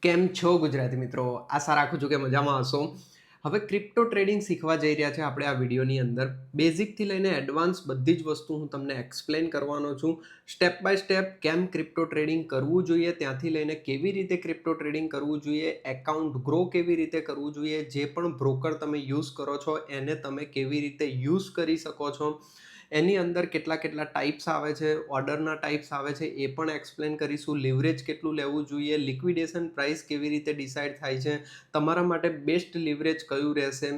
કેમ છો ગુજરાતી મિત્રો? આશા રાખું છું કે મજામાં હશો. હવે ક્રિપ્ટો ટ્રેડિંગ શીખવા જઈ રહ્યા છે આપણે આ વિડીયોની અંદર. બેઝિકથી લઈને એડવાન્સ બધી જ વસ્તુ હું તમને એક્સપ્લેન કરવાનો છું. સ્ટેપ બાય સ્ટેપ કેમ ક્રિપ્ટો ટ્રેડિંગ કરવું જોઈએ, ત્યાંથી લઈને કેવી રીતે ક્રિપ્ટો ટ્રેડિંગ કરવું જોઈએ, એકાઉન્ટ ગ્રો કેવી રીતે કરવું જોઈએ, જે પણ બ્રોકર તમે યુઝ કરો છો એને તમે કેવી રીતે યુઝ કરી શકો છો, એની અંદર કેટલા ટાઈપ્સ આવે છે, ઓર્ડરના ટાઈપ્સ આવે છે એ પણ એક્સપ્લેન કરીશું. લિવરેજ કેટલું લેવું જોઈએ, લિક્વિડેશન પ્રાઇસ કેવી રીતે ડિસાઇડ થાય છે, તમારા માટે બેસ્ટ લિવરેજ કયું રહેશે,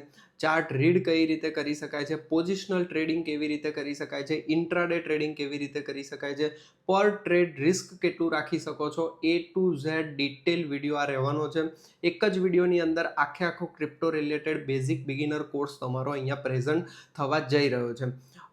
ચાર્ટ રીડ કઈ રીતે કરી શકાય છે, પોઝિશનલ ટ્રેડિંગ કેવી રીતે કરી શકાય છે, ઇન્ટ્રાડે ટ્રેડિંગ કેવી રીતે કરી શકાય છે, પર ટ્રેડ રિસ્ક કેટલું રાખી શકો છો, A to Z detail video આ રહેવાનો છે. એક જ વિડીયોની અંદર આખો crypto related basic beginner course તમારો અહીંયા પ્રેઝન્ટ થવા જઈ રહ્યો છે.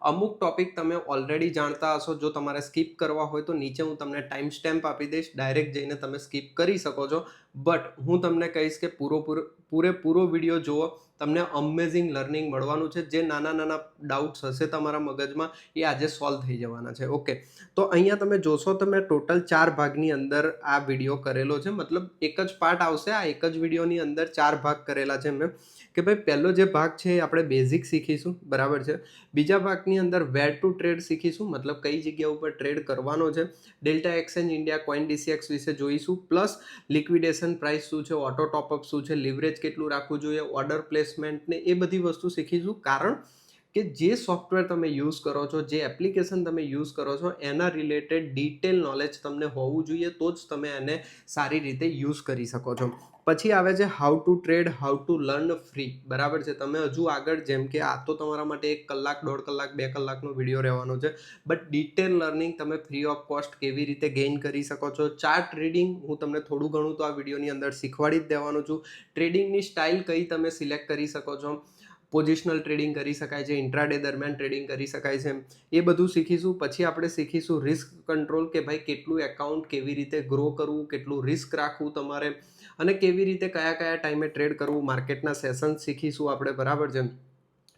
અમુક ટોપિક તમે ઓલરેડી જાણતા હશો. જો તમારે સ્કીપ કરવા હોય તો નીચે હું તમને ટાઈમ સ્ટેમ્પ આપી દઈશ, ડાયરેક્ટ જઈને તમે સ્કીપ કરી શકો છો. બટ હું તમને કહીશ કે પૂરેપૂરો વિડીયો જુઓ, તમને અમેઝિંગ લર્નિંગ મળવાનું છે. જે નાના ડાઉટ્સ હશે તમારા મગજમાં એ આજે સોલ્વ થઈ જવાના છે. ઓકે, તો અહીંયા તમે જોશો, તમે ટોટલ 4 ભાગની અંદર આ વિડીયો કરેલો છે. મતલબ એક જ પાર્ટ આવશે. આ એક જ વિડીયોની અંદર 4 ભાગ કરેલા છે મેં, કે ભાઈ પહેલો જે ભાગ છે એ આપણે બેઝિક શીખીશું, બરાબર છે. બીજા ભાગની અંદર વેર ટુ ટ્રેડ શીખીશું, મતલબ કઈ જગ્યા ઉપર ટ્રેડ કરવાનો છે. Delta exchange India, coin DCX વિશે જોઈશું. પ્લસ લિક્વિડેશન પ્રાઇસ શું છે, ઓટો ટોપઅપ શું છે, લિવરેજ કેટલું રાખવું જોઈએ, ઓર્ડર પ્લેસમેન્ટ ને એ બધી વસ્તુ શીખીશું. કારણ કે જે સોફ્ટવેર તમે યુઝ કરો છો, જે એપ્લિકેશન તમે યુઝ કરો છો, એના રિલેટેડ ડિટેલ નોલેજ તમને હોવું જોઈએ, તો જ તમે એને સારી રીતે યુઝ કરી શકો છો. પછી આવે છે how to trade, how to learn free, બરાબર છે. તમે હજુ આગળ, જેમ કે આ તો તમારા માટે 1 કલાક, 1.5 કલાક, 2 કલાકનો વિડીયો રહેવાનો છે, બટ ડિટેલ લર્નિંગ તમે ફ્રી ઓફ કોસ્ટ કેવી રીતે ગેઇન કરી શકો છો. ચાર્ટ રીડિંગ હું તમને થોડું ઘણું તો આ વિડીયોની અંદર શીખવાડી જ દેવાનું છું. ટ્રેડિંગની સ્ટાઇલ કઈ તમે સિલેક્ટ કરી શકો છો, પોઝિશનલ ટ્રેડિંગ કરી શકાય છે, ઇન્ટ્રાડે દરમિયાન ટ્રેડિંગ કરી શકાય છે, એ બધું શીખીશું. પછી આપણે શીખીશું રિસ્ક કંટ્રોલ, કે ભાઈ કેટલું એકાઉન્ટ કેવી રીતે ગ્રો કરવું, કેટલું રિસ્ક રાખવું તમારે, અને કેવી રીતે કયા ટાઈમે ટ્રેડ કરવું. માર્કેટના સેશન શીખીશું આપણે, બરાબર છે.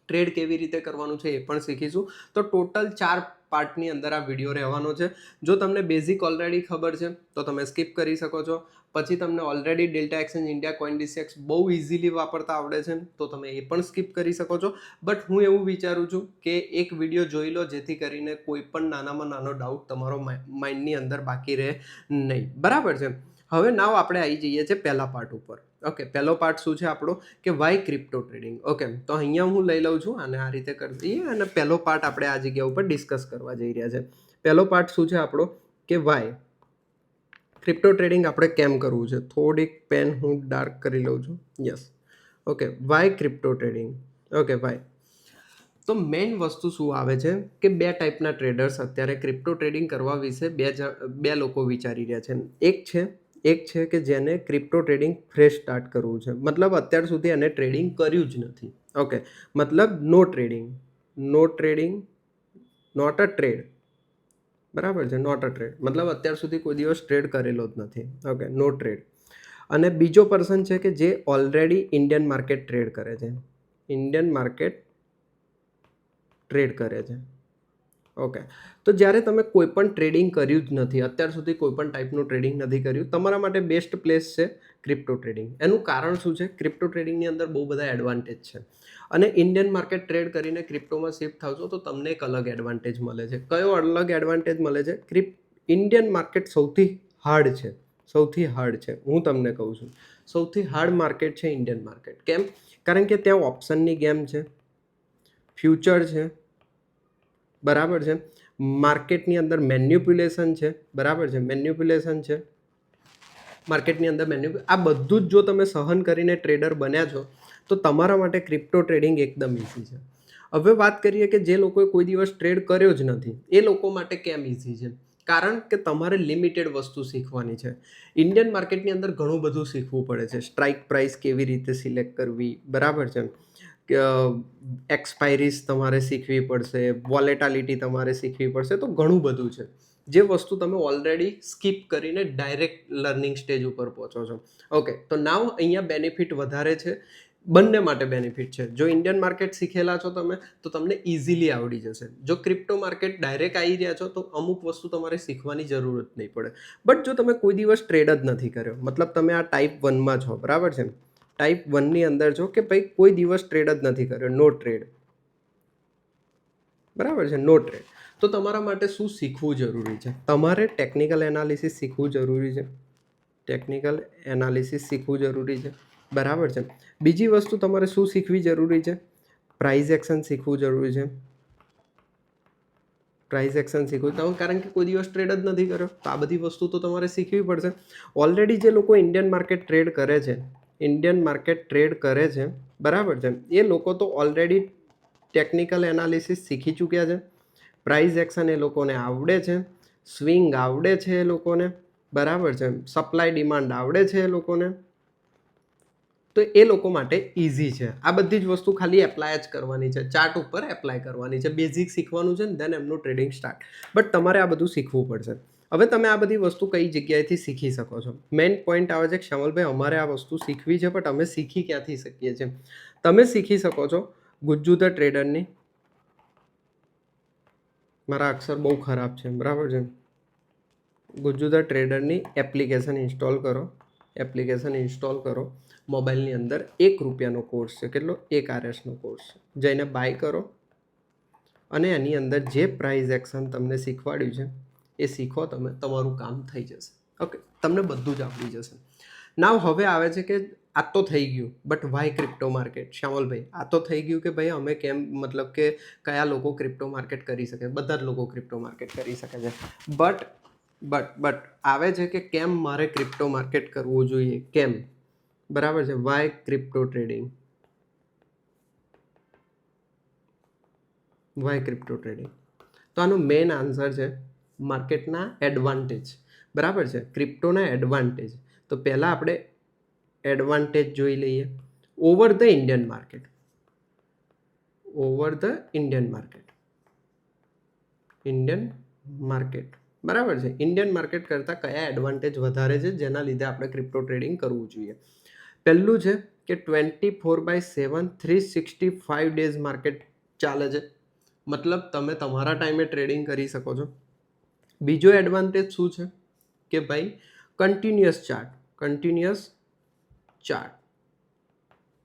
ટ્રેડ કેવી રીતે કરવાનું છે એ પણ શીખીશું. તો ટોટલ 4 પાર્ટની અંદર આ વિડીયો રહેવાનો છે. જો તમને બેઝિક ઓલરેડી ખબર છે તો તમે સ્કીપ કરી શકો છો. પછી તમને already delta exchange India, coin DCX બહુ ઇઝીલી વાપરતા આવડે છે તો તમે એ પણ સ્કીપ કરી શકો છો. બટ હું એવું વિચારું છું કે એક વિડીયો જોઈ લો, જેથી કરીને કોઈ પણ નાનામાં નાનો ડાઉટ તમારો માઇન્ડની અંદર બાકી રહે નહીં, બરાબર છે. હવે નાવ આપણે આવી જઈએ છીએ પહેલા પાર્ટ ઉપર. ઓકે, પહેલો પાર્ટ શું છે આપણો, કે વાય ક્રિપ્ટો ટ્રેડિંગ. ઓકે, તો અહીંયા હું લઈ લઉં છું અને આ રીતે કરી દઈએ, અને પહેલો પાર્ટ આપણે આ જગ્યા ઉપર ડિસ્કસ કરવા જઈ રહ્યા છે. પહેલો પાર્ટ શું છે આપણો, કે વાય ક્રિપ્ટો ટ્રેડિંગ આપણે કેમ કરવું છે. થોડીક પેન હું ડાર્ક કરી લઉં છું. Yes, okay, why crypto trading. Okay, why. તો મેઇન વસ્તુ શું આવે છે કે 2 ટાઈપના ટ્રેડર્સ અત્યારે ક્રિપ્ટો ટ્રેડિંગ કરવા વિશે બે લોકો વિચારી રહ્યા છે. એક છે કે જેને ક્રિપ્ટો ટ્રેડિંગ ફ્રેશ સ્ટાર્ટ કરવું છે, મતલબ અત્યાર સુધી એને ટ્રેડિંગ કર્યું જ નથી. ઓકે, મતલબ નો ટ્રેડિંગ, નોટ અ ટ્રેડ, બરાબર છે. નોટ અ ટ્રેડ મતલબ અત્યાર સુધી કોઈ દિવસ ટ્રેડ કરેલો જ નથી. ઓકે, નો ટ્રેડ. અને બીજો પર્સન છે કે જે ઓલરેડી ઇન્ડિયન માર્કેટ ટ્રેડ કરે છે. ઇન્ડિયન માર્કેટ ટ્રેડ કરે છે. ઓકે, તો જ્યારે તમે કોઈ પણ ટ્રેડિંગ કર્યું જ નથી, અત્યાર સુધી કોઈ પણ ટાઈપનું ટ્રેડિંગ નથી કર્યું, તમારા માટે બેસ્ટ પ્લેસ છે ક્રિપ્ટો ટ્રેડિંગ. એનું કારણ શું છે, ક્રિપ્ટો ટ્રેડિંગની અંદર બહુ બધા એડવાન્ટેજ છે. અને ઇન્ડિયન માર્કેટ ટ્રેડ કરીને ક્રિપ્ટોમાં શિફ્ટ થશો તો તમને એક અલગ એડવાન્ટેજ મળે છે. કયો અલગ એડવાન્ટેજ મળે છે? ઇન્ડિયન માર્કેટ સૌથી હાર્ડ છે. હું તમને કહું છું, સૌથી હાર્ડ માર્કેટ છે ઇન્ડિયન માર્કેટ. કેમ? કારણ કે ત્યાં ઓપ્શનની ગેમ છે, ફ્યુચર છે, બરાબર છે. માર્કેટની અંદર મેન્યુપ્યુલેશન છે, બરાબર છે. માર્કેટની અંદર આ બધું જ જો તમે સહન કરીને ટ્રેડર બન્યા છો તો તમારા માટે ક્રિપ્ટો ટ્રેડિંગ એકદમ ઇઝી છે. હવે વાત કરીએ કે જે લોકોએ કોઈ દિવસ ટ્રેડ કર્યો જ નથી, એ લોકો માટે કેમ ઇઝી છે. કારણ કે તમારે લિમિટેડ વસ્તુ શીખવાની છે. ઇન્ડિયન માર્કેટની અંદર ઘણું બધું શીખવું પડે છે. સ્ટ્રાઇક પ્રાઇસ કેવી રીતે સિલેક્ટ કરવી, બરાબર છે. એક્સપાયરીઝ તમારે શીખવી પડશે, વોલેટાલિટી તમારે શીખવી પડશે. તો ઘણું બધું છે જે વસ્તુ તમે ઓલરેડી સ્કીપ કરીને ડાયરેક્ટ લર્નિંગ સ્ટેજ ઉપર પહોંચો છો. ઓકે, તો નાવ અહીંયા બેનિફિટ વધારે છે. બંને માટે બેનિફિટ છે. જો ઇન્ડિયન માર્કેટ શીખેલા છો તમે તો તમને ઇઝીલી આવડી જશે. જો ક્રિપ્ટો માર્કેટ ડાયરેક્ટ આવી રહ્યા છો તો અમુક વસ્તુ તમારે શીખવાની જરૂરત નહીં પડે. બટ જો તમે કોઈ દિવસ ટ્રેડ જ નથી કર્યો, મતલબ તમે આ ટાઈપ 1માં છો, બરાબર છે, ટાઈપ 1ની અંદર છો કે ભાઈ કોઈ દિવસ ટ્રેડ જ નથી કર્યો, નો ટ્રેડ, બરાબર છે, નો ટ્રેડ, તો તમારા માટે શું શીખવું જરૂરી છે? તમારે ટેકનિકલ એનાલિસિસ શીખવું જરૂરી છે. ટેકનિકલ એનાલિસિસ શીખવું જરૂરી છે, બરાબર છે. બીજી વસ્તુ તમારે શું શીખવી જરૂરી છે? પ્રાઇઝ એક્શન શીખવું જરૂરી છે. પ્રાઇઝ એક્શન શીખવું તમે, કારણ કે કોઈ દિવસ ટ્રેડ જ નથી કર્યો, તો આ બધી વસ્તુ તો તમારે શીખવી પડશે. ઓલરેડી જે લોકો ઇન્ડિયન માર્કેટ ટ્રેડ કરે છે, ઇન્ડિયન માર્કેટ ટ્રેડ કરે છે, બરાબર છે, એ લોકો તો ઓલરેડી ટેકનિકલ એનાલિસિસ શીખી ચૂક્યા છે. પ્રાઇઝ એક્શન એ લોકોને આવડે છે, સ્વિંગ આવડે છે એ લોકોને, બરાબર છે, સપ્લાય ડિમાન્ડ આવડે છે એ લોકોને, તો એ લોકો માટે ઇઝી છે. આ બધી જ વસ્તુ ખાલી એપ્લાય જ કરવાની છે, ચાર્ટ ઉપર એપ્લાય કરવાની છે, બેઝિક શીખવાનું છે ને દેન એમનું ટ્રેડિંગ સ્ટાર્ટ. બટ તમારે આ બધું શીખવું પડશે. હવે તમે આ બધી વસ્તુ કઈ જગ્યાએથી શીખી શકો છો? મેઇન પોઈન્ટ આવે છે કે શ્યામલભાઈ અમારે આ વસ્તુ શીખવી છે, બટ અમે શીખી ક્યાંથી શકીએ છીએ? તમે શીખી શકો છો ગુજ્જુ ધ ટ્રેડરની, મારા અક્ષર બહુ ખરાબ છે, બરાબર છે, ગુજ્જુ ધ ટ્રેડરની એપ્લિકેશન ઇન્સ્ટોલ કરો. એપ્લિકેશન ઇન્સ્ટોલ કરો, મોબાઈલની અંદર ₹1 કોર્સ છે. કેટલો? 1 RSનો કોર્સ છે. જઈને બાય કરો અને એની અંદર જે પ્રાઇઝ એક્શન તમને શીખવાડ્યું છે એ શીખો તમે, તમારું કામ થઈ જશે. ઓકે, તમને બધું જ આવડી જશે. નાવ હવે આવે છે કે આ તો થઈ ગયું, બટ વાય ક્રિપ્ટો માર્કેટ? શ્યામલભાઈ, આ તો થઈ ગયું કે ભાઈ અમે કેમ, મતલબ કે કયા લોકો ક્રિપ્ટો માર્કેટ કરી શકે? બધા જ લોકો ક્રિપ્ટો માર્કેટ કરી શકે છે. બટ આવે છે કે કેમ મારે ક્રિપ્ટો માર્કેટ કરવું જોઈએ, કેમ? બરાબર છે, why crypto trading? Why crypto trading? તો આનો મેઇન આન્સર છે માર્કેટના એડવાન્ટેજ, બરાબર છે, ક્રિપ્ટોના એડવાન્ટેજ. તો પહેલાં આપણે એડવાન્ટેજ જોઈ લઈએ. Over the Indian market, over the Indian market, Indian market, બરાબર છે, ઇન્ડિયન માર્કેટ કરતાં કયા એડવાન્ટેજ વધારે છે જેના લીધે આપણે ક્રિપ્ટો ટ્રેડિંગ કરવું જોઈએ? પહેલું છે કે 24/7 365 ડેઝ માર્કેટ ચાલે છે, મતલબ તમે તમારા ટાઈમે ટ્રેડિંગ કરી શકો છો. બીજો એડવાન્ટેજ શું છે કે ભાઈ continuous chart, continuous chart.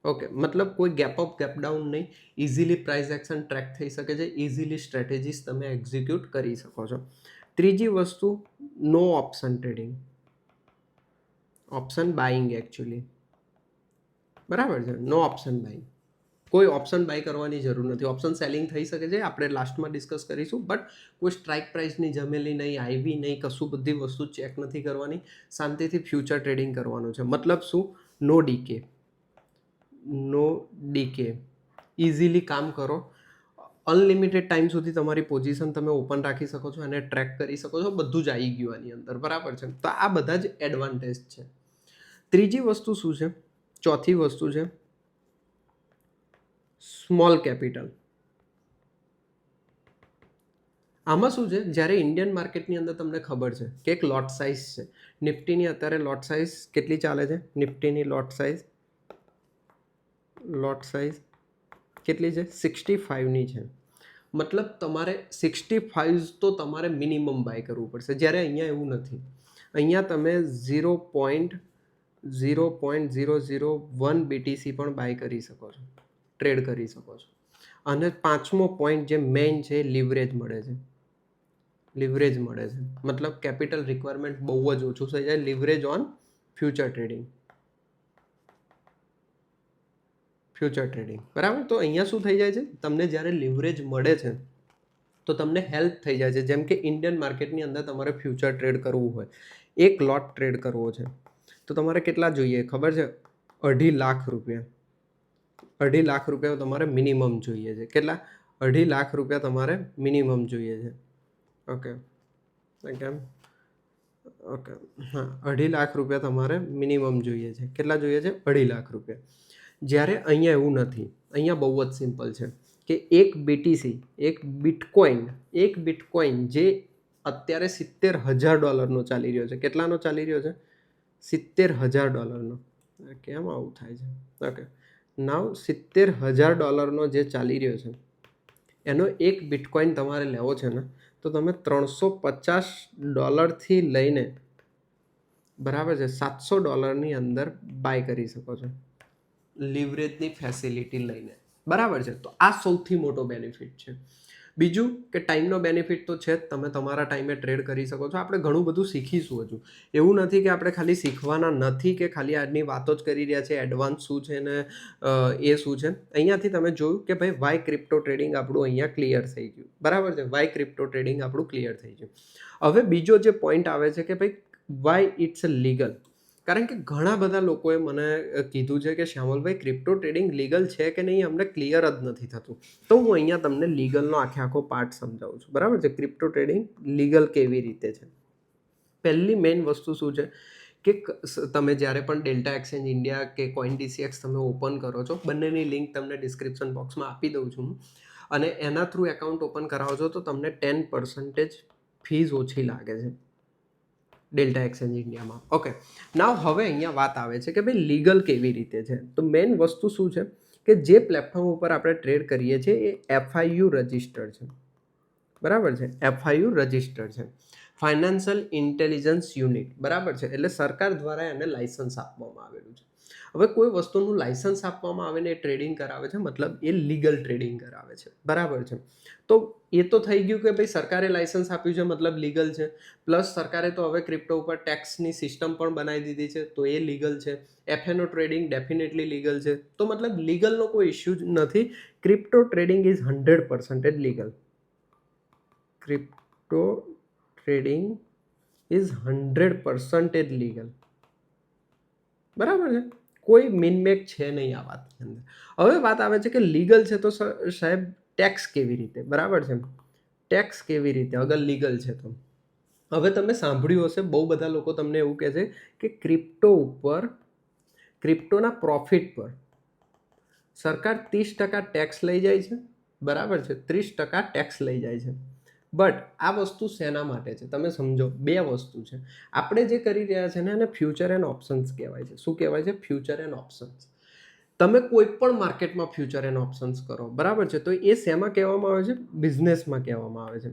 Okay, મતલબ કોઈ ગેપ અપ ગેપ ડાઉન નહીં, ઇઝીલી પ્રાઇસ એક્શન ટ્રેક થઈ શકે છે, ઇઝીલી સ્ટ્રેટેજીસ તમે એક્ઝિક્યુટ કરી શકો છો. ત્રીજી વસ્તુ, no option trading, option buying actually, બરાબર છે, નો ઓપ્શન બાઇંગ, કોઈ ઓપ્શન બાય કરવાની જરૂર નથી. ઓપ્શન સેલિંગ થઈ શકે છે, આપણે લાસ્ટમાં ડિસ્કસ કરીશું, બટ કોઈ સ્ટ્રાઇક પ્રાઇસની જમેલી નહીં, આઈવી નહીં, કશું, બધી વસ્તુ ચેક નથી કરવાની, શાંતિથી ફ્યુચર ટ્રેડિંગ કરવાનું છે. મતલબ શું? નો ડીકે, નો ડીકે, ઇઝીલી કામ કરો, અનલિમિટેડ ટાઈમ સુધી તમારી પોઝિશન તમે ઓપન રાખી શકો છો અને ટ્રેક કરી શકો છો, બધું જ આવી ગયું આની અંદર, બરાબર છે. તો આ બધા જ એડવાન્ટેજ છે. ત્રીજી વસ્તુ શું છે? ચોથી વસ્તુ છે સ્મોલ કેપિટલ. આમાં શું છે, જ્યારે ઇન્ડિયન માર્કેટની અંદર તમને ખબર છે કે એક લોટ સાઇઝ છે, નિફ્ટીની અત્યારે લોટ સાઇઝ કેટલી ચાલે છે? નિફ્ટીની લોટ સાઇઝ કેટલી છે? 65ની છે. મતલબ તમારે 65 તો તમારે મિનિમમ બાય કરવું પડશે, જ્યારે અહીંયા એવું નથી. અહીંયા તમે 0.001 BTC પણ બાય કરી શકો છો, ટ્રેડ કરી શકો છો. અને પાંચમો પોઈન્ટ જે મેઇન છે, લિવરેજ મળે છે. લિવરેજ મળે છે, મતલબ કેપિટલ રિક્વાયરમેન્ટ બહુ જ ઓછું થઈ જાય. Leverage on future trading, future trading, બરાબર. તો અહીંયા શું થઈ જાય છે, તમને જ્યારે લિવરેજ મળે છે તો તમને હેલ્પ થઈ જાય છે. જેમ કે ઇન્ડિયન માર્કેટની અંદર તમારે ફ્યુચર ટ્રેડ કરવું હોય, એક લોટ ટ્રેડ કરવો છે, તો તમારે કેટલા જોઈએ ખબર છે? 2.5 લાખ રૂપિયા. 2.5 લાખ રૂપિયા તમારે મિનિમમ જોઈએ છે. કેટલા? 2.5 લાખ રૂપિયા તમારે મિનિમમ જોઈએ છે. ઓકે, કેમ? ઓકે, હા, 2.5 લાખ રૂપિયા તમારે મિનિમમ જોઈએ છે. કેટલા જોઈએ છે? 2.5 લાખ રૂપિયા. જ્યારે અહીંયા એવું નથી. અહીંયા બહુ જ સિમ્પલ છે કે એક બીટીસી, એક બિટકોઇન જે અત્યારે $70,000 ચાલી રહ્યો છે. કેટલાનો ચાલી રહ્યો છે? $70,000. કેમ આવું થાય છે? ઓકે, નાવ $70,000 જે ચાલી રહ્યો છે એનો એક બિટકોઇન તમારે લેવો છે ને તો તમે $350 લઈને બરાબર છે $700 અંદર બાય કરી શકો છો લિવરેજની ફેસિલિટી લઈને. બરાબર છે, તો આ સૌથી મોટો બેનિફિટ છે. બીજું કે ટાઈમનો બેનિફિટ તો છે જ, તમે તમારા ટાઈમે ટ્રેડ કરી શકો છો. આપણે ઘણું બધું શીખીશું હજુ. એવું નથી કે આપણે ખાલી શીખવાના નથી, કે ખાલી આજની વાતો જ કરી રહ્યા છે, એડવાન્સ શું છે ને એ શું છે. અહીંયાથી તમે જોયું કે ભાઈ વાય ક્રિપ્ટો ટ્રેડિંગ આપણું અહીંયા ક્લિયર થઈ ગયું. બરાબર છે, વાય ક્રિપ્ટો ટ્રેડિંગ આપણું ક્લિયર થઈ ગયું. હવે બીજો જે પોઈન્ટ આવે છે કે ભાઈ વાય ઇટ્સ લીગલ. કારણ કે ઘણા બધા લોકોએ મને કીધું છે કે શ્યામલભાઈ ક્રિપ્ટો ટ્રેડિંગ લીગલ છે કે નહીં, અમને ક્લિયર જ નથી થતું. તો હું અહીંયા તમને લીગલનો આખો પાર્ટ સમજાવું છું. બરાબર છે, ક્રિપ્ટો ટ્રેડિંગ લીગલ કેવી રીતે છે. પહેલી મેઇન વસ્તુ શું છે કે તમે જ્યારે પણ ડેલ્ટા એક્સચેન્જ ઇન્ડિયા કે CoinDCX તમે ઓપન કરો છો, બંનેની લિંક તમને ડિસ્ક્રિપ્શન બોક્સમાં આપી દઉં છું, અને એના થ્રુ એકાઉન્ટ ઓપન કરાવો છો તો તમને 10% ફીઝ ઓછી લાગે છે ડેલ્ટા એક્સચેન્જ ઇન્ડિયામાં. ઓકે, નાવ હવે અહીંયા વાત આવે છે કે ભાઈ લીગલ કેવી રીતે છે. તો મેઇન વસ્તુ શું છે કે જે પ્લેટફોર્મ ઉપર આપણે ટ્રેડ કરીએ છીએ એ FIU રજિસ્ટર્ડ છે. બરાબર છે, FIU રજિસ્ટર્ડ છે, ફાઇનાન્શિયલ ઇન્ટેલિજન્સ યુનિટ. બરાબર છે, એટલે સરકાર દ્વારા એને લાઇસન્સ આપવામાં આવેલું છે. હવે કોઈ વસ્તુનું લાઇસન્સ આપવામાં આવે ને એ ટ્રેડિંગ કરાવે છે, મતલબ એ લીગલ ટ્રેડિંગ કરાવે છે. બરાબર છે, તો એ તો થઈ ગયું કે ભાઈ સરકારે લાઇસન્સ આપ્યું છે મતલબ લીગલ છે. પ્લસ સરકારે તો હવે ક્રિપ્ટો ઉપર ટેક્સની સિસ્ટમ પણ બનાવી દીધી છે, તો એ લીગલ છે. FNO ટ્રેડિંગ ડેફિનેટલી લીગલ છે. તો મતલબ લીગલનો કોઈ ઇશ્યુ જ નથી. Crypto trading is 100% legal. Crypto trading is 100% legal. બરાબર છે, કોઈ મિનમેક છે નહીં આ વાતની અંદર. હવે વાત આવે છે કે લીગલ છે તો સાહેબ ટેક્સ કેવી રીતે. બરાબર છે, ટેક્સ કેવી રીતે અગર લીગલ છે તો. હવે તમે સાંભળ્યું હશે, બહુ બધા લોકો તમને એવું કહે છે કે ક્રિપ્ટો ઉપર, ક્રિપ્ટોના પ્રોફિટ પર સરકાર 30% ટેક્સ લઈ જાય છે. બરાબર છે, 30% ટેક્સ લઈ જાય છે. બટ આ વસ્તુ શેના માટે છે તમે સમજો. બે વસ્તુ છે. આપણે જે કરી રહ્યા છે ને એને ફ્યુચર એન્ડ ઓપ્શન્સ કહેવાય છે. શું કહેવાય છે? Future and options. તમે કોઈ પણ માર્કેટમાં ફ્યુચર એન્ડ ઓપ્શન્સ કરો, બરાબર છે, તો એ શેમાં કહેવામાં આવે છે? બિઝનેસમાં કહેવામાં આવે છે.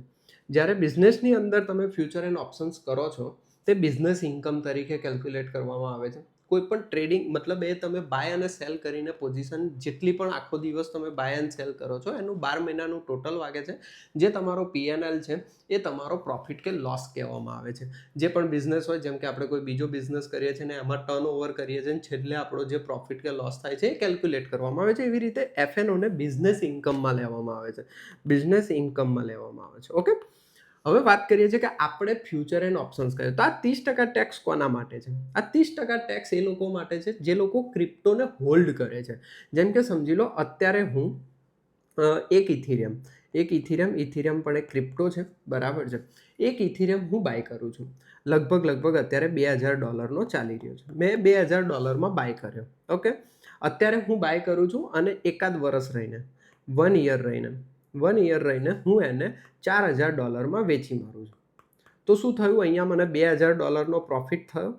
જ્યારે બિઝનેસની અંદર તમે ફ્યુચર એન્ડ ઓપ્શન્સ કરો છો, તે બિઝનેસ ઇન્કમ તરીકે કેલ્ક્યુલેટ કરવામાં આવે છે. કોઈ પણ ટ્રેડિંગ મતલબ એ તમે બાય અને સેલ કરીને પોઝિશન જેટલી પણ આખો દિવસ તમે બાય એન્ડ સેલ કરો છો એનું 12 મહિનાનું ટોટલ વાગે છે. જે તમારો PNL છે એ તમારો પ્રોફિટ કે લોસ કહેવામાં આવે છે. જે પણ બિઝનેસ હોય, જેમ કે આપણે કોઈ બીજો બિઝનેસ કરીએ છીએ ને એમાં ટર્નઓવર કરીએ છીએ ને છેલ્લે આપણો જે પ્રોફિટ કે લોસ થાય છે એ કેલ્ક્યુલેટ કરવામાં આવે છે. એવી રીતે FNO ને બિઝનેસ ઇન્કમમાં લેવામાં આવે છે. બિઝનેસ ઇન્કમમાં લેવામાં આવે છે. ઓકે, હવે વાત કરીએ છીએ કે આપણે ફ્યુચર એન્ડ ઓપ્શન્સ કરીએ તો આ 30% ટેક્સ કોના માટે છે? આ 30% ટેક્સ એ લોકો માટે છે જે લોકો ક્રિપ્ટોને હોલ્ડ કરે છે. જેમ કે સમજી લો અત્યારે હું એક ઇથિરિયમ પણ એક ક્રિપ્ટો છે. બરાબર છે, એક ઇથિરિયમ હું બાય કરું છું. લગભગ અત્યારે $2,000 ચાલી રહ્યો છે. મેં $2,000 બાય કર્યો. ઓકે, અત્યારે હું બાય કરું છું અને એકાદ વર્ષ રહીને 1 યર રહીને હું એને $4,000 વેચી મારું છું. તો શું થયું? અહીંયા મને $2,000 પ્રોફિટ થયો.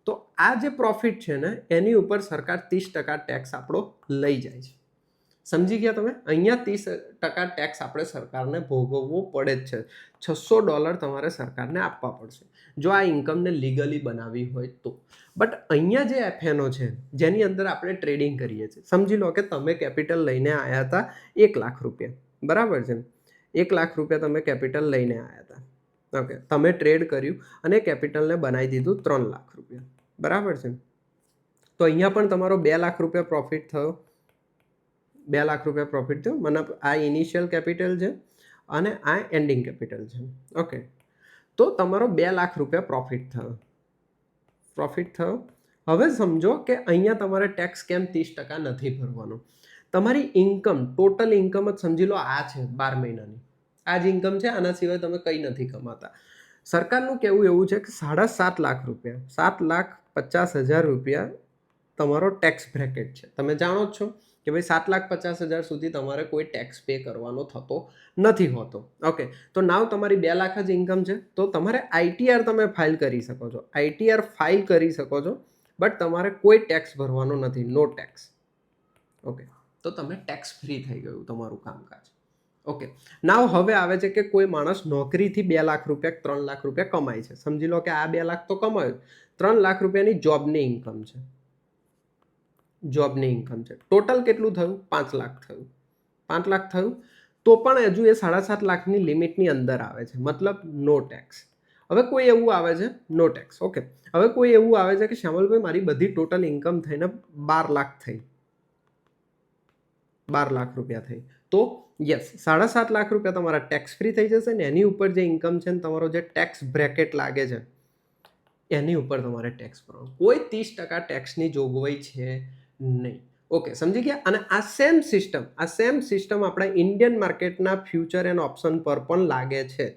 તો આ જે પ્રોફિટ છે ને એની ઉપર સરકાર 30% ટેક્સ આપણો લઈ જાય છે. સમજી ગયા તમે? અહીંયા 30% ટેક્સ આપણે સરકારને ભોગવવો પડે જ છે. $600 તમારે સરકારને આપવા પડશે જો આ ઇન્કમને લીગલી બનાવી હોય તો. બટ અહીંયા જે FNO છે જેની અંદર આપણે ટ્રેડિંગ કરીએ છીએ, સમજી લો કે તમે કેપિટલ લઈને આવ્યા હતા ₹1,00,000. બરાબર છે, ₹1,00,000 તમે કેપિટલ લઈને આવ્યા હતા. ઓકે, તમે ટ્રેડ કર્યું અને કેપિટલને બનાવી દીધું ₹3,00,000. બરાબર છે, તો અહીંયા પણ તમારો ₹2,00,000 પ્રોફિટ થયો. ₹2,00,000 પ્રોફિટ થયો. મને આ ઇનિશિયલ કેપિટલ છે અને આ એન્ડિંગ કેપિટલ છે. ઓકે, તો તમારો ₹2,00,000 પ્રોફિટ થયો. હવે સમજો કે અહીંયા તમારે ટેક્સ કેમ 30% નથી ભરવાનો? તમારી ઇન્કમ, ટોટલ ઇન્કમ જ સમજી લો આ છે 12 મહિનાની. આ જ ઇન્કમ છે, આના સિવાય તમે કંઈ નથી કમાતા. સરકારનું કહેવું એવું છે કે ₹7,50,000, ₹7,50,000 તમારો ટેક્સ બ્રેકેટ છે. તમે જાણો જ છો કે ભાઈ 7,50,000 સુધી તમારે કોઈ ટેક્સ પે કરવાનો થતો નથી હોતો. ઓકે, તો નાવ તમારી 2,00,000 જ ઇન્કમ છે તો તમારે ITR તમે ફાઇલ કરી શકો છો. ITR ફાઇલ કરી શકો છો, બટ તમારે કોઈ ટેક્સ ભરવાનો નથી. નો ટેક્સ. ઓકે, તો તમે ટેક્સ ફ્રી થઈ ગયું તમારું કામકાજ. ઓકે, નાવ હવે આવે છે કે કોઈ માણસ નોકરીથી 2 લાખ રૂપિયા 3 લાખ રૂપિયા કમાય છે. સમજી લો કે આ 2 લાખ તો કમાયો, 3 લાખ રૂપિયાની જોબની ઇન્કમ છે. જોબની ઇન્કમ છે. ટોટલ કેટલું થયું? 5 લાખ થયું. 5 લાખ થયું તો પણ હજુ એ 7.5 લાખની લિમિટની અંદર આવે છે, મતલબ નો ટેક્સ. હવે કોઈ એવું આવે છે, નો ટેક્સ. ઓકે, હવે કોઈ એવું આવે છે કે શ્યામલભાઈ મારી બધી ટોટલ ઇન્કમ થઈને 12 લાખ થઈ, 12 લાખ રૂપિયા થઈ, તો યસ 7.5 લાખ રૂપિયા તમારા ટેક્સ ફ્રી થઈ જશે ને એની ઉપર જે ઇન્કમ છે ને તમારો જે ટેક્સ બ્રેકેટ લાગે છે એની ઉપર તમારે ટેક્સ ભરવાનો. કોઈ 30% ટેક્સની જોગવાઈ છે નહીં. ઓકે, સમજી ગયા. અને આ સેમ સિસ્ટમ આપણા ઇન્ડિયન માર્કેટના ફ્યુચર એન્ડ ઓપ્શન પર પણ લાગે છે.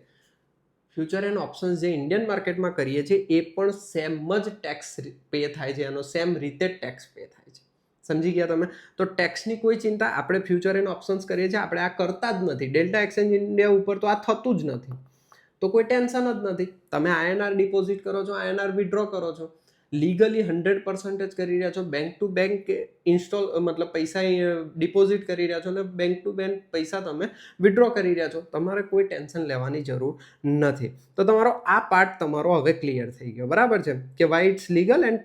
ફ્યુચર એન્ડ ઓપ્શન્સ જે ઇન્ડિયન માર્કેટમાં કરીએ છીએ એ પણ સેમ જ ટેક્સ પે થાય છે, એનો સેમ રીતે ટેક્સ પે થાય છે. સમજી ગયા તમે? તો ટેક્સની કોઈ ચિંતા, આપણે ફ્યુચર એન્ડ ઓપ્શન્સ કરીએ છીએ, આપણે આ કરતા જ નથી. ડેલ્ટા એક્સચેન્જ ઇન્ડિયા ઉપર તો આ થતું જ નથી, તો કોઈ ટેન્શન જ નથી. તમે INR ડિપોઝિટ કરો છો, INR વિડ્રો કરો છો, લીગલી 100% કરી રહ્યા છો, બેંક ટુ બેંક મતલબ પૈસા ડિપોઝિટ કરી રહ્યા છો અને બેંક ટુ બેંક પૈસા તમે વિડ્રો કરી રહ્યા છો. તમારે કોઈ ટેન્શન લેવાની જરૂર નથી. તો તમારો આ પાર્ટ તમારો હવે ક્લિયર થઈ ગયો, બરાબર છે, કે why it's legal and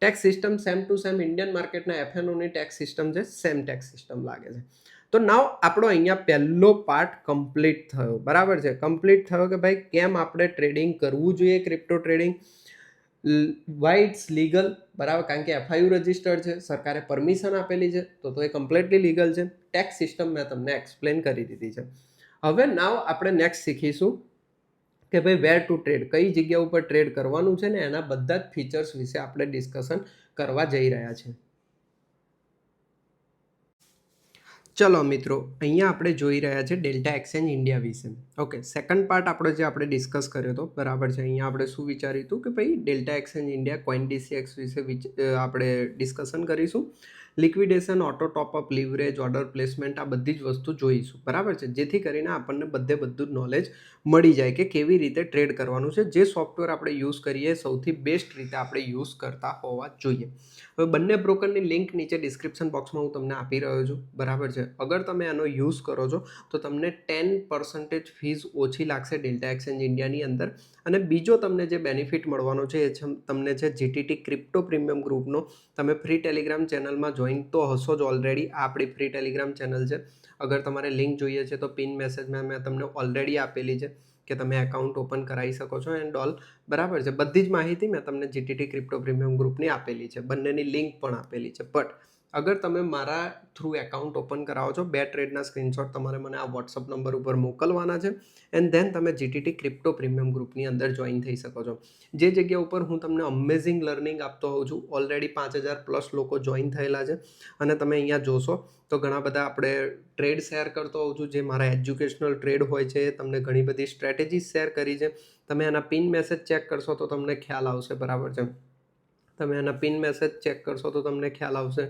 tax system same to same Indian માર્કેટના FNOની ટેક્સ સિસ્ટમ છે, સેમ ટેક્સ સિસ્ટમ લાગે છે. તો નાવ આપણો અહીંયા પહેલો પાર્ટ કમ્પ્લીટ થયો, બરાબર છે. કમ્પ્લીટ થયો કે ભાઈ કેમ આપણે ટ્રેડિંગ કરવું જોઈએ, crypto trading, why it's legal, બરાબર, કારણ કે FIU રજિસ્ટર્ડ છે, સરકારે પરમિશન આપેલી છે, તો એ કમ્પ્લીટલી લીગલ છે. ટેક્સ સિસ્ટમ મેં તમને એક્સપ્લેન કરી દીધી છે. હવે નાવ આપણે નેક્સ્ટ શીખીશું કે ભાઈ વેર ટુ ટ્રેડ, કઈ જગ્યા ઉપર ટ્રેડ કરવાનું છે ને એના બધા જ ફીચર્સ વિશે આપણે ડિસ્કશન કરવા જઈ રહ્યા છે. ચલો મિત્રો, અહીંયા આપણે જોઈ રહ્યા છે ડેલ્ટા એક્સચેન્જ ઇન્ડિયા વિશે. ઓકે, સેકન્ડ પાર્ટ આપણે ડિસ્કસ કર્યો હતો, બરાબર છે. અહીંયા આપણે શું વિચાર્યું હતું કે ભાઈ ડેલ્ટા એક્સચેન્જ ઇન્ડિયા CoinDCX વિશે આપણે ડિસ્કશન કરીશું. Liquidation, auto top up, leverage, order placement, આ બધી જ વસ્તુ જોઈશું, બરાબર છે. જેથી કરીને આપણને બધું જ નોલેજ મળી જાય કે કેવી રીતે ટ્રેડ કરવાનું છે. જે સોફ્ટવેર આપણે યુઝ કરીએ સૌથી બેસ્ટ રીતે આપણે યુઝ કરતા હોવા જોઈએ. હવે બંને બ્રોકરની લિંક નીચે ડિસ્ક્રિપ્શન બોક્સમાં હું તમને આપી રહ્યો છું, બરાબર છે. અગર તમે આનો યુઝ કરો છો તો તમને 10% ફીસ ઓછી લાગશે ડેલ્ટા એક્સચેન્જ ઇન્ડિયાની અંદર. અને બીજો તમને જે બેનિફિટ મળવાનો છે એ તમને છે GTT ક્રિપ્ટો પ્રીમિયમ ગ્રુપનો. તમે ફ્રી ટેલિગ્રામ ચેનલમાં જોઈન તો હશો જ ઓલરેડી. આ આપણી ફ્રી ટેલિગ્રામ ચેનલ છે. અગર તમારે લિંક જોઈએ છે તો પિન મેસેજમાં મેં તમને ઓલરેડી આપેલી છે કે તમે એકાઉન્ટ ઓપન કરાવી શકો છો એન્ડ ઓલ, બરાબર છે. બધી જ માહિતી મેં તમને GTT ક્રિપ્ટો પ્રીમિયમ ગ્રુપની આપેલી છે, બંનેની લિંક પણ આપેલી છે. બટ અગર તમે મારા થ્રુ એકાઉન્ટ ઓપન કરાવો છો, 2 ટ્રેડના સ્ક્રીનશોટ તમારે મને આ વોટ્સઅપ નંબર ઉપર મોકલવાના છે એન્ડ ધેન તમે GTT ક્રિપ્ટો પ્રીમિયમ ગ્રુપની અંદર જોઈન થઈ શકો છો. જે જગ્યા ઉપર હું તમને અમેઝિંગ લર્નિંગ આપતો હોઉં છું. ઓલરેડી 5000+ લોકો જોઈન થયેલા છે અને તમે અહીંયા જોશો તો ઘણા બધા આપણે ટ્રેડ શેર કરતો હોઉં છું. જે મારા એજ્યુકેશનલ ટ્રેડ હોય છે, તમને ઘણી બધી સ્ટ્રેટેજીસ શેર કરી છે. તમે એના પિન મેસેજ ચેક કરશો તો તમને ખ્યાલ આવશે, બરાબર છે. તમે એના પિન મેસેજ ચેક કરશો તો તમને ખ્યાલ આવશે.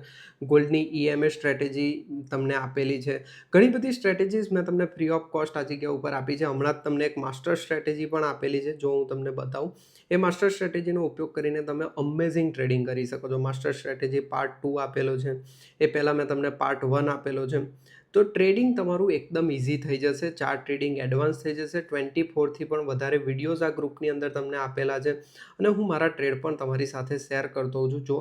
ગોલ્ડની EMA સ્ટ્રેટેજી તમને આપેલી છે. ઘણી બધી સ્ટ્રેટેજીસ મેં તમને ફ્રી ઓફ કોસ્ટ આ જગ્યા ઉપર આપી છે. હમણાં જ તમને એક માસ્ટર સ્ટ્રેટેજી પણ આપેલી છે, જો હું તમને બતાવું. એ માસ્ટર સ્ટ્રેટેજીનો ઉપયોગ કરીને તમે અમેઝિંગ ટ્રેડિંગ કરી શકો છો. માસ્ટર સ્ટ્રેટેજી પાર્ટ 2 આપેલો છે, એ પહેલાં મેં તમને પાર્ટ 1 આપેલો છે. તો ટ્રેડિંગ તમારું એકદમ ઇઝી થઈ જશે. ચાર્ટ ટ્રેડિંગ એડવાન્સ થઈ જશે. 24થી પણ વધારે વિડીયોઝ આ ગ્રુપની અંદર તમને આપેલા છે અને હું મારા ટ્રેડ પણ તમારી સાથે શેર કરતો હોઉં છું. જો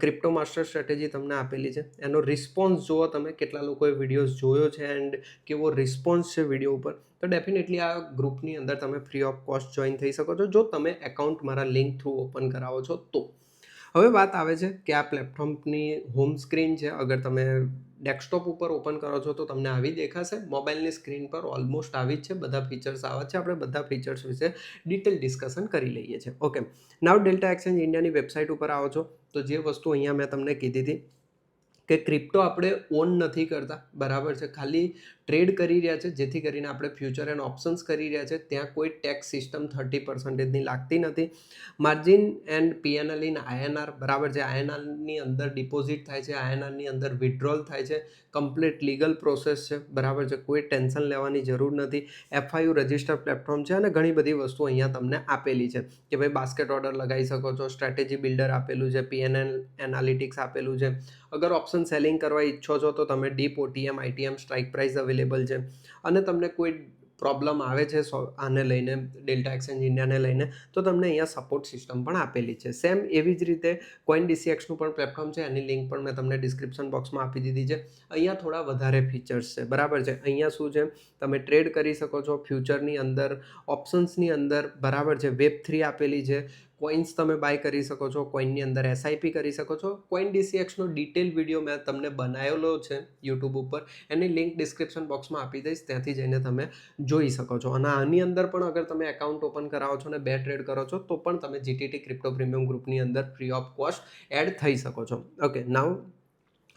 ક્રિપ્ટો માસ્ટર સ્ટ્રેટેજી તમને આપેલી છે, એનો રિસ્પોન્સ જુઓ તમે, કેટલા લોકોએ વિડીયોઝ જોયો છે એન્ડ કેવો રિસ્પોન્સ છે વિડીયો ઉપર. તો ડેફિનેટલી આ ગ્રુપની અંદર તમે ફ્રી ઓફ કોસ્ટ જોઈન થઈ શકો છો જો તમે એકાઉન્ટ મારા લિંક થ્રુ ઓપન કરાવો છો તો. હવે વાત આવે છે કે આ પ્લેટફોર્મની હોમ સ્ક્રીન છે. અગર તમે ડેસ્કટોપ ઉપર ઓપન કરો છો તો તમને આવી દેખાશે. મોબાઈલની સ્ક્રીન પર ઓલમોસ્ટ આવી જ છે. બધા ફીચર્સ આવા છે. આપણે બધા ફીચર્સ વિશે ડિટેલ ડિસ્કશન કરી લઈએ છીએ. ઓકે, નાવ ડેલ્ટા એક્સચેન્જ ઇન્ડિયાની વેબસાઇટ ઉપર આવો છો તો જે વસ્તુ અહીંયા મેં તમને કીધી હતી કે ક્રિપ્ટો આપણે ઓન નથી કરતા, બરાબર છે. ખાલી ટ્રેડ કરી રહ્યા છે, જેથી કરીને આપણે ફ્યુચર એન્ડ ઓપ્શન્સ કરી રહ્યા છે, ત્યાં કોઈ ટેક્સ સિસ્ટમ 30%ની લાગતી નથી. Margin and P&L in INR, બરાબર છે, આઈએનઆરની અંદર ડિપોઝિટ થાય છે, આઈએનઆરની અંદર વિથડ્રોલ થાય છે, કમ્પ્લીટ લીગલ પ્રોસેસ છે, બરાબર છે, કોઈ ટેન્શન લેવાની જરૂર નથી. FIU રજિસ્ટર પ્લેટફોર્મ છે અને ઘણી બધી વસ્તુ અહીંયા તમને આપેલી છે કે ભાઈ બાસ્કેટ ઓર્ડર લગાવી શકો છો, સ્ટ્રેટેજી બિલ્ડર આપેલું છે, PNL એનાલિટિક્સ આપેલું છે. અગર ઓપ્શન સેલિંગ કરવા ઈચ્છો છો તો તમે deep, OTM, ITM strike price available છે. અને તમને કોઈ પ્રોબ્લેમ આવે છે આને લઈને, ડેલ્ટા એક્સચેન્જ ઇન્ડિયાને લઈને, તો તમને અહીંયા સપોર્ટ સિસ્ટમ પણ આપેલી છે. સેમ એવી જ રીતે CoinDCXનું પણ પ્લેટફોર્મ છે, એની લિંક પણ મેં તમને ડિસ્ક્રિપ્શન બોક્સમાં આપી દીધી છે. અહીંયા થોડા વધારે ફીચર્સ છે, બરાબર છે. અહીંયા શું છે, તમે ટ્રેડ કરી શકો છો ફ્યુચરની અંદર, ઓપ્શન્સની અંદર, બરાબર છે. Web3 આપેલી છે, કોઇન્સ તમે બાય કરી શકો છો, કોઇનની અંદર SIP કરી શકો છો. CoinDCXનો ડિટેલ વિડીયો મેં તમને બનાવેલો છે યુટ્યુબ ઉપર, એની લિંક ડિસ્ક્રિપ્શન બોક્સમાં આપી દઈશ, ત્યાંથી જઈને તમે જોઈ શકો છો. અને આની અંદર પણ અગર તમે એકાઉન્ટ ઓપન કરાવો છો અને 2 ટ્રેડ કરો છો તો પણ તમે GTT ક્રિપ્ટો પ્રીમિયમ ગ્રુપની અંદર ફ્રી ઓફ કોસ્ટ એડ થઈ શકો છો. ઓકે, નાઉ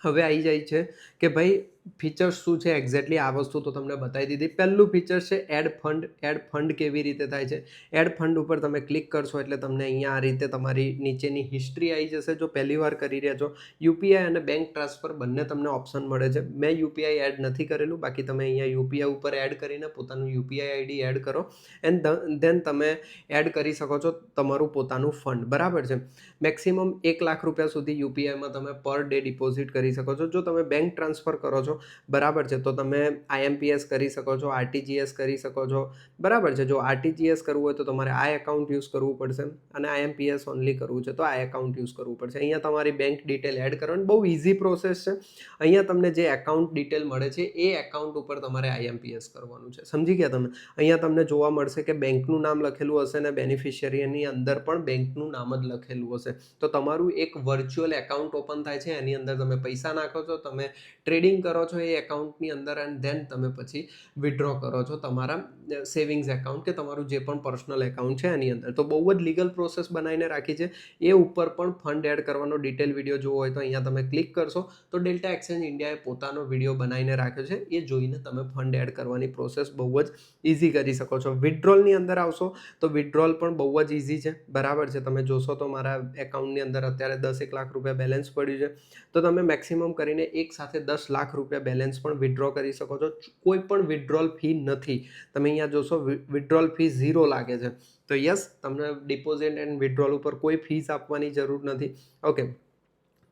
હવે આવી જાય છે કે ભાઈ ફીચર્સ શું છે એક્ઝેક્ટલી. આ વસ્તુ તો તમને બતાવી દીધી. પહેલું ફીચર છે એડ ફંડ. એડ ફંડ કેવી રીતે થાય છે? એડ ફંડ ઉપર તમે ક્લિક કરશો એટલે તમને અહીંયા આ રીતે તમારી નીચેની હિસ્ટ્રી આવી જશે. જો પહેલી વાર કરી રહ્યા છો, UPI અને બેંક ટ્રાન્સફર બંને તમને ઓપ્શન મળે છે. મેં UPI એડ નથી કરેલું, બાકી તમે અહીંયા UPI ઉપર એડ કરીને પોતાનું UPI ID એડ કરો એન્ડ ધેન તમે એડ કરી શકો છો તમારું પોતાનું ફંડ, બરાબર છે. મેક્સિમમ 1 લાખ રૂપિયા સુધી UPIમાં તમે પર ડે ડિપોઝિટ કરી શકો છો. જો તમે બેંક ટ્રાન્સફર કરો છો, બરાબર છે, તો તમે IMPS કરી શકો છો, RTGS કરી શકો છો, બરાબર છે. જો RTGS કરવું હોય તો તમારે આ એકાઉન્ટ યુઝ કરવું પડશે અને IMPS ઓનલી કરવું છે તો આ એકાઉન્ટ યુઝ કરવું પડશે. અહીંયા તમારી બેંક ડિટેલ એડ કરવાની બહુ ઇઝી પ્રોસેસ છે. અહીંયા તમને જે એકાઉન્ટ ડિટેલ મળે છે એ એકાઉન્ટ ઉપર તમારે IMPS કરવાનું છે. સમજી ગયા તમે? અહીંયા તમને જોવા મળશે કે બેંકનું નામ લખેલું હશે ને બેનિફિશિયરીની અંદર પણ બેંકનું નામ જ લખેલું હશે. તો તમારું એક વર્ચ્યુઅલ એકાઉન્ટ ઓપન થાય છે, એની અંદર તમે પૈસા નાખો છો, તમે ટ્રેડિંગ કરો છો એ એકાઉન્ટની અંદર એન્ડ ધેન તમે પછી વિથડ્રો કરો છો તમારા સેવિંગ્સ એકાઉન્ટ કે તમારું જે પણ પર્સનલ એકાઉન્ટ છે એની અંદર. તો બહુ જ લીગલ પ્રોસેસ બનાવીને રાખી છે. એ ઉપર પણ ફંડ એડ કરવાનો ડિટેલ વિડીયો જોવો હોય તો અહીંયા તમે ક્લિક કરશો તો ડેલ્ટા એક્સચેન્જ ઇન્ડિયાએ પોતાનો વિડીયો બનાવીને રાખ્યો છે. એ જોઈને તમે ફંડ એડ કરવાની પ્રોસેસ બહુ જ ઇઝી કરી શકો છો. વિથડ્રોલની અંદર આવશો તો વિથડ્રોલ પણ બહુ જ ઇઝી છે, બરાબર છે. તમે જોશો તો મારા એકાઉન્ટની અંદર અત્યારે 10 લાખ રૂપિયા બેલેન્સ પડ્યું છે. તો તમે મેક્સિમમ કરીને એક સાથે 10 લાખ રૂપિયા બેલેન્સ પણ વિથડ્રો કરી શકો છો. કોઈ પણ વિથડ્રોલ ફી નથી. તમે અહીંયા જોશો વિથડ્રોલ ફી 0 લાગે છે. તો યસ, તમને ડિપોઝિટ એન્ડ વિથડ્રોલ ઉપર કોઈ ફીસ આપવાની જરૂર નથી. ઓકે,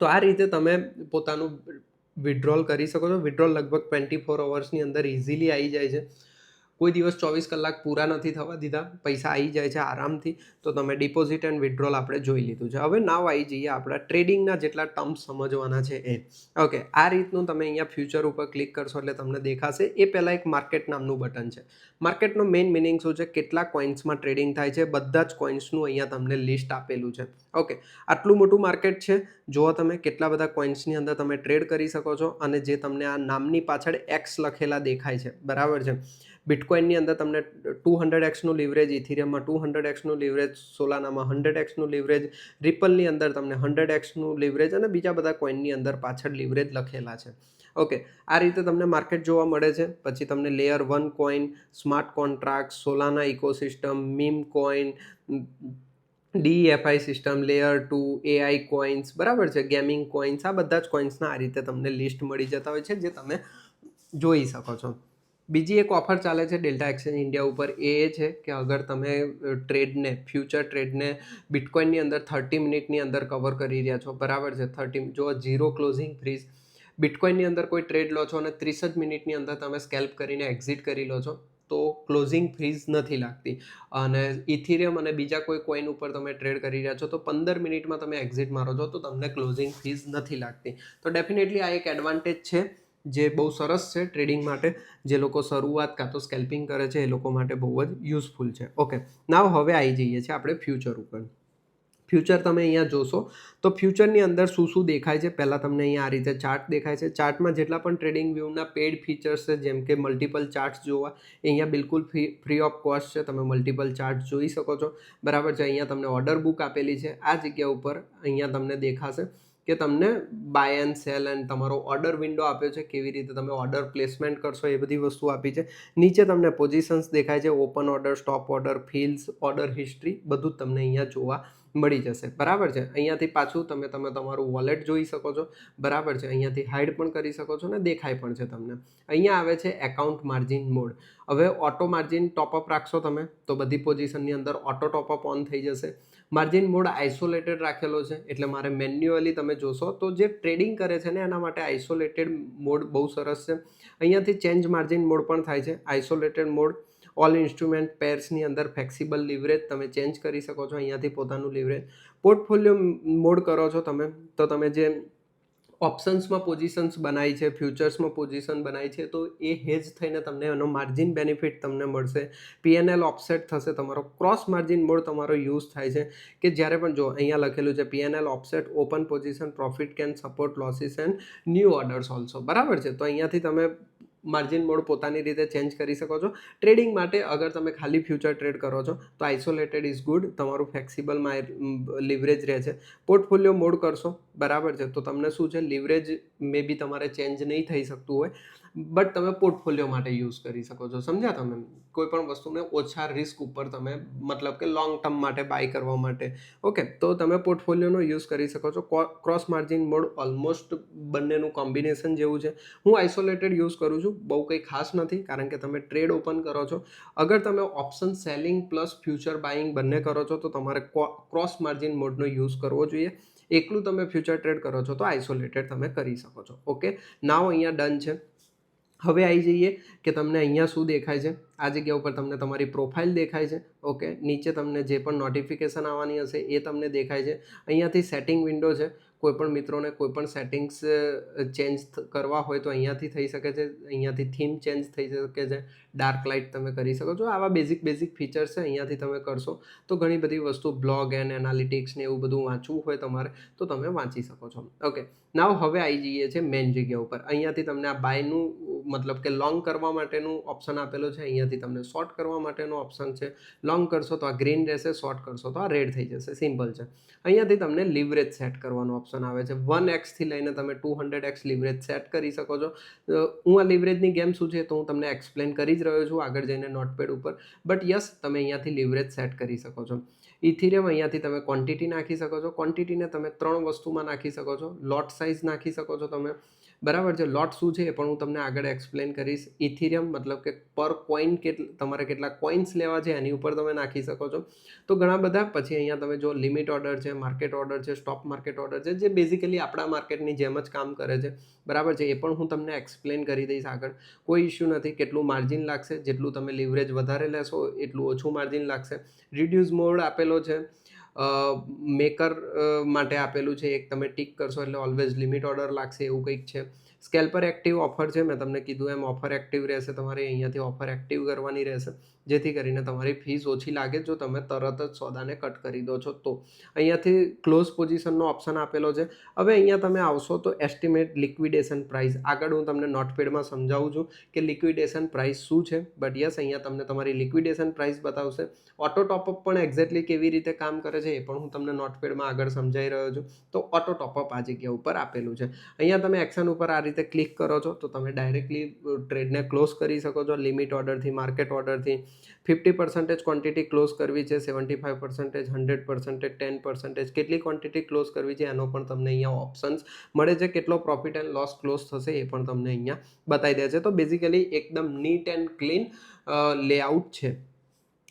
તો આ રીતે તમે પોતાનું વિથડ્રોલ કરી શકો છો. વિથડ્રોલ લગભગ 24 અવર્સની અંદર ઇઝીલી આવી જાય છે. કોઈ દિવસ 24 કલાક પૂરા નથી થવા દીધા, પૈસા આવી જાય છે આરામથી. તો તમે ડિપોઝિટ એન્ડ વિથડ્રોલ આપણે જોઈ લીધું છે. હવે નાવ આવી જઈએ આપણા ટ્રેડિંગના જેટલા ટર્મ્સ સમજવાના છે એ. ઓકે, આ રીતનું તમે અહીંયા ફ્યુચર ઉપર ક્લિક કરશો એટલે તમને દેખાશે. એ પહેલાં એક માર્કેટ નામનું બટન છે. માર્કેટનો મેઇન મિનિંગ શું છે? કેટલા કોઇન્સમાં ટ્રેડિંગ થાય છે, બધા જ કોઇન્સનું અહીંયા તમને લિસ્ટ આપેલું છે. ઓકે, આટલું મોટું માર્કેટ છે. જુઓ તમે કેટલા બધા કોઇન્સની અંદર તમે ટ્રેડ કરી શકો છો. અને જે તમને આ નામની પાછળ X લખેલા દેખાય છે, બરાબર છે. બિટકોઇનની અંદર તમને 200x નું લિવરેજ, ઇથિરિયમમાં 200x નું લિવરેજ, સોલાનામાં 100x નું લિવરેજ, રિપલની અંદર તમને 100x નું લિવરેજ અને બીજા બધા કોઇનની અંદર પાછળ લિવરેજ લખેલા છે. ઓકે, આ રીતે તમને માર્કેટ જોવા મળે છે. પછી તમને layer 1 coin, smart contract, Solana ecosystem, meme coin, DeFi system, layer 2, AI coins, બરાબર છે, ગેમિંગ કોઇન્સ, આ બધા જ કોઇન્સના આ રીતે તમને લિસ્ટ મળી જતા હોય છે, જે તમે જોઈ શકો છો. બીજી એક ઓફર ચાલે છે ડેલ્ટા એક્સચેન્જ ઇન્ડિયા ઉપર. એ છે કે અગર તમે ટ્રેડને, ફ્યુચર ટ્રેડને બિટકોઇનની અંદર 30 મિનિટની અંદર કવર કરી રહ્યા છો, બરાબર છે, 30, જો 0 ક્લોઝિંગ ફ્રીઝ, બિટકોઇનની અંદર કોઈ ટ્રેડ લો છો અને 30 જ મિનિટની અંદર તમે સ્કેલ્પ કરીને એક્ઝિટ કરી લો છો તો ક્લોઝિંગ ફીઝ નથી લાગતી. અને ઇથિરિયમ અને બીજા કોઈ કોઈન ઉપર તમે ટ્રેડ કરી રહ્યા છો તો 15 મિનિટમાં તમે એક્ઝિટ મારો છો તો તમને ક્લોઝિંગ ફીઝ નથી લાગતી. તો ડેફિનેટલી આ એક એડવાન્ટેજ છે જે બહુ સરસ છે ટ્રેડિંગ માટે. જે લોકો શરૂઆત કાં તો સ્કેલ્પિંગ કરે છે એ લોકો માટે બહુ જ યુઝફુલ છે. ઓકે, નાવ હવે આવી જઈએ છીએ આપણે ફ્યુચર ઉપર. ફ્યુચર તમે અહીંયા જોશો તો ફ્યુચરની અંદર શું શું દેખાય છે? પહેલાં તમને અહીંયા આ રીતે ચાર્ટ દેખાય છે. ચાર્ટમાં જેટલા પણ ટ્રેડિંગ વ્યૂના પેડ ફીચર્સ છે, જેમ કે મલ્ટિપલ ચાર્ટ્સ જોવા, એ અહીંયા બિલકુલ ફ્રી ઓફ કોસ્ટ છે. તમે મલ્ટિપલ ચાર્ટ જોઈ શકો છો, બરાબર છે. અહીંયા તમને ઓર્ડર બુક આપેલી છે. આ જગ્યા ઉપર અહીંયા તમને દેખાશે કે તમને બાય એન્ડ સેલ એન્ડ તમારો ઓર્ડર વિન્ડો આપ્યો છે, કેવી રીતે તમે ઓર્ડર પ્લેસમેન્ટ કરશો એ બધી વસ્તુ આપી છે. નીચે તમને પોઝિશન્સ દેખાય છે, open order, stop order, fills, order history, બધું જ તમને અહીંયા જોવા મળી જશે. બરાબર છે. અહીંયાથી પાછું તમે તમારું વોલેટ જોઈ શકો છો. બરાબર છે. અહીંયાથી હાઇડ પણ કરી શકો છો ને દેખાય પણ છે તમને. અહીંયા આવે છે એકાઉન્ટ માર્જિન મોડ. હવે ઓટો માર્જિન ટોપઅપ રાખશો તમે તો બધી પોઝિશનની અંદર ઓટો ટોપઅપ ઓન થઈ જશે. માર્જિન મોડ આઇસોલેટેડ રાખેલો છે, એટલે મારે મેન્યુઅલી તમે જોશો તો જે ટ્રેડિંગ કરે છે ને એના માટે આઇસોલેટેડ મોડ બહુ સરસ છે. અહીંયાથી ચેન્જ માર્જિન મોડ પણ થાય છે. આઇસોલેટેડ મોડ, ઓલ ઇન્સ્ટ્રુમેન્ટ પેર્સની અંદર ફ્લેક્સિબલ લિવરેજ તમે ચેન્જ કરી શકો છો અહીંયાથી પોતાનું લિવરેજ. પોર્ટફોલિયો મોડ કરો છો તમે તો તમે જે ઓપ્શન્સમાં પોઝિશન્સ બનાવી છે, ફ્યુચર્સમાં પોઝિશન બનાવી છે, તો એ હેજ થઈને તમને એનો માર્જિન બેનિફિટ તમને મળશે. પીએનએલ ઓફસેટ થશે તમારો. ક્રોસ માર્જિન મોડ તમારો યુઝ થાય છે કે જ્યારે પણ જો અહીંયા લખેલું છે P&L offset open position profit can support losses and new orders also. બરાબર છે. તો અહીંયાથી તમે માર્જિન મોડ પોતાની રીતે ચેન્જ કરી શકો છો. ટ્રેડિંગ માટે અગર તમે ખાલી ફ્યુચર ટ્રેડ કરો છો તો આઇસોલેટેડ ઇઝ ગુડ, તમારું ફ્લેક્સિબલ લિવરેજ રહે છે. પોર્ટફોલિયો મોડ કરશો, બરાબર છે, તો તમને શું છે લિવરેજ મે બી તમારે ચેન્જ નહીં થઈ શકતું હોય, બટ તમે પોર્ટફોલિયો માટે યુઝ કરી શકો છો. સમજ્યા તમે? કોઈ પણ વસ્તુને ઓછા રિસ્ક ઉપર તમે મતલબ કે લોંગ ટર્મ માટે બાય કરવા માટે, ઓકે, તો તમે પોર્ટફોલિયોનો યુઝ કરી શકો છો. ક્રોસ માર્જિન મોડ ઓલમોસ્ટ બંનેનું કોમ્બિનેશન જેવું છે. હું આઇસોલેટેડ યુઝ કરું છું, બહુ કંઈ ખાસ નથી, કારણ કે તમે ટ્રેડ ઓપન કરો છો. અગર તમે option selling plus future buying બંને કરો છો તો તમારે ક્રોસ માર્જિન મોડનો યુઝ કરવો જોઈએ. એકલું તમે ફ્યુચર ટ્રેડ કરો છો તો આઇસોલેટેડ તમે કરી શકો છો. ઓકે, નાવ અહીંયા ડન છે. હવે આવી જઈએ કે તમને અહીંયા શું દેખાય છે. આ જગ્યા ઉપર તમને તમારી પ્રોફાઇલ દેખાય છે. ઓકે, નીચે તમને જે પણ નોટિફિકેશન આવવાની હશે એ તમને દેખાય છે. અહીંયાથી સેટિંગ વિન્ડો છે. કોઈપણ મિત્રોને કોઈપણ સેટિંગ્સ ચેન્જ કરવા હોય તો અહીંયાથી થઈ શકે છે. અહીંયાથી થીમ ચેન્જ થઈ શકે છે. ડાર્ક લાઇટ તમે કરી શકો છો. આવા બેઝિક ફીચર્સ છે, અહીંયાથી તમે કરશો તો ઘણી બધી વસ્તુ બ્લોગ એન્ડ એનાલિટિક્સ ને એવું બધું વાંચવું હોય તમારે તો તમે વાંચી શકો છો. ઓકે, નાવ હવે આવી જઈએ છે મેઇન જગ્યા ઉપર. અહીંયાથી તમને આ બાયનું મતલબ કે લોંગ કરવા માટેનું ઓપ્શન આપેલું છે. અહીંયાથી તમને શોર્ટ કરવા માટેનો ઓપ્શન છે. લોંગ કરશો તો આ ગ્રીન રહેશે, શોર્ટ કરશો તો આ રેડ થઈ જશે. સિમ્પલ છે. અહીંયાથી તમને લિવરેજ સેટ કરવાનો ઓપ્શન આવે છે. 1x થી લઈને તમે 200x લિવરેજ સેટ કરી શકો છો. હું આ લિવરેજની ગેમ શું છે તો હું તમને એક્સપ્લેન કરી જ રહ્યો છું આગળ જઈને નોટપેડ ઉપર, બટ યસ, તમે અહીંયાથી લિવરેજ સેટ કરી શકો છો. ઇથિરિયમ અહીંયાથી તમે ક્વોન્ટિટી નાખી શકો છો. ક્વોન્ટિટીને તમે 3 વસ્તુમાં નાખી શકો છો. લોટ સાઇઝ નાખી શકો છો તમે, બરાબર છે. લોટ શું છે એ પણ હું તમને આગળ એક્સપ્લેન કરીશ. ઇથિરિયમ મતલબ કે પર કોઈન તમારે કેટલા કોઈન્સ લેવા છે એની ઉપર તમે નાખી શકો છો. તો ઘણા બધા. પછી અહીંયા તમે જો લિમિટ ઓર્ડર છે, માર્કેટ ઓર્ડર છે, સ્ટોપ માર્કેટ ઓર્ડર છે, જે બેઝિકલી આપણા માર્કેટની જેમ જ કામ કરે છે, બરાબર છે. એ પણ હું તમને એક્સપ્લેન કરી દઈશ આગળ. કોઈ ઇશ્યુ નથી. કેટલું માર્જિન લાગશે, જેટલું તમે લિવરેજ વધારે લેશો એટલું ઓછું માર્જિન લાગશે. રિડ્યુસ મોડ આપેલો છે. મેકર માટે આપેલું છે. એક તમે ટીક કરશો એટલે ઓલવેઝ લિમિટ ઓર્ડર લાગશે, એવું કંઈક છે. સ્કેલ્પર એક્ટિવ ઓફર છે. મેં તમને કીધું એમ ઓફર એક્ટિવ રહેશે. તમારે અહીંયાથી ઓફર એક્ટિવ કરવાની રહેશે, જેથી કરીને તમારી ફીસ ઓછી લાગે જો તમે તરત જ સોદાને કટ કરી દો છો તો. અહીંયાથી ક્લોઝ પોઝિશનનો ઓપ્શન આપેલો છે. હવે અહીંયા તમે આવશો તો એસ્ટિમેટ લિક્વિડેશન પ્રાઇસ. આગળ હું તમને નોટપેડમાં સમજાવું છું કે લિક્વિડેશન પ્રાઇસ શું છે, બટ યસ, અહીંયા તમને તમારી લિક્વિડેશન પ્રાઇસ બતાવશે. ઓટો ટોપઅપ પણ એક્ઝેક્ટલી કેવી રીતે કામ કરે છે એ પણ હું તમને નોટપેડમાં આગળ સમજાવી રહ્યો છું. તો ઓટો ટોપઅપ આ જગ્યા ઉપર આપેલું છે. અહીંયા તમે એક્શન ઉપર આ રીતે ક્લિક કરો છો તો તમે ડાયરેક્ટલી ટ્રેડને ક્લોઝ કરી શકો છો. લિમિટ ઓર્ડરથી, માર્કેટ ઓર્ડરથી 50% ક્વોન્ટિટી ક્લોઝ કરવી છે, 75%, 100%, 10%, કેટલી ક્વોન્ટિટી ક્લોઝ કરવી છે એનો પણ તમને અહીંયા ઓપ્શન્સ મળે છે. કેટલો પ્રોફિટ એન્ડ લોસ ક્લોઝ થશે એ પણ તમને અહીંયા બતાવી દે છે. તો બેઝિકલી એકદમ નીટ એન્ડ ક્લીન લેઆઉટ છે.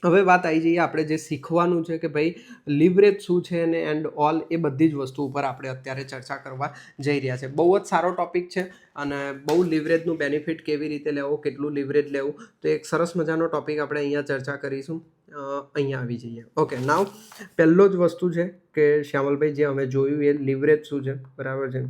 હવે વાત આવી જઈએ આપણે જે શીખવાનું છે કે ભાઈ લિવરેજ શું છે ને એન્ડ ઓલ, એ બધી જ વસ્તુ ઉપર આપણે અત્યારે ચર્ચા કરવા જઈ રહ્યા છે. બહુ જ સારો ટોપિક છે અને બહુ લિવરેજનું બેનિફિટ કેવી રીતે લેવું, કેટલું લિવરેજ લેવું, તો એક સરસ મજાનો ટોપિક આપણે અહીંયા ચર્ચા કરીશું. અહીંયા આવી જઈએ. ઓકે, નાવ પહેલો જ વસ્તુ છે કે શ્યામલભાઈ જે અમે જોયું એ લિવરેજ શું છે, બરાબર છે.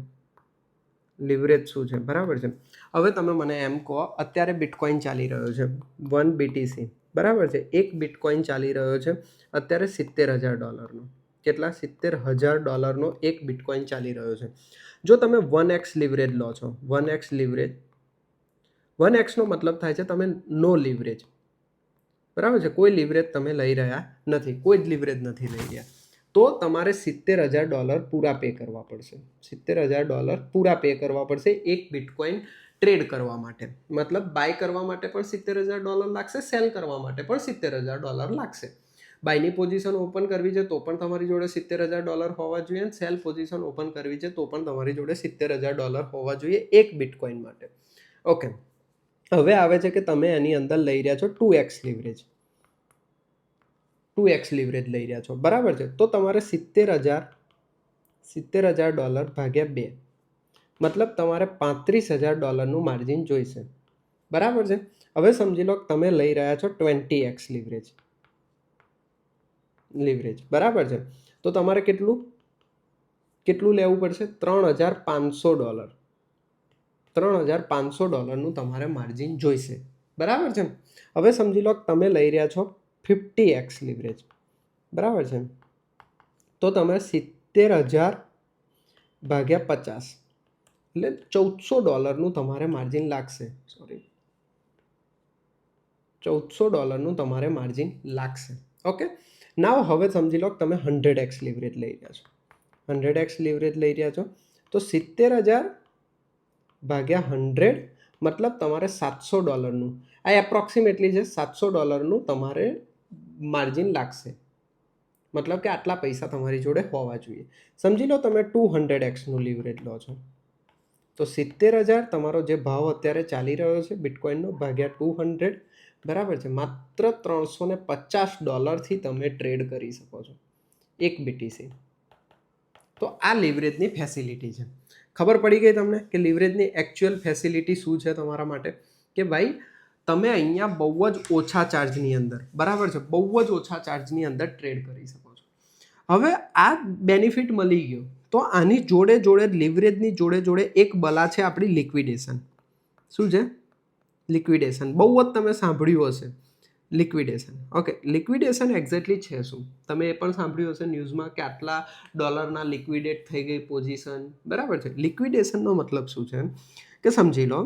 લિવરેજ શું છે, બરાબર છે. હવે તમે મને એમ કહો, અત્યારે બિટકોઇન ચાલી રહ્યો છે 1 BTC, બરાબર છે. એક બિટકોઇન ચાલી રહ્યો છે અત્યારે $70,000. કેટલા? $70,000 એક બિટકોઇન ચાલી રહ્યો છે. જો તમે 1x લિવરેજ લો છો, 1x લિવરેજ, 1x નો મતલબ થાય છે તમે નો લિવરેજ, બરાબર છે. કોઈ લિવરેજ તમે લઈ રહ્યા નથી, કોઈ જ લિવરેજ નથી લઈ રહ્યા. તો તમારે $70,000 પૂરા પે કરવા પડશે. $70,000 પૂરા પે કરવા પડશે એક બિટકોઇન ટ્રેડ કરવા માટે. મતલબ બાય કરવા માટે પણ $70,000 લાગશે, સેલ કરવા માટે પણ $70,000 લાગશે. બાયની પોઝિશન ઓપન કરવી છે તો પણ તમારી જોડે $70,000 હોવા જોઈએ, અને સેલ પોઝિશન ઓપન કરવી છે તો પણ તમારી જોડે $70,000 હોવા જોઈએ એક બિટકોઇન માટે. ઓકે, હવે આવે છે કે તમે એની અંદર લઈ રહ્યા છો 2x લીવરેજ. 2x લીવરેજ લઈ રહ્યા છો, બરાબર છે. તો તમારે $70,000 ભાગ્યા 2, મતલબ તમારે $35,000નું માર્જિન જોઈશે, બરાબર છે. હવે સમજી લો તમે લઈ રહ્યા છો 20x લીવરેજ, બરાબર છે. તો તમારે કેટલું લેવું પડશે? $3,500. $3,500નું તમારે માર્જિન જોઈશે, બરાબર છે. હવે સમજી લો તમે લઈ રહ્યા છો 50x લીવરેજ, બરાબર છે. તો તમે $70,000 ભાગ્યા 50 એટલે $1,400નું તમારે માર્જિન લાગશે. $1,400નું તમારે માર્જિન લાગશે. ઓકે, નાવ હવે સમજી લો તમે 100x લીવરેજ લઈ રહ્યા છો. 100x લીવરેજ લઈ રહ્યા છો તો 70,000 ભાગ્યા 100 મતલબ તમારે $700નું, આ એપ્રોક્સિમેટલી છે, $700નું તમારે માર્જિન લાગશે. મતલબ કે આટલા પૈસા તમારી જોડે હોવા જોઈએ. સમજી લો તમે 200xનું લીવરેજ લો છો તો 70,000 તમારો જે ભાવ અત્યારે ચાલી રહ્યો છે બિટકોઇનનો ભાગ્યા 200, બરાબર છે. માત્ર $350થી તમે ટ્રેડ કરી શકો છો એક BTC. તો આ લીવરેજની ફેસિલિટી છે. ખબર પડી ગઈ તમને કે લીવરેજની એકચ્યુઅલ ફેસિલિટી શું છે તમારા માટે? કે ભાઈ તમે અહીંયા બહુ જ ઓછા ચાર્જની અંદર, બરાબર છે, બહુ જ ઓછા ચાર્જની અંદર ટ્રેડ કરી શકો છો. હવે આ બેનિફિટ મળી ગયો, તો આની જોડે લીવરેજની જોડે એક બલા છે આપણી લિક્વિડેશન. શું છે? લિક્વિડેશન. બહુ જ તમે સાંભળ્યું હશે લિક્વિડેશન. ઓકે, લિક્વિડેશન એક્ઝેક્ટલી છે શું? તમે એ પણ સાંભળ્યું હશે ન્યૂઝમાં કે આટલા ડોલરના લિક્વિડેટ થઈ ગઈ પોઝિશન, બરાબર છે. લિક્વિડેશનનો મતલબ શું છે કે સમજી લો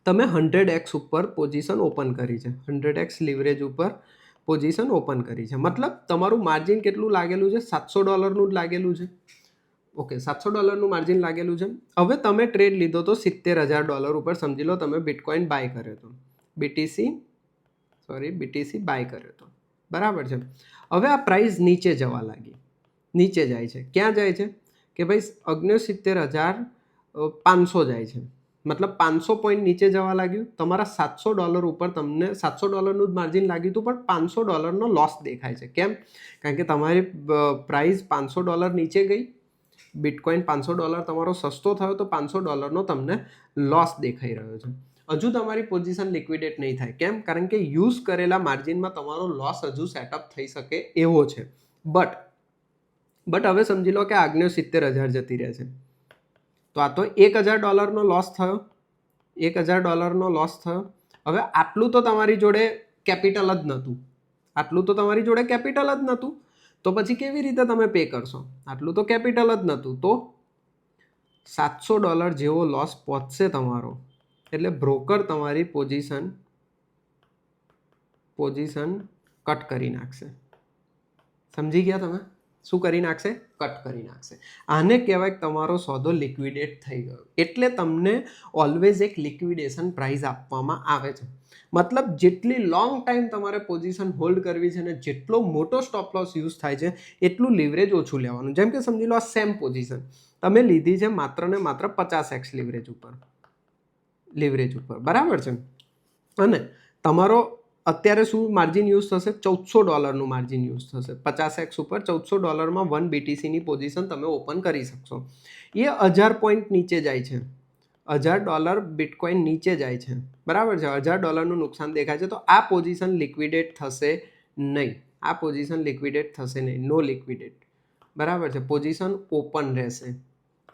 તમે 100x ઉપર પોઝિશન ઓપન કરી છે, 100x લીવરેજ ઉપર પોઝિશન ઓપન કરી છે, મતલબ તમારું માર્જિન કેટલું લાગેલું છે? $700નું જ લાગેલું છે. ઓકે, $700નું માર્જિન લાગેલું છે. હવે તમે ટ્રેડ લીધો તો $70,000 ઉપર, સમજી લો તમે બિટકોઇન બાય કર્યો હતો, BTC બાય કર્યો હતો, બરાબર છે. હવે આ પ્રાઇસ નીચે જવા લાગી, નીચે જાય છે. ક્યાં જાય છે? કે ભાઈ 69,500 જાય છે, મતલબ 500 પોઈન્ટ નીચે જવા લાગ્યું. તમારા $700 ઉપર તમને $700નું જ માર્જિન લાગ્યું હતું, પણ $500નો લોસ દેખાય છે. કેમ? કારણ કે તમારી પ્રાઇસ $500 નીચે ગઈ, બિટકોઇન $500 તમારો સસ્તો થયો, તો $500નો તમને લોસ દેખાઈ રહ્યો છે. હજુ તમારી પોઝિશન લિક્વિડેટ નહીં થાય. કેમ? કારણ કે યુઝ કરેલા માર્જિનમાં તમારો લોસ હજુ સેટઅપ થઈ શકે એવો છે. બટ હવે સમજી લો કે આજ્ઞો 70,000 જતી રહે છે, તો આ તો $1,000નો લોસ થયો, $1,000નો લોસ થયો. હવે આટલું તો તમારી જોડે કેપિટલ જ નહોતું, તો પછી કેવી રીતે તમે પે કરશો? આટલું તો કેપિટલ જ નહોતું, તો $700 જેવો લોસ પહોંચશે તમારો. એટલે બ્રોકર તમારી પોઝિશન કટ કરી નાખશે. સમજી ગયા તમે? શું કરી નાખશે? કટ કરી નાખશે. આને કહેવાય તમારો સોદો લિક્વિડેટ થઈ ગયો. એટલે તમને ઓલવેઝ એક લિક્વિડેશન પ્રાઇસ આપવામાં આવે છે. મતલબ જેટલી લોંગ ટાઈમ તમારે પોઝિશન હોલ્ડ કરવી છે ને જેટલો મોટો સ્ટોપ લોસ યુઝ થાય છે એટલું લીવરેજ ઓછું લેવાનું. જેમ કે સમજી લો આ સેમ પોઝિશન તમે લીધી છે માત્ર ને માત્ર 50x લીવરેજ ઉપર, બરાબર છે. અને તમારો અત્યારે શું માર્જિન યુઝ થશે? $1,400નું માર્જિન યુઝ થશે. 50x ઉપર $1,400માં 1 BTCની પોઝિશન તમે ઓપન કરી શકશો. એ 1000 પોઈન્ટ નીચે જાય છે, $1,000 બિટકોઇન નીચે જાય છે, બરાબર છે. $1,000નું નુકસાન દેખાય છે. તો આ પોઝિશન લિક્વિડેટ થશે નહીં, નો લિક્વિડેટ, બરાબર છે. પોઝિશન ઓપન રહેશે.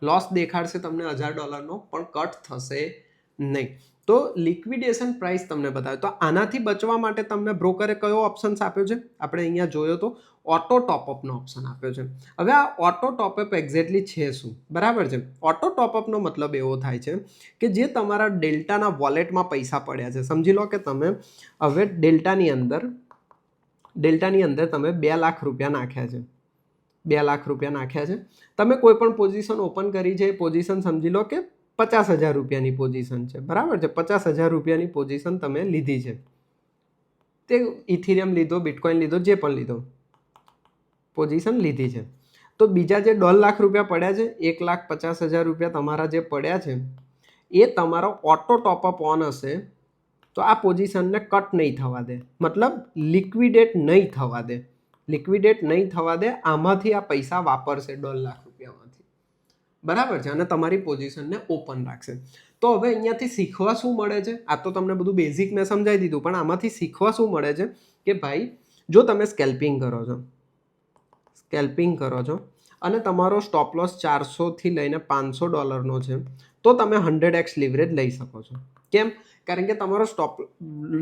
લોસ દેખાડશે તમને $1,000નો, પણ કટ થશે નહીં. તો લિક્વિડેશન પ્રાઇસ તમને બતાવે. તો આનાથી બચવા માટે તમને બ્રોકરે કયો ઓપ્શન આપ્યો છે? આપણે અહીંયા જોયો તો ઓટો ટોપઅપનો ઓપ્શન આપ્યો છે. હવે આ ઓટો ટોપઅપ એક્ઝેક્ટલી છે શું? બરાબર છે. ઓટો ટોપઅપનો મતલબ એવો થાય છે કે જે તમારા ડેલ્ટાના વોલેટમાં પૈસા પડ્યા છે. સમજી લો કે તમે હવે ડેલ્ટાની અંદર તમે ₹2 લાખ નાખ્યા છે, 2 લાખ રૂપિયા નાખ્યા છે. તમે કોઈ પણ પોઝિશન ઓપન કરી છે, એ પોઝિશન સમજી લો કે 50,000 રૂપિયાની પોઝિશન છે, બરાબર છે. 50,000 રૂપિયાની પોઝિશન તમે લીધી છે. તે ઇથિરિયમ લીધો, બિટકોઇન લીધો, જે પણ લીધો, પોઝિશન લીધી છે. તો બીજા જે 1.5 લાખ રૂપિયા પડ્યા છે, 1,50,000 રૂપિયા તમારા જે પડ્યા છે, એ તમારો ઓટો ટોપઅપ ઓન હશે તો આ પોઝિશનને કટ નહીં થવા દે, મતલબ લિક્વિડેટ નહીં થવા દે. લિક્વિડેટ નહીં થવા દે, આમાંથી આ પૈસા વાપરશે 1.5 લાખ રૂપિયામાંથી, બરાબર છે. અને તમારી પોઝિશનને ઓપન રાખશે. તો હવે અહીંયાથી શીખવા શું મળે છે? આ તો તમને બધું બેઝિક મેં સમજાવી દીધું, પણ આમાંથી શીખવા શું મળે છે કે ભાઈ, જો તમે સ્કેલ્પિંગ કરો છો અને તમારો સ્ટોપ લોસ 400 લઈને $500 છે, તો તમે 100x લીવરેજ લઈ શકો છો. કેમ? કારણ કે તમારો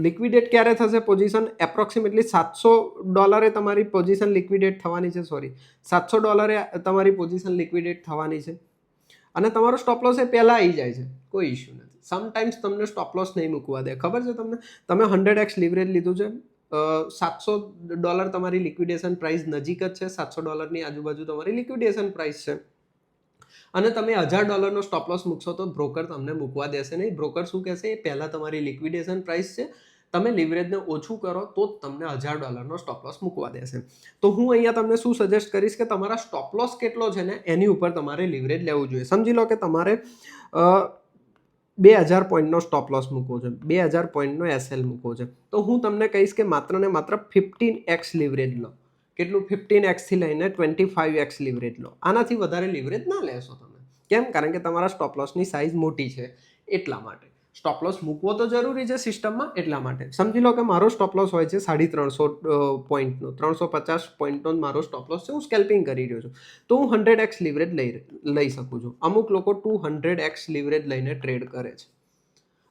લિક્વિડેટ ક્યારે થશે પોઝિશન? એપ્રોક્સિમેટલી $700 તમારી પોઝિશન લિક્વિડેટ થવાની છે. $700 તમારી પોઝિશન લિક્વિડેટ થવાની છે. અને તમારો સ્ટોપ લોસ એ પહેલાં આવી જાય છે, કોઈ ઇશ્યુ નથી. સમટાઈમ્સ તમને સ્ટોપ લોસ નહીં મૂકવા દે, ખબર છે તમને? તમે 100x લીવરેજ લીધું છે, $700 તમારી લિક્વિડેશન પ્રાઇસ નજીક જ છે, $700 આજુબાજુ તમારી લિક્વિડેશન પ્રાઇસ છે, અને તમે $1,000 સ્ટોપ લોસ મૂકશો તો બ્રોકર તમને મૂકવા દેશે નહીં. બ્રોકર શું કહેશે? એ પહેલાં તમારી લિક્વિડેશન પ્રાઇસ છે, તમે લીવરેજને ઓછું કરો તો જ તમને $1,000 સ્ટોપ લોસ મૂકવા દેશે. તો હું અહીંયા તમને શું સજેસ્ટ કરીશ કે તમારા સ્ટોપ લોસ કેટલો છે ને એની ઉપર તમારે લીવરેજ લેવું જોઈએ. સમજી લો કે તમારે 2,000 પોઈન્ટનો સ્ટોપ લોસ મૂકવો છે, 2,000 પોઈન્ટનો એસએલ મૂકવો છે, તો હું તમને કહીશ કે માત્ર ને માત્ર 15x લીવરેજ લો. કેટલું? 15x થી લઈને 25x લીવરેજ લો. આનાથી વધારે લીવરેજ ના લેશો તમે. કેમ? કારણ કે તમારા સ્ટોપ લોસની સાઇઝ મોટી છે, એટલા માટે. સ્ટોપ લોસ મૂકવો તો જરૂરી છે સિસ્ટમમાં, એટલા માટે. સમજી લો કે મારો સ્ટોપ લોસ હોય છે 350 પોઈન્ટનો, 350 પોઈન્ટનો મારો સ્ટોપ લોસ છે, હું સ્કેલ્પિંગ કરી રહ્યો છું, તો હું 100x લીવરેજ લઈ શકું છું. અમુક લોકો 200x લીવરેજ લઈને ટ્રેડ કરે છે,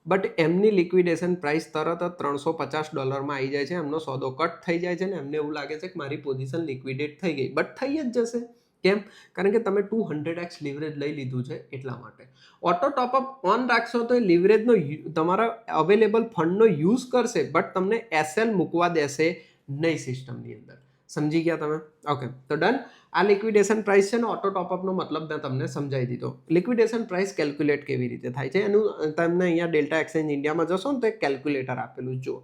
બટ એમની લિક્વિડેશન પ્રાઇસ તરત જ $350 આવી જાય છે, એમનો સોદો કટ થઈ જાય છે ને એમને એવું લાગે છે કે મારી પોઝિશન લિક્વિડેટ થઈ ગઈ, બટ થઈ જ જશે. કેમ? કારણ કે તમે 200x લીવરેજ લઈ લીધું છે, એટલા માટે. ઓટો ટોપઅપ ઓન રાખશો તો એ લીવરેજનો તમારા અવેલેબલ ફંડનો યુઝ કરશે, બટ તમને એસએલ મૂકવા દેશે નહીં સિસ્ટમની અંદર. સમજી ગયા તમે? ઓકે, તો ડન. આ લિક્વિડેશન પ્રાઇસ છે ને ઓટો ટોપઅપનો મતલબ મેં તમને સમજાવી દીધો. લિક્વિડેશન પ્રાઇસ કેલ્ક્યુલેટ કેવી રીતે થાય છે એનું તમને અહીંયા ડેલ્ટા એક્સચેન્જ ઇન્ડિયામાં જશો ને તો એક કેલ્ક્યુલેટર આપેલું જુઓ.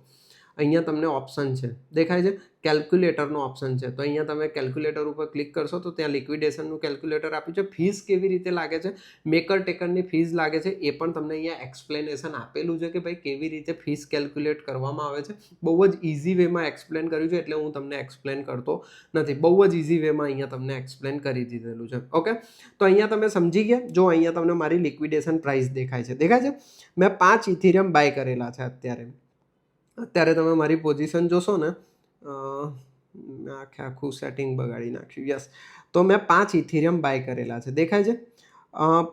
અહીંયા તમને ઓપ્શન છે, દેખાય છે? કેલ્ક્યુલેટરનો ઓપ્શન છે. તો અહીંયા તમે કેલ્ક્યુલેટર ઉપર ક્લિક કરશો તો ત્યાં લિક્વિડેશનનું કેલ્ક્યુલેટર આપ્યું છે. ફીસ કેવી રીતે લાગે છે, મેકર ટેકરની ફીસ લાગે છે, એ પણ તમને અહીંયા એક્સપ્લેનેશન આપેલું છે કે ભાઈ કેવી રીતે ફીસ કેલ્ક્યુલેટ કરવામાં આવે છે. બહુ જ ઇઝી વેમાં એક્સપ્લેન કર્યું છે, એટલે હું તમને એક્સપ્લેન કરતો નથી. બહુ જ ઇઝી વેમાં અહીંયા તમને એક્સપ્લેન કરી દીધેલું છે. ઓકે, તો અહીંયા તમે સમજી ગયા. જો અહીંયા તમને મારી લિક્વિડેશન પ્રાઇસ દેખાય છે, મેં 5 ઇથિરિયમ બાય કરેલા છે અત્યારે તમે મારી પોઝિશન જોશો ને, આખું સેટિંગ બગાડી નાખ્યું. યસ, તો મેં 5 ઇથિરિયમ બાય કરેલા છે, દેખાય છે?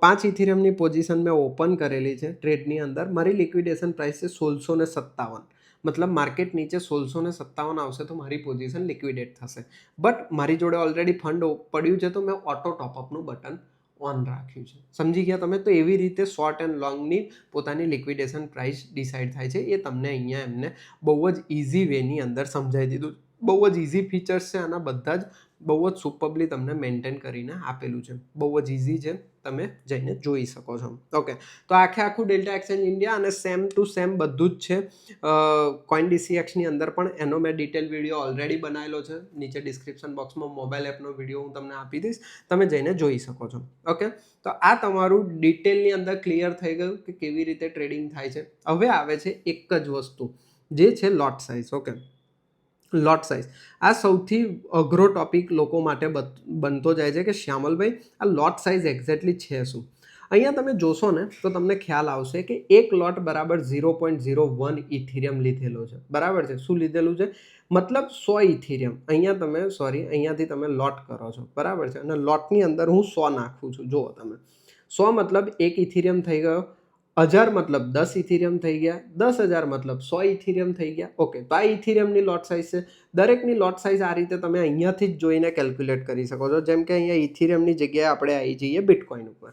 5 ઇથિરિયમની પોઝિશન મેં ઓપન કરેલી છે ટ્રેડની અંદર. મારી લિક્વિડેશન પ્રાઇસ છે 1657, મતલબ માર્કેટ નીચે 1657 આવશે તો મારી પોઝિશન લિક્વિડેટ થશે. બટ મારી જોડે ઓલરેડી ફંડ પડ્યું છે, તો મેં ઓટો ટોપઅપનું બટન ઓન રાખ્યું છે. સમજી ગયા તમે? તો એવી રીતે શોર્ટ એન્ડ લોંગની પોતાની લિક્વિડેશન પ્રાઇસ ડિસાઇડ થાય છે. એ તમને અહીંયા એમને બહુ જ ઇઝી વેની અંદર સમજાવી દીધું. બહુ જ ઇઝી ફીચર્સ છે આના બધા જ, બહુ જ સુપરબલી તમને મેન્ટેન કરીને આપેલું છે. બહુ જ ઇઝી છે, તમે જઈને જોઈ શકો છો. ઓકે, તો આખું ડેલ્ટા એક્સચેન્જ ઇન્ડિયા અને સેમ ટુ સેમ બધું જ છે. CoinDCXની અંદર પણ એનો મેં ડિટેલ વિડીયો ઓલરેડી બનાવેલો છે. નીચે ડિસ્ક્રિપ્શન બોક્સમાં મોબાઈલ એપનો વિડીયો હું તમને આપી દઈશ, તમે જઈને જોઈ શકો છો. ઓકે, તો આ તમારું ડિટેલની અંદર ક્લિયર થઈ ગયું કે કેવી રીતે ટ્રેડિંગ થાય છે. હવે આવે છે એક જ વસ્તુ, જે છે લોટ સાઇઝ. ઓકે, લોટ સાઇઝ આ સૌથી અઘરો ટોપિક લોકો માટે બનતો જાય છે કે શ્યામલભાઈ આ લોટ સાઇઝ એક્ઝેક્ટલી છે શું? અહીંયા તમે જોશો ને તો તમને ખ્યાલ આવશે કે એક લોટ બરાબર 0.01 ઇથિરિયમ લીધેલો છે, બરાબર છે? શું લીધેલું છે? મતલબ 100 ઇથિરિયમ. અહીંયાથી તમે લોટ કરો છો, બરાબર છે? અને લોટની અંદર હું 100 નાખું છું. જુઓ તમે, 100 મતલબ 1 ઇથિરિયમ થઈ ગયો, 1000 મતલબ 10 ઇથિરિયમ થઈ ગયા, 10,000 મતલબ 100 ઇથિરિયમ થઈ ગયા. ઓકે, તો આ ઇથિરિયમની લોટ સાઇઝ છે. દરેકની લોટ સાઇઝ આ રીતે તમે અહીંયાથી જ જોઈને કેલ્ક્યુલેટ કરી શકો છો. જેમ કે અહીંયા ઇથિરિયમની જગ્યાએ આપણે આવી જઈએ બિટકોઇન ઉપર.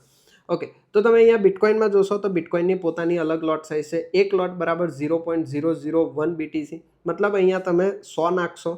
ઓકે, તો તમે અહીંયા બિટકોઇનમાં જોશો તો બિટકોઇનની પોતાની અલગ લોટ સાઇઝ છે. એક લોટ બરાબર 0.001 BTC, મતલબ અહીંયા તમે 100 નાખશો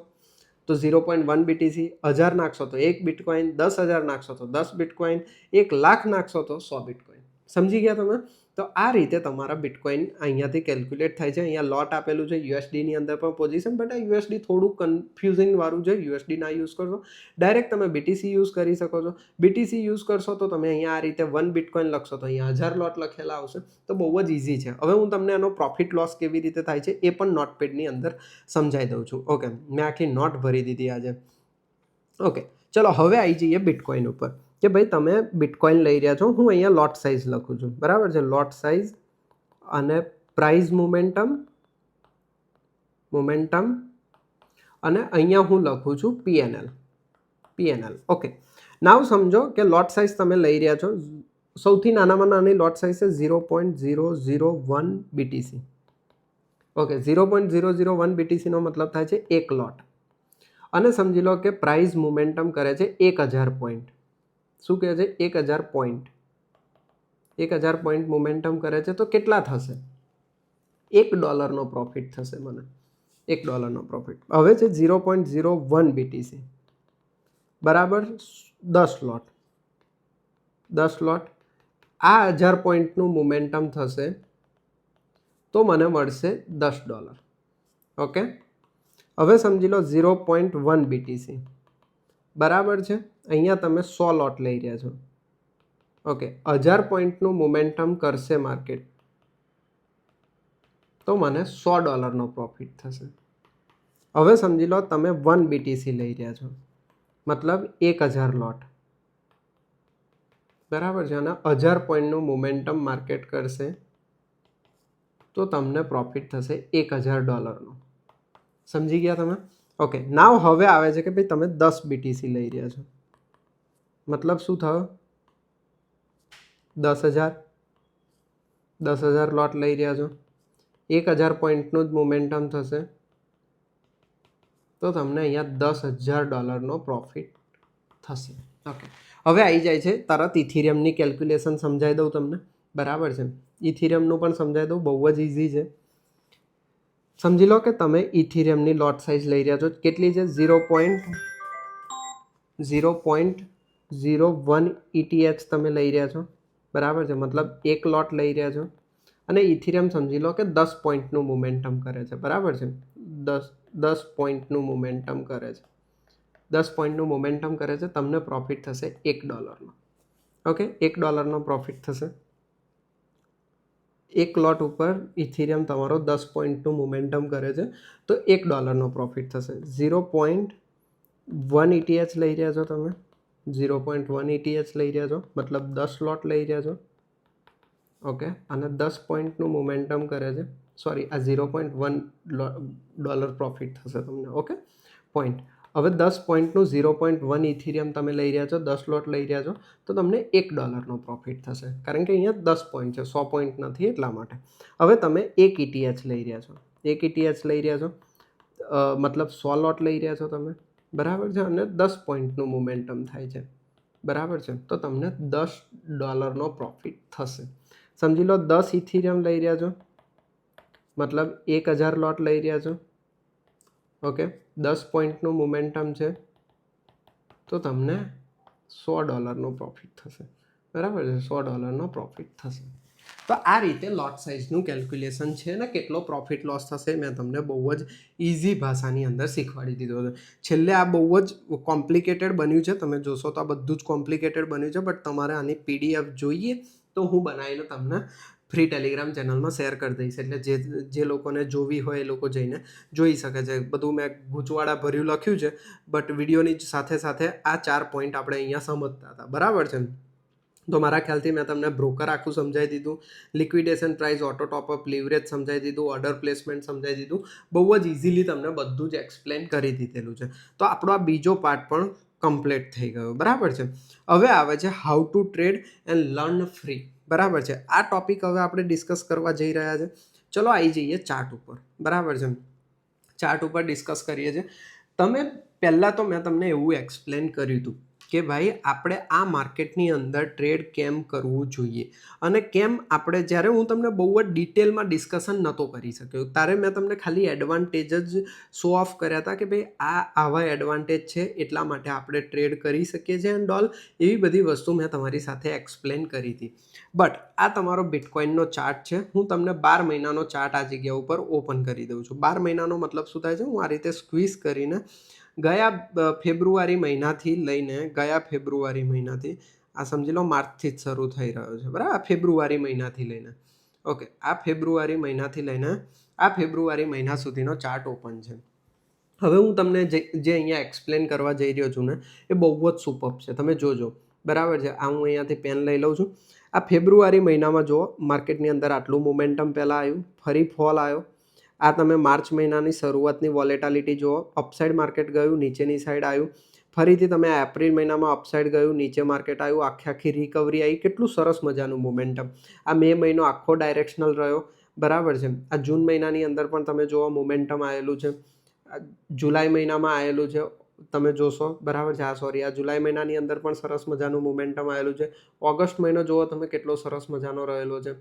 તો 0.1 BTC, 1000 નાખશો તો 1 બિટકોઇન, 10,000 નાખશો તો 10 બિટકોઇન, 1 લાખ નાખશો તો 100 બિટકોઇન. સમજી ગયા તમે? તો આ રીતે તમારા બિટકોઇન અહીંયાથી કેલ્ક્યુલેટ થાય છે. અહીંયા લોટ આપેલું છે યુએસડીની અંદર પણ પોઝિશન, બટ આ યુએસડી થોડું કન્ફ્યુઝિંગ વાળું છે. યુએસડી ના યુઝ કરશો, ડાયરેક્ટ તમે બીટીસી યુઝ કરી શકો છો. બીટીસી યુઝ કરશો તો તમે અહીંયા આ રીતે 1 બિટકોઇન લખશો તો અહીંયા 1000 લોટ લખેલા આવશે. તો બહુ જ ઇઝી છે. હવે હું તમને એનો પ્રોફિટ લોસ કેવી રીતે થાય છે એ પણ નોટપેડની અંદર સમજાવી દઉં છું. ઓકે, મેં આખી નોટ ભરી દીધી આજે. ઓકે, ચલો હવે આવી જઈએ બિટકોઇન ઉપર કે ભાઈ તમે બિટકોઇન લઈ રહ્યા છો. હું અહીંયા લોટ સાઇઝ લખું છું, બરાબર છે. લોટ સાઇઝ અને પ્રાઇસ મોમેન્ટમ અને અહીંયા હું લખું છું પીએનએલ. ઓકે, નાવ સમજો કે લોટ સાઇઝ તમે લઈ રહ્યા છો. સૌથી નાનામાં નાની લોટ સાઇઝ છે 0.001 BTC. ઓકે, 0.001 BTC નો મતલબ થાય છે 1 લોટ. અને સમજી લો કે પ્રાઇસ મોમેન્ટમ કરે છે 1000 પોઈન્ટ. શું કહે છે? 1000 પોઈન્ટ. 1000 પોઈન્ટ મોમેન્ટમ કરે છે તો કેટલા થશે? $1 પ્રોફિટ થશે મને. $1 પ્રોફિટ. હવે છે 0.01 BTC બરાબર 10 લોટ. આ 1000 પોઈન્ટનું મોમેન્ટમ થશે તો મને મળશે $10. ઓકે, હવે સમજી લો 0.1 BTC બરાબર છે. અહીંયા તમે 100 લોટ લઈ રહ્યા છો. ઓકે, 1000 પોઈન્ટનું મોમેન્ટમ કરશે માર્કેટ તો મને $100 પ્રોફિટ થશે. હવે સમજી લો તમે 1 BTC લઈ રહ્યા છો, મતલબ 1000 લોટ, બરાબર છે. અને 1000 પોઈન્ટનું મોમેન્ટમ માર્કેટ કરશે તો તમને પ્રોફિટ થશે $1000. સમજી ગયા તમે? ઓકે, નાવ હવે આવે છે કે ભાઈ તમે 10 BTC લઈ રહ્યા છો, મતલબ શું થયો? 10,000 લોટ લઈ રહ્યા છો, 1000 પોઈન્ટનું જ મોમેન્ટમ થશે તો તમને અહીંયા $10,000 પ્રોફિટ થશે. ઓકે, હવે આવી જાય છે તરત ઇથિરિયમની કેલ્ક્યુલેશન સમજાવી દઉં તમને, બરાબર છે. ઇથિરિયમનું પણ સમજાવી દઉં, બહુ જ ઇઝી છે. સમજી લો કે તમે ઇથિરિયમની લોટ સાઇઝ લઈ રહ્યા છો. કેટલી છે? 0.01 ETH તમે લઈ રહ્યા છો, બરાબર છે. મતલબ 1 લોટ લઈ રહ્યા છો. અને ઇથિરિયમ સમજી લો કે 10 પોઈન્ટનું મોમેન્ટમ કરે છે, બરાબર છે. 10 પોઈન્ટનું મોમેન્ટમ કરે છે. 10 પોઈન્ટનું મોમેન્ટમ કરે છે. તમને પ્રોફિટ થશે $1. ઓકે, $1 પ્રોફિટ થશે. 1 લોટ ઉપર ઇથિરિયમ તમારો 10 પોઈન્ટનું મોમેન્ટમ કરે છે તો $1 પ્રોફિટ થશે. 0.1 ETH લઈ રહ્યા છો તમે, 0.1 ETH લઈ રહ્યા છો, મતલબ 10 લોટ લઈ રહ્યા છો. ઓકે, અને 10 પોઈન્ટનું મોમેન્ટમ કરે છે. સોરી, આ $0.1 પ્રોફિટ થશે તમને. Okay, point. હવે 10 પોઈન્ટનું 0.1 ઇથિરિયમ તમે લઈ રહ્યા છો, 10 લોટ લઈ રહ્યા છો તો તમને $1 પ્રોફિટ થશે. કારણ કે અહીંયા 10 પોઈન્ટ છે, 100 પોઈન્ટ નથી, એટલા માટે. હવે તમે 1 ETH લઈ રહ્યા છો, 1 ETH લઈ રહ્યા છો, મતલબ 100 લોટ લઈ રહ્યા છો તમે, બરાબર છે. અને 10 પોઈન્ટનું મોમેન્ટમ થાય છે, બરાબર છે. તો તમને $10 પ્રોફિટ થશે. સમજી લો 10 ઇથિરિયમ લઈ રહ્યા છો, મતલબ 1000 લોટ લઈ રહ્યા છો. ઓકે, 10 પોઈન્ટનું મોમેન્ટમ છે તો તમને $100 પ્રોફિટ થશે, બરાબર છે. $100 પ્રોફિટ થશે. તો આ રીતે લોટ સાઇઝનું કેલ્ક્યુલેશન છે ને કેટલો પ્રોફિટ લોસ થશે મેં તમને બહુ જ ઇઝી ભાષાની અંદર શીખવાડી દીધો છે. છેલ્લે આ બહુ જ કોમ્પ્લિકેટેડ બન્યું છે, તમે જોશો તો આ બધું જ કોમ્પ્લિકેટેડ બન્યું છે, બટ તમારે આની PDF જોઈએ તો હું બનાવીને તમને ફ્રી ટેલિગ્રામ ચેનલમાં શેર કરી દઈશ. એટલે જે લોકોને જોવી હોય એ લોકો જઈને જોઈ શકે છે. બધું મેં ગૂંચવાડા ભર્યું લખ્યું છે, બટ વિડીયોની સાથે સાથે આ 4 પોઈન્ટ આપણે અહીંયા સમજતા હતા, બરાબર છે. તો મારા ખ્યાલથી મેં તમને બ્રોકર આખું સમજાવી દીધું, લિક્વિડેશન પ્રાઇસ, ઓટો ટોપઅપ, લિવરેજ સમજાવી દીધું, ઓર્ડર પ્લેસમેન્ટ સમજાવી દીધું. બહુ જ ઇઝીલી તમને બધું જ એક્સપ્લેન કરી દીધેલું છે. તો આપણો આ બીજો પાર્ટ પણ કમ્પ્લીટ થઈ ગયો, બરાબર છે. હવે આવે છે how to trade and learn free, બરાબર છે. આ ટોપિક હવે આપણે ડિસ્કસ કરવા જઈ રહ્યા છે. ચલો આવી જઈએ ચાર્ટ ઉપર, બરાબર છે. ચાર્ટ ઉપર ડિસ્કસ કરીએ છીએ. તમે પહેલાં તો મેં તમને એવું એક્સપ્લેન કર્યું હતું કે ભાઈ આપણે આ માર્કેટની અંદર ટ્રેડ કેમ કરવું જોઈએ અને કેમ આપણે, જ્યારે હું તમને બહુ જ ડિટેલમાં ડિસ્કશન નહોતો કરી શક્યો ત્યારે મેં તમને ખાલી એડવાન્ટેજ જ શો ઓફ કર્યા હતા કે ભાઈ આ આવા એડવાન્ટેજ છે એટલા માટે આપણે ટ્રેડ કરી શકીએ છીએ એન્ડ ઓલ, એવી બધી વસ્તુ મેં તમારી સાથે એક્સપ્લેન કરી હતી. બટ આ તમારો બિટકોઇનનો ચાર્ટ છે. હું તમને 12 મહિનાનો ચાર્ટ આ જગ્યા ઉપર ઓપન કરી દઉં છું. 12 મહિનાનો મતલબ શું થાય છે, હું આ રીતે સ્ક્વીઝ કરીને ગયા ફેબ્રુઆરી મહિનાથી આ સમજી લો માર્ચથી જ શરૂ થઈ રહ્યો છે, બરાબર. આ ફેબ્રુઆરી મહિનાથી લઈને આ ફેબ્રુઆરી મહિના સુધીનો ચાર્ટ ઓપન છે. હવે હું તમને જે અહીંયા એક્સપ્લેન કરવા જઈ રહ્યો છું ને એ બહુ જ સુપર છે, તમે જોજો, બરાબર છે. આ હું અહીંયાથી પેન લઈ લઉં છું. આ ફેબ્રુઆરી મહિનામાં જુઓ માર્કેટની અંદર આટલું મોમેન્ટમ પહેલાં આવ્યું, ફરી ફોલ આવ્યો. આ તમે માર્ચ મહિનાની શરૂઆતની વોલેટાલિટી જુઓ, અપસાઇડ માર્કેટ ગયું, નીચેની સાઈડ આવ્યું. ફરીથી તમે આ એપ્રિલ મહિનામાં અપસાઇડ ગયું, નીચે માર્કેટ આવ્યું, આખી રિકવરી આવી, કેટલું સરસ મજાનું મોમેન્ટમ. આ મે મહિનો આખો ડાયરેક્શનલ રહ્યો, બરાબર છે. આ જૂન મહિનાની અંદર પણ તમે જુઓ મોમેન્ટમ આવેલું છે. જુલાઈ મહિનામાં આવેલું છે, તમે જોશો, બરાબર છે. આ જુલાઈ મહિનાની અંદર પણ સરસ મજાનું મોમેન્ટમ આવેલું છે. ઓગસ્ટ મહિનો જુઓ તમે કેટલો સરસ મજાનો રહેલો છે.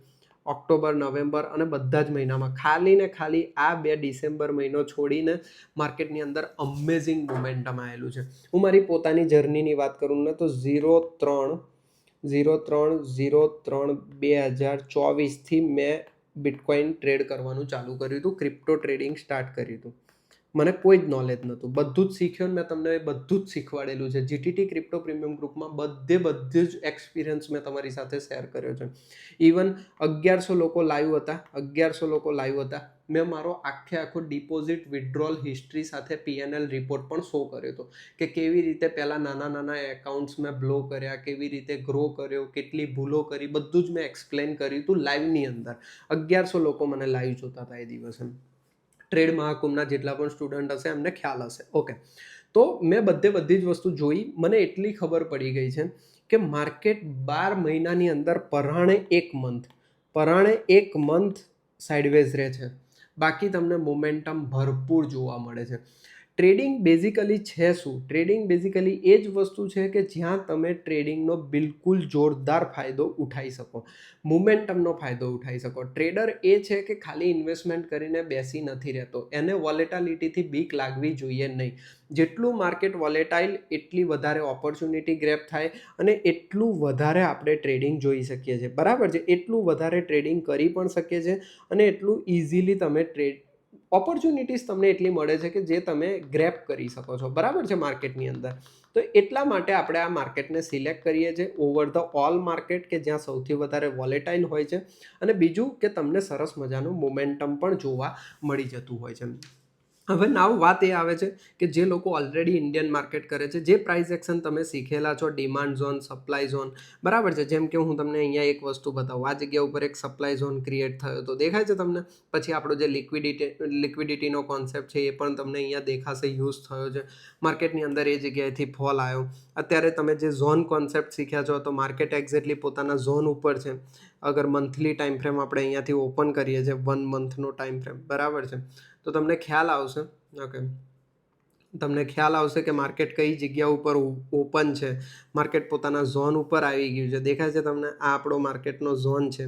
ઓક્ટોબર, નવેમ્બર અને બધા જ મહિનામાં ખાલી ને ખાલી આ 2 ડિસેમ્બર મહિનો છોડીને માર્કેટની અંદર અમેઝિંગ મોમેન્ટમ આવેલું છે. હું મારી પોતાની જર્નીની વાત કરું ને તો 03/03/2024થી મેં બિટકોઇન ટ્રેડ કરવાનું ચાલુ કર્યું હતું, ક્રિપ્ટો ટ્રેડિંગ સ્ટાર્ટ કર્યું હતું. મને કોઈ જ નોલેજ નહોતું, બધું જ શીખ્યું. મેં તમને બધું જ શીખવાડેલું છે. જીટીટી ક્રિપ્ટો પ્રીમિયમ ગ્રુપમાં બધું જ એક્સપિરિયન્સ મેં તમારી સાથે શેર કર્યો છે. ઇવન 1100 લોકો લાઈવ હતા. મેં મારો આખો ડિપોઝિટ વિથડ્રોલ હિસ્ટ્રી સાથે પીએનએલ રિપોર્ટ પણ શો કર્યો હતો કે કેવી રીતે પહેલાં નાના એકાઉન્ટ્સ મેં બ્લો કર્યા, કેવી રીતે ગ્રો કર્યો, કેટલી ભૂલો કરી, બધું જ મેં એક્સપ્લેન કર્યું હતું લાઈવની અંદર. 1100 લોકો મને લાઈવ જોતા હતા એ દિવસે. ટ્રેડ મહાકુંભના જેટલા પણ સ્ટુડન્ટ હશે એમને ખ્યાલ હશે. ઓકે, તો મેં બધી જ વસ્તુ જોઈ. મને એટલી ખબર પડી ગઈ છે કે માર્કેટ 12 મહિનાની અંદર પરાણે એક મંથ સાઇડવેઝ રહે છે, બાકી તમને મોમેન્ટમ ભરપૂર જોવા મળે છે. ટ્રેડિંગ બેઝિકલી છે શું? ટ્રેડિંગ બેઝિકલી એ જ વસ્તુ છે કે જ્યાં તમે ટ્રેડિંગનો બિલકુલ જોરદાર ફાયદો ઉઠાવી શકો, મોમેન્ટમનો ફાયદો ઉઠાવી શકો. ટ્રેડર એ છે કે ખાલી ઇન્વેસ્ટમેન્ટ કરીને બેસી નથી રહેતો, એને વોલેટાલિટીથી બીક લાગવી જોઈએ નહીં. જેટલું માર્કેટ વોલેટાઇલ એટલી વધારે ઓપોર્ચ્યુનિટી ગ્રેપ થાય અને એટલું વધારે આપણે ટ્રેડિંગ જોઈ શકીએ છીએ, બરાબર છે. એટલું વધારે ટ્રેડિંગ કરી પણ શકીએ છીએ અને એટલું ઇઝીલી તમે ઓપોર્ચ્યુનિટીઝ તમને એટલી મળે છે કે જે તમે ગ્રેપ કરી શકો છો, બરાબર છે, માર્કેટની અંદર. તો એટલા માટે આપણે આ માર્કેટને સિલેક્ટ કરીએ છીએ ઓવર ધ ઓલ માર્કેટ, કે જ્યાં સૌથી વધારે વોલેટાઇલ હોય છે અને બીજું કે તમને સરસ મજાનું મોમેન્ટમ પણ જોવા મળી જતું હોય છે. હવે નાવ વાત એ આવે છે કે જે લોકો ઓલરેડી ઇન્ડિયન માર્કેટ કરે છે, જે પ્રાઇસ એક્શન તમે શીખેલા છો, ડિમાન્ડ ઝોન, સપ્લાય ઝોન, બરાબર છે. જેમ કે હું તમને અહીંયા એક વસ્તુ બતાવું, આ જગ્યા ઉપર એક સપ્લાય ઝોન ક્રિએટ થયો તો દેખાય છે તમને. પછી આપણો જે લિક્વિડિટીનો કોન્સેપ્ટ છે એ પણ તમને અહીંયા દેખાશે, યુઝ થયો છે માર્કેટની અંદર. એ જગ્યાએથી ફોલ આવ્યો. અત્યારે તમે જે ઝોન કોન્સેપ્ટ શીખ્યા છો તો માર્કેટ એક્ઝેક્ટલી પોતાના ઝોન ઉપર છે. અગર મંથલી ટાઈમ ફ્રેમ આપણે અહીંયાથી ઓપન કરીએ છીએ, 1 મંથનો ટાઈમ ફ્રેમ, બરાબર છે, તો તમને ખ્યાલ આવશે. ઓકે, તમને ખ્યાલ આવશે કે માર્કેટ કઈ જગ્યા ઉપર ઓપન છે. માર્કેટ પોતાના ઝોન ઉપર આવી ગયું છે, દેખાય છે તમને. આ આપણો માર્કેટનો ઝોન છે,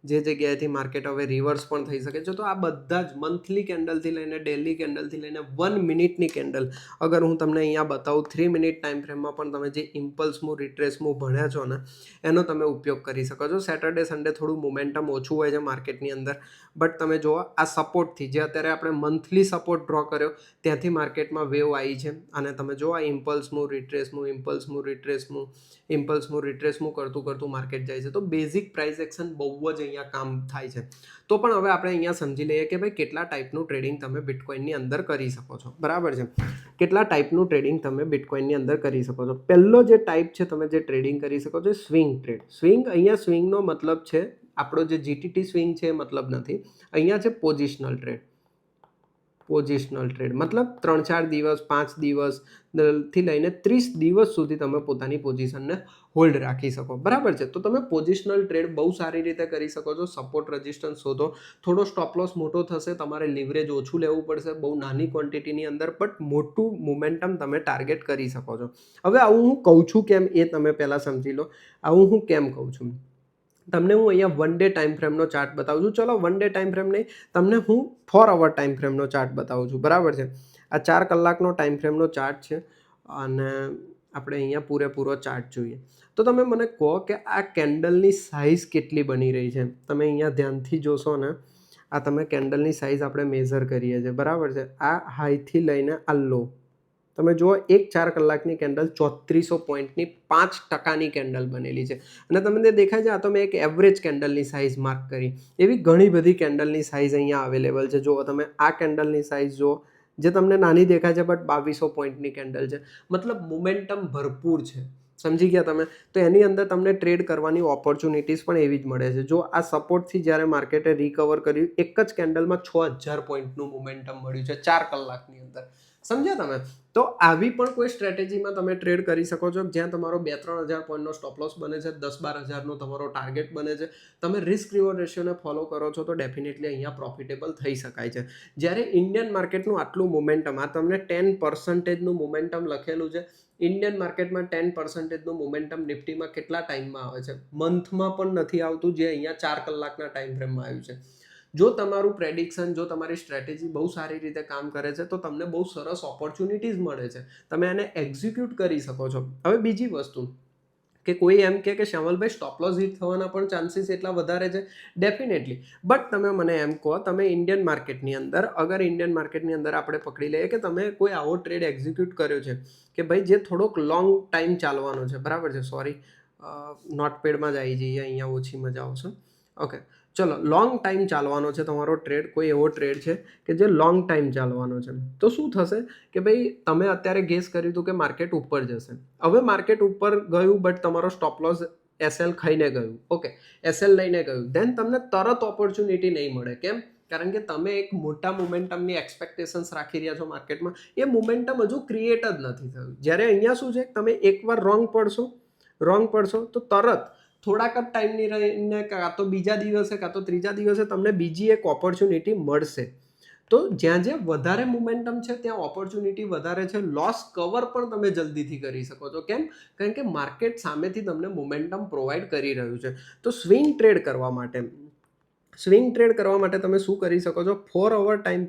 જે જગ્યાએથી માર્કેટ હવે રિવર્સ પણ થઈ શકે છે. તો આ બધા જ મંથલી કેન્ડલથી લઈને ડેલી કેન્ડલથી લઈને 1 મિનિટની કેન્ડલ, અગર હું તમને અહીંયા બતાવું 3 મિનિટ ટાઈમ ફ્રેમમાં પણ તમે જે ઇમ્પલ્સ મૂવ, રિટ્રેસ મૂવ ભણ્યા છો ને એનો તમે ઉપયોગ કરી શકો છો. સેટરડે સન્ડે થોડું મોમેન્ટમ ઓછું હોય છે માર્કેટની અંદર, બટ તમે જુઓ આ સપોર્ટથી, જે અત્યારે આપણે મંથલી સપોર્ટ ડ્રો કર્યો ત્યાંથી માર્કેટમાં વેવ આવી છે. અને તમે જુઓ આ impulse move, retrace move, impulse move, retrace move, impulse move, retrace move કરતું માર્કેટ જાય છે. તો બેઝિક પ્રાઇસ એક્શન બહુ જ અહીંયા કામ થાય છે. તો પણ હવે આપણે અહીંયા સમજી લઈએ કે ભાઈ કેટલા ટાઈપનું ટ્રેડિંગ તમે બિટકોઇનની અંદર કરી શકો છો, બરાબર છે. કેટલા ટાઈપનું ટ્રેડિંગ તમે બિટકોઇનની અંદર કરી શકો છો. પહેલો જે ટાઈપ છે તમે જે ટ્રેડિંગ કરી શકો છો, સ્વિંગ ટ્રેડ. અહીંયા સ્વિંગનો મતલબ છે આપણો જે જીટીટી સ્વિંગ છે એ મતલબ નથી. અહીંયા છે પોઝિશનલ ટ્રેડ. પોઝિશનલ ટ્રેડ મતલબ 3-4 દિવસ 5 દિવસથી લઈને 30 દિવસ સુધી તમે પોતાની પોઝિશનને હોલ્ડ રાખી શકો, બરાબર છે. તો તમે પોઝિશનલ ટ્રેડ બહુ સારી રીતે કરી શકો છો. સપોર્ટ રેઝિસ્ટન્સ શોધો, થોડો સ્ટોપ લોસ મોટો થશે, તમારે લીવરેજ ઓછું લેવું પડશે બહુ નાની ક્વોન્ટિટીની અંદર, બટ મોટું મોમેન્ટમ તમે ટાર્ગેટ કરી શકો છો. હવે આવું હું કહું છું કેમ એ તમે પહેલાં સમજી લો. આવું હું કેમ કહું છું, તમને હું અહીંયા 1 ડે ટાઈમ ફ્રેમનો ચાર્ટ બતાવું છું. ચલો 1 ડે ટાઈમ ફ્રેમ નહીં, તમને હું 4 અવર ટાઈમ ફ્રેમનો ચાર્ટ બતાવું છું, બરાબર છે. આ 4 કલાકનો ટાઈમ ફ્રેમનો ચાર્ટ છે અને આપણે અહીંયા પૂરેપૂરો ચાર્ટ જોઈએ. તો તમે મને કહો કે આ કેન્ડલની સાઇઝ કેટલી બની રહી છે. તમે અહીંયા ધ્યાનથી જોશો ને, આ તમે કેન્ડલની સાઇઝ આપણે મેઝર કરીએ છીએ, બરાબર છે. આ હાઈથી લઈને આ લો તમે જુઓ, એક 4 કલાકની કેન્ડલ 3400 પોઈન્ટની 5% કેન્ડલ બનેલી છે. અને તમને દેખાય છે, આ તો મેં એક એવરેજ કેન્ડલની સાઇઝ માર્ક કરી. એવી ઘણી બધી કેન્ડલની સાઇઝ અહીંયા અવેલેબલ છે. જુઓ તમે આ કેન્ડલની સાઇઝ જુઓ, જે તમને નાની દેખાય છે બટ 2200 પોઈન્ટની કેન્ડલ છે. મતલબ મોમેન્ટમ ભરપૂર છે, સમજી ગયા તમે. તો એની અંદર તમને ટ્રેડ કરવાની ઓપોર્ચ્યુનિટીઝ પણ એવી જ મળે છે. જો આ સપોર્ટથી જ્યારે માર્કેટે રિકવર કર્યું, એક જ કેન્ડલમાં 6000 પોઈન્ટનું મોમેન્ટમ મળ્યું છે 4 કલાકની અંદર, સમજ્યા તમે. તો આવી પણ કોઈ સ્ટ્રેટેજીમાં તમે ટ્રેડ કરી શકો છો, જ્યાં તમારો 2-3 હજાર પોઈન્ટનો સ્ટોપ લોસ બને છે, 10-12 હજારનો તમારો ટાર્ગેટ બને છે. તમે રિસ્ક રિવોર્ડ રેશિયોને ફોલો કરો છો તો ડેફિનેટલી અહીંયા પ્રોફિટેબલ થઈ શકાય છે. જ્યારે ઇન્ડિયન માર્કેટનું આટલું મોમેન્ટમ, આ તમને 10%નું મોમેન્ટમ લખેલું છે. ઇન્ડિયન માર્કેટમાં 10%નું મોમેન્ટમ નિફ્ટીમાં કેટલા ટાઈમમાં આવે છે? મંથમાં પણ નથી આવતું, જે અહીંયા 4 કલાકના ટાઈમ ફ્રેમમાં આવ્યું છે. જો તમારું પ્રેડિક્શન, જો તમારી સ્ટ્રેટેજી બહુ સારી રીતે કામ કરે છે તો તમને બહુ સરસ ઓપોર્ચ્યુનિટીઝ મળે છે, તમે એને એક્ઝિક્યુટ કરી શકો છો. હવે બીજી વસ્તુ કે કોઈ એમ કે શ્યામલભાઈ સ્ટોપ લોસ હિટ થવાના પણ ચાન્સીસ એટલા વધારે છે. ડેફિનેટલી. બટ તમે મને એમ કહો, તમે ઇન્ડિયન માર્કેટની અંદર, અગર ઇન્ડિયન માર્કેટની અંદર આપણે પકડી લઈએ કે તમે કોઈ આવો ટ્રેડ એક્ઝિક્યુટ કર્યો છે કે ભાઈ જે થોડોક લોંગ ટાઈમ ચાલવાનો છે, બરાબર છે. સોરી, નોટપેડમાં જ આવી જઈએ, અહીંયા ઓછી મજા આવશે. ઓકે, ચલો, લોંગ ટાઈમ ચાલવાનો છે તમારો ટ્રેડ, કોઈ એવો ટ્રેડ છે કે જે લોંગ ટાઈમ ચાલવાનો છે. તો શું થશે કે ભાઈ તમે અત્યારે ગેસ કર્યું હતું કે માર્કેટ ઉપર જશે. હવે માર્કેટ ઉપર ગયું બટ તમારો સ્ટોપ લોસ એસએલ ખાઈને ગયું, ઓકે, એસએલ લઈને ગયું, દેન તમને તરત ઓપોર્ચ્યુનિટી નહીં મળે. કેમ? કારણ કે તમે એક મોટા મોમેન્ટમની એક્સપેક્ટેશન્સ રાખી રહ્યા છો માર્કેટમાં. એ મોમેન્ટમ હજુ ક્રિએટ જ નથી થયું. જ્યારે અહીંયા શું છે, તમે એકવાર રોંગ પડશો તો તરત થોડાક જ ટાઈમની રહીને કાં તો બીજા દિવસે કાં તો ત્રીજા દિવસે તમને બીજી એક ઓપોર્ચ્યુનિટી મળશે. તો જ્યાં વધારે મોમેન્ટમ છે ત્યાં ઓપોર્ચ્યુનિટી વધારે છે. લોસ કવર પણ તમે જલ્દીથી કરી શકો છો. કેમ? કારણ કે માર્કેટ સામેથી તમને મોમેન્ટમ પ્રોવાઈડ કરી રહ્યું છે. તો સ્વિંગ ટ્રેડ કરવા માટે તમે શું કરી શકો છો? 4 અવર ટાઈમ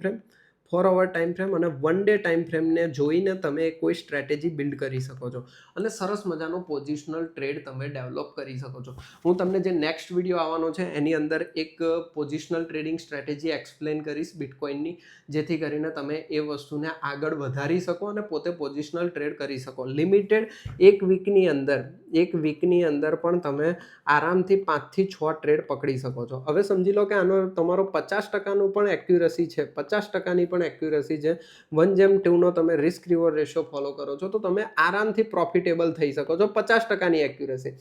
ફ્રેમ અને 1 ડે ટાઈમ ફ્રેમને જોઈને તમે કોઈ સ્ટ્રેટેજી બિલ્ડ કરી શકો છો અને સરસ મજાનો પોઝિશનલ ટ્રેડ તમે ડેવલપ કરી શકો છો. હું તમને જે નેક્સ્ટ વિડીયો આવવાનો છે એની અંદર એક પોઝિશનલ ટ્રેડિંગ સ્ટ્રેટેજી એક્સપ્લેન કરીશ બિટકોઇનની, જેથી કરીને તમે એ વસ્તુને આગળ વધારી શકો અને પોતે પોઝિશનલ ટ્રેડ કરી શકો. લિમિટેડ એક વીકની અંદર પણ તમે આરામથી 5 થી 6 ટ્રેડ પકડી શકો છો. હવે સમજી લો કે આનો તમારો 50%નું પણ એક્યુરસી છે, 50%ની પણ એક્યુરસી છે. 1:2 તમે રિસ્ક રિવોર્ડ રેશિયો ફોલો કરો છો તો તમે આરામથી પ્રોફિટેબલ થઈ શકો છો. 50%ની એક્યુરસી.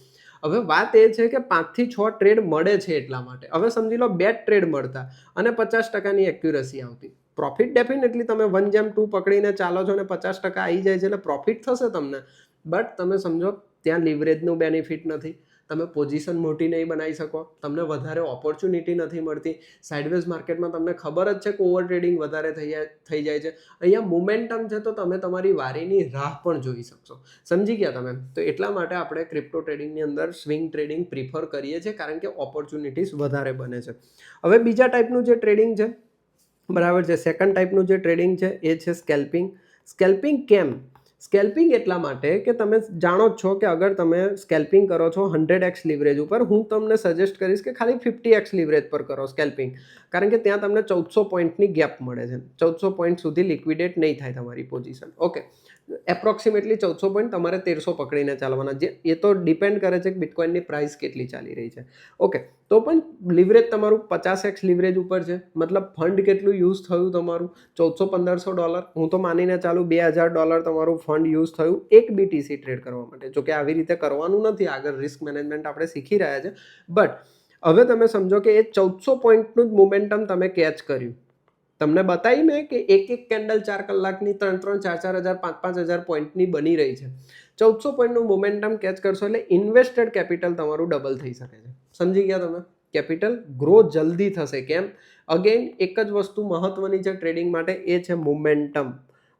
હવે વાત એ છે કે 5 થી 6 ટ્રેડ મળે છે એટલા માટે. હવે સમજી લો 2 ટ્રેડ મળતા અને 50%ની એક્યુરસી આવતી, પ્રોફિટ ડેફિનેટલી તમે 1:2 પકડીને ચાલો છો અને 50% આવી જાય છે એટલે પ્રોફિટ થશે તમને. બટ તમે સમજો ત્યાં લીવરેજનું બેનિફિટ નથી, તમે પોઝિશન મોટી નહીં બનાવી શકો, તમને વધારે ઓપોર્ચ્યુનિટી નથી મળતી. સાઇડવેઝ માર્કેટમાં તમને ખબર જ છે કે ઓવર ટ્રેડિંગ વધારે થઈ જાય છે. અહીંયા મોમેન્ટમ છે તો તમે તમારી વારીની રાહ પણ જોઈ શકશો. સમજી ગયા તમે? તો એટલા માટે આપણે ક્રિપ્ટો ટ્રેડિંગની અંદર સ્વિંગ ટ્રેડિંગ પ્રિફર કરીએ છીએ, કારણ કે ઓપોર્ચ્યુનિટીઝ વધારે બને છે. હવે બીજા ટાઈપનું જે ટ્રેડિંગ છે, બરાબર છે, સેકન્ડ ટાઈપનું જે ટ્રેડિંગ છે એ છે સ્કેલ્પિંગ. સ્કેલ્પિંગ કેમ? સ્કેલ્પિંગ એટલા માટે કે તમે જાણો જ છો કે અગર તમે સ્કેલ્પિંગ કરો છો 100x લીવરેજ ઉપર, હું તમને સજેસ્ટ કરીશ કે ખાલી 50x લીવરેજ પર કરો સ્કેલ્પિંગ, કારણ કે ત્યાં તમને 1400 પોઈન્ટની ગેપ મળે છે. 1400 પોઈન્ટ સુધી લિક્વિડેટ નહીં થાય તમારી પોઝિશન. ઓકે, એપ્રોક્સિમેટલી 1400 પોઈન્ટ, તમારે 1300 પકડીને ચાલવાના. જે એ તો ડિપેન્ડ કરે છે કે બિટકોઇનની પ્રાઇસ કેટલી ચાલી રહી છે. ઓકે, તો પણ લીવરેજ તમારું 50x લીવરેજ ઉપર છે. મતલબ ફંડ કેટલું યુઝ થયું તમારું? $1400-1500. હું તો માનીને ચાલું $2000 તમારું ફંડ યુઝ થયું એક BTC ટ્રેડ કરવા માટે. જો કે આવી રીતે કરવાનું નથી, આગળ રિસ્ક મેનેજમેન્ટ આપણે શીખી રહ્યા છે. બટ હવે તમે સમજો કે એ 1400 પોઈન્ટનું જ મોમેન્ટમ તમે કેચ કર્યું, તમને બતાવી મેં કે એક કેન્ડલ 4 કલાકની 3-3, 4-4 હજાર, 5-5 હજાર પોઈન્ટની બની રહી છે. 1400 પોઈન્ટનું મોમેન્ટમ કેચ કરશો એટલે ઇન્વેસ્ટેડ કેપિટલ તમારું ડબલ થઈ શકે છે. સમજી ગયા તમે? કેપિટલ ગ્રો જલ્દી થશે. કેમ? અગેન એક જ વસ્તુ મહત્વની છે ટ્રેડિંગ માટે, એ છે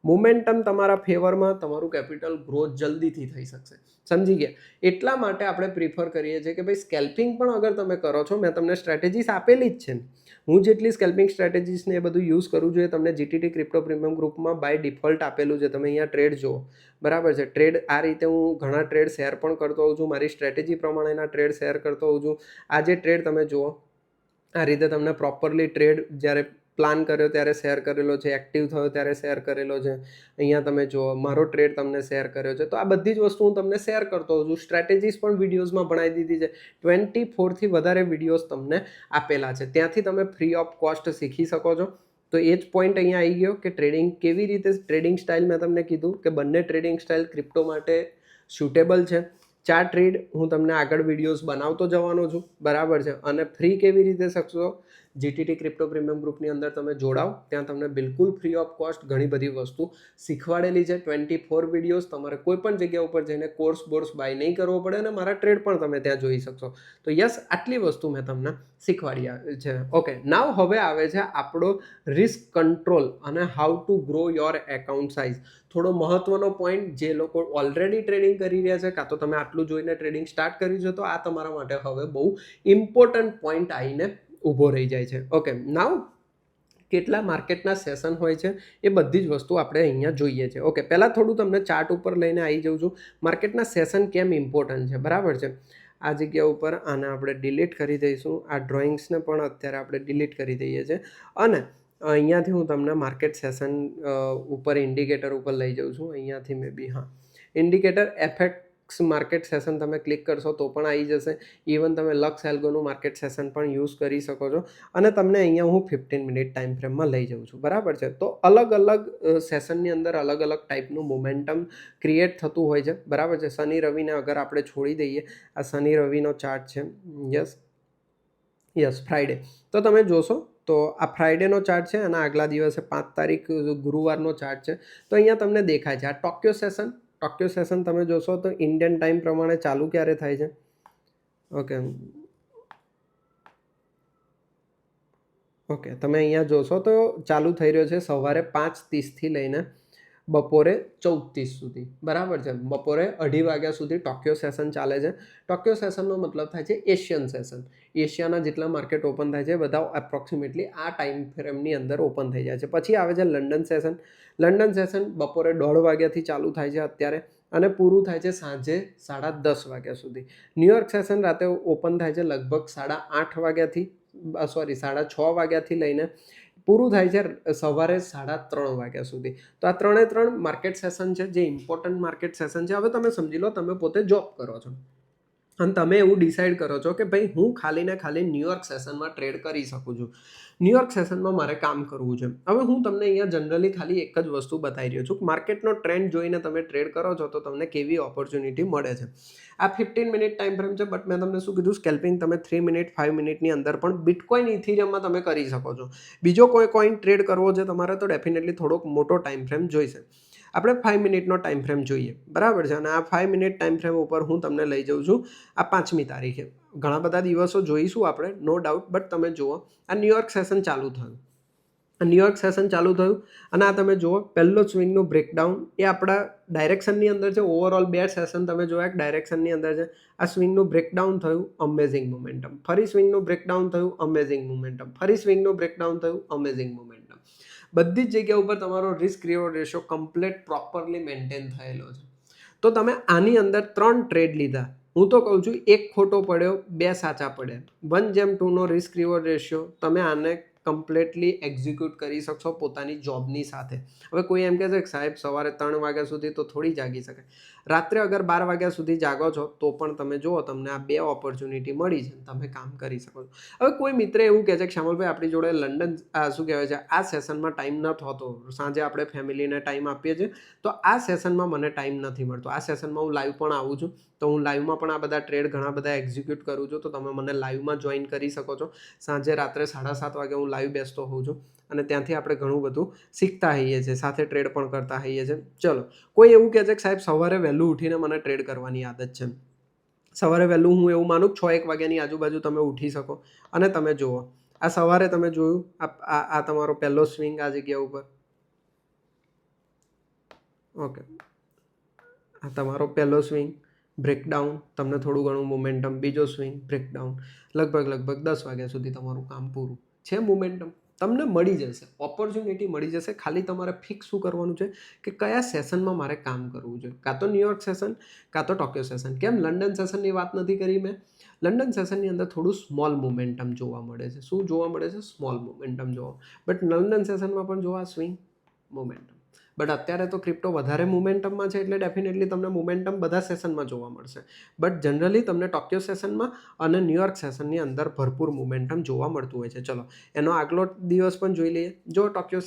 મોમેન્ટમ તમારા ફેવરમાં, તમારું કેપિટલ ગ્રોથ જલ્દીથી થઈ શકશે. સમજી ગયા? એટલા માટે આપણે પ્રિફર કરીએ છીએ કે ભાઈ સ્કેલ્પિંગ પણ અગર તમે કરો છો, મેં તમને સ્ટ્રેટેજીસ આપેલી જ છે. હું જેટલી સ્કેલ્પિંગ સ્ટ્રેટેજીસને એ બધું યુઝ કરું છું એ તમને જીટીટી ક્રિપ્ટો પ્રીમિયમ ગ્રુપમાં બાય ડિફોલ્ટ આપેલું છે. તમે અહીંયા ટ્રેડ જુઓ, બરાબર છે. ટ્રેડ આ રીતે હું ઘણા ટ્રેડ શેર પણ કરતો હોઉં છું, મારી સ્ટ્રેટેજી પ્રમાણેના ટ્રેડ શેર કરતો હોઉં છું. આ જે ટ્રેડ તમે જુઓ, આ રીતે તમને પ્રોપરલી ટ્રેડ જ્યારે પ્લાન કર્યો ત્યારે શેર કરેલો છે, એક્ટિવ થયો ત્યારે શેર કરેલો છે. અહીંયા તમે જુઓ મારો ટ્રેડ તમને શેર કર્યો છે. તો આ બધી જ વસ્તુ હું તમને શેર કરતો હોઉં છું. સ્ટ્રેટેજીસ પણ વિડીયોઝમાં ભણાવી દીધી છે. 24થી વધારે વિડીયોઝ તમને આપેલા છે, ત્યાંથી તમે ફ્રી ઓફ કોસ્ટ શીખી શકો છો. તો એ જ પોઈન્ટ અહીંયા આવી ગયો કે ટ્રેડિંગ કેવી રીતે, ટ્રેડિંગ સ્ટાઇલ મેં તમને કીધું કે બંને ટ્રેડિંગ સ્ટાઇલ ક્રિપ્ટો માટે સ્યુટેબલ છે. 4 ટ્રેડ હું તમને આગળ વિડીયોઝ બનાવતો જવાનો છું, બરાબર છે. અને ફ્રી કેવી રીતે શકશો? જીટીટી ક્રિપ્ટો પ્રીમિયમ ગ્રુપની અંદર તમે જોડાઓ, ત્યાં તમને બિલકુલ ફ્રી ઓફ કોસ્ટ ઘણી બધી વસ્તુ શીખવાડેલી છે. 24 વિડીયોઝ, તમારે કોઈ પણ જગ્યા ઉપર જઈને કોર્સ બાય નહીં કરવો પડે અને મારા ટ્રેડ પણ તમે ત્યાં જોઈ શકશો. તો યસ, આટલી વસ્તુ મેં તમને શીખવાડી છે. ઓકે, નાવ હવે આવે છે આપણો રિસ્ક કંટ્રોલ અને how to grow your account size. થોડો મહત્વનો પોઈન્ટ, જે લોકો ઓલરેડી ટ્રેડિંગ કરી રહ્યા છે, કાં તો તમે આટલું જોઈને ટ્રેડિંગ સ્ટાર્ટ કર્યું છે, તો આ તમારા માટે હવે બહુ ઇમ્પોર્ટન્ટ પોઈન્ટ આવીને ઊભો રહી જાય છે. ઓકે, નાવ કેટલા માર્કેટના સેશન હોય છે એ બધી જ વસ્તુ આપણે અહીંયા જોઈએ છે. ઓકે, પહેલાં થોડું તમને ચાર્ટ ઉપર લઈને આવી જાઉં છું. માર્કેટના સેશન કેમ ઇમ્પોર્ટન્ટ છે, બરાબર છે. આ જગ્યા ઉપર આને આપણે ડિલીટ કરી દઈશું. આ ડ્રોઈંગ્સને પણ અત્યારે આપણે ડિલીટ કરી દઈએ છીએ. અને અહીંયાથી હું તમને માર્કેટ સેશન ઉપર ઇન્ડિકેટર ઉપર લઈ જાઉં છું. અહીંયાથી મે બી ઇન્ડિકેટર એફેક્ટ માર્કેટ સેશન તમે ક્લિક કરશો તો પણ આવી જશે. ઇવન તમે લક્સ એલ્ગોનું માર્કેટ સેશન પણ યુઝ કરી શકો છો. અને તમને અહીંયા હું 15 મિનિટ ટાઈમ ફ્રેમમાં લઈ જાઉં છું, બરાબર છે. તો અલગ અલગ સેશનની અંદર અલગ અલગ ટાઈપનું મોમેન્ટમ ક્રિએટ થતું હોય છે, બરાબર છે. શનિ રવિને અગર આપણે છોડી દઈએ, આ શનિ રવિનો ચાર્ટ છે. Yes Friday. તો તમે જોશો તો આ ફ્રાઈડેનો ચાર્ટ છે અને આગલા દિવસે 5 તારીખ ગુરુવારનો ચાર્ટ છે. તો અહીંયા તમને દેખાય છે આ ટોક્યો સેશન તમે જોશો તો ઇન્ડિયન ટાઈમ પ્રમાણે ચાલુ ક્યારે થાય છે? ઓકે, તમે અહીંયા જોશો તો ચાલુ થઈ રહ્યો છે સવારે 5:30થી લઈને બપોરે 14:30 સુધી, બરાબર છે. બપોરે 2:30 વાગ્યા સુધી ટોક્યો સેશન ચાલે છે. ટોક્યો સેશનનો મતલબ થાય છે એશિયન સેશન. એશિયાના જેટલા માર્કેટ ઓપન થાય છે બધા એપ્રોક્સિમેટલી આ ટાઈમ ફ્રેમની અંદર ઓપન થઈ જાય છે. પછી આવે છે લંડન સેશન બપોરે 1:30 વાગ્યાથી ચાલુ થાય છે અત્યારે, અને પૂરું થાય છે સાંજે 10:30 વાગ્યા સુધી. ન્યુયોર્ક સેશન રાતે ઓપન થાય છે લગભગ 8:30 વાગ્યાથી, 6:30 વાગ્યાથી લઈને પૂરું થાય છે સવારે 3:30 વાગ્યા સુધી. તો આ 3 માર્કેટ સેશન છે જે ઇમ્પોર્ટન્ટ માર્કેટ સેશન છે. હવે તમે સમજી લો તમે પોતે જોબ કરો છો અને તમે એવું ડિસાઈડ કરો છો કે ભાઈ હું ખાલી ને ખાલી ન્યુયોર્ક સેશનમાં ટ્રેડ કરી શકું છું, ન્યુયોર્ક સેશનમાં મારે કામ કરવું છે. હવે હું તમને અહીંયા જનરલી ખાલી એક જ વસ્તુ બતાવી રહ્યો છું કે માર્કેટનો ટ્રેન્ડ જોઈને તમે ટ્રેડ કરો છો તો તમને કેવી ઓપોર્ચ્યુનિટી મળે છે. આ 15 મિનિટ ટાઈમ ફ્રેમ છે, બટ મેં તમને શું કીધું, સ્કેલ્પિંગ તમે 3 મિનિટ 5 મિનિટની અંદર પણ બિટકોઇન ઇથિરિયમમાં તમે કરી શકો છો. બીજો કોઈ કોઈન ટ્રેડ કરવો છે તમારે તો ડેફિનેટલી થોડોક મોટો ટાઈમ ફ્રેમ જોઈશે. આપણે 5 મિનિટનો ટાઈમ ફ્રેમ જોઈએ, બરાબર છે. અને આ 5 મિનિટ ટાઈમ ફ્રેમ ઉપર હું તમને લઈ જાઉં છું આ 5મી તારીખે. ઘણા બધા દિવસો જોઈશું આપણે, નો ડાઉટ, બટ તમે જુઓ આ ન્યુયોર્ક સેશન ચાલુ થયું. અને આ તમે જુઓ પહેલો સ્વિંગનું બ્રેકડાઉન એ આપણા ડાયરેક્શનની અંદર છે. ઓવરઓલ 2 સેશન તમે જોયા એક ડાયરેક્શનની અંદર છે. આ સ્વિંગનું બ્રેકડાઉન થયું, અમેઝિંગ મોમેન્ટમ. ફરી સ્વિંગનું બ્રેકડાઉન થયું, અમેઝિંગ મોમેન્ટમ. ફરી સ્વિંગનું બ્રેકડાઉન થયું, અમેઝિંગ મોમેન્ટમ. બધી જ જગ્યા ઉપર તમારો risk reward ratio complete properly maintain થયેલો છે. તો તમે આની અંદર 3 ટ્રેડ લીધા. હું તો કહું છું 1 ખોટો પડ્યો, 2 સાચા પડ્યા. 1:2નો રિસ્ક રિવોર્ડ રેશિયો, તમે આને કમ્પ્લીટલી એક્ઝિક્યુટ કરી શકશો પોતાની જોબની સાથે. હવે કોઈ એમ કહે છે કે સાહેબ સવારે 3 વાગ્યા સુધી તો થોડી જાગી શકાય. રાત્રે અગર 12 વાગ્યા સુધી જાગો છો તો પણ તમે જુઓ તમને આ 2 ઓપોર્ચ્યુનિટી મળી છે, તમે કામ કરી શકો છો. હવે કોઈ મિત્ર એવું કહે છે કે શ્યામલભાઈ આપણી જોડે લંડન શું કહેવાય છે આ સેશનમાં ટાઈમ ન થતો, સાંજે આપણે ફેમિલીને ટાઈમ આપીએ છીએ તો આ સેશનમાં મને ટાઈમ નથી મળતો. આ સેશનમાં હું લાઈવ પણ આવું છું, તો હું લાઈવમાં પણ આ બધા ટ્રેડ ઘણા બધા એક્ઝિક્યુટ કરું છું. તો તમે મને લાઈવમાં જોઈન કરી શકો છો. સાંજે રાત્રે 7:30 વાગે હું લાઈવ બેસતો હોઉં છું. અને ત્યાંથી આપણે ઘણું બધું શીખતા હોઈએ છીએ, સાથે ટ્રેડ પણ કરતા હોઈએ છીએ. ચલો, કોઈ એવું કહે છે કે સાહેબ સવારે વહેલું ઉઠીને મને ટ્રેડ કરવાની આદત છે. સવારે વહેલું હું એવું માનું 6-1 વાગ્યાની આજુબાજુ તમે ઉઠી શકો અને તમે જુઓ આ સવારે તમે જોયું આ તમારો પહેલો સ્વિંગ આ જગ્યા ઉપર, ઓકે, આ તમારો પહેલો સ્વિંગ બ્રેકડાઉન, તમને થોડું ઘણું મોમેન્ટમ, બીજો સ્વિંગ બ્રેકડાઉન, લગભગ 10 વાગ્યા સુધી તમારું કામ પૂરું છે. મોમેન્ટમ તમને મળી જશે, ઓપોર્ચ્યુનિટી મળી જશે. ખાલી તમારે ફિક્સ શું કરવાનું છે કે કયા સેશનમાં મારે કામ કરવું જોઈએ, કાં તો ન્યુયોર્ક સેશન કાં તો ટોક્યો સેશન. કેમ લંડન સેશનની વાત નથી કરી મેં? લંડન સેશનની અંદર થોડું સ્મોલ મોમેન્ટમ જોવા મળે છે. શું જોવા મળે છે? સ્મોલ મોમેન્ટમ જોવા. બટ લંડન સેશનમાં પણ જોવા સ્વિંગ મોમેન્ટમ. બટ અત્યારે તો ક્રિપ્ટો વધારે મોમેન્ટમમાં છે એટલે ડેફિનેટલી તમને મોમેન્ટમ બધા સેશનમાં જોવા મળશે. બટ જનરલી તમને ટોક્યો સેશનમાં અને ન્યુયોર્ક સેશનની અંદર ભરપૂર મોમેન્ટમ જોવા મળતું હોય છે. ચલો એનો આગલો દિવસ પણ જોઈ લઈએ. જો ટોક્યો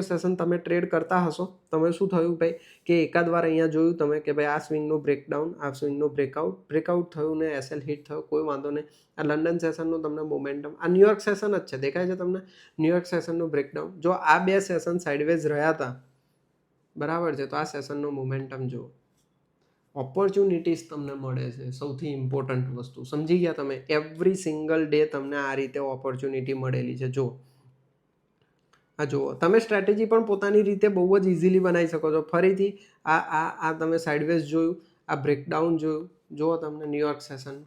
સેશન તમે ટ્રેડ કરતા હશો, તમે શું થયું ભાઈ કે એકાદ વાર અહીંયા જોયું તમે કે ભાઈ આ સ્વિંગનું બ્રેકડાઉન, આ સ્વિંગનું બ્રેકઆઉટ થયું ને એસએલ હિટ થયો, કોઈ વાંધો નહીં. આ લંડન સેશનનું તમને મોમેન્ટમ, આ ન્યુયોર્ક સેશન જ છે, દેખાય છે તમને ન્યુયોર્ક સેશનનું બ્રેકડાઉન. જો આ બે સેશન સાઇડવેઝ રહ્યા હતા, બરાબર છે, તો આ સેશનનું મોમેન્ટમ જુઓ. ઓપોર્ચ્યુનિટીઝ તમને મળે છે, સૌથી ઇમ્પોર્ટન્ટ વસ્તુ સમજી ગયા તમે. એવરી સિંગલ ડે તમને આ રીતે ઓપોર્ચ્યુનિટી મળેલી છે. જો આ જુઓ, તમે સ્ટ્રેટેજી પણ પોતાની રીતે બહુ જ ઇઝીલી બનાવી શકો છો. ફરીથી આ તમે સાઇડવેઝ જોયું, આ બ્રેકડાઉન જોયું, જુઓ તમને ન્યુયોર્ક સેશન,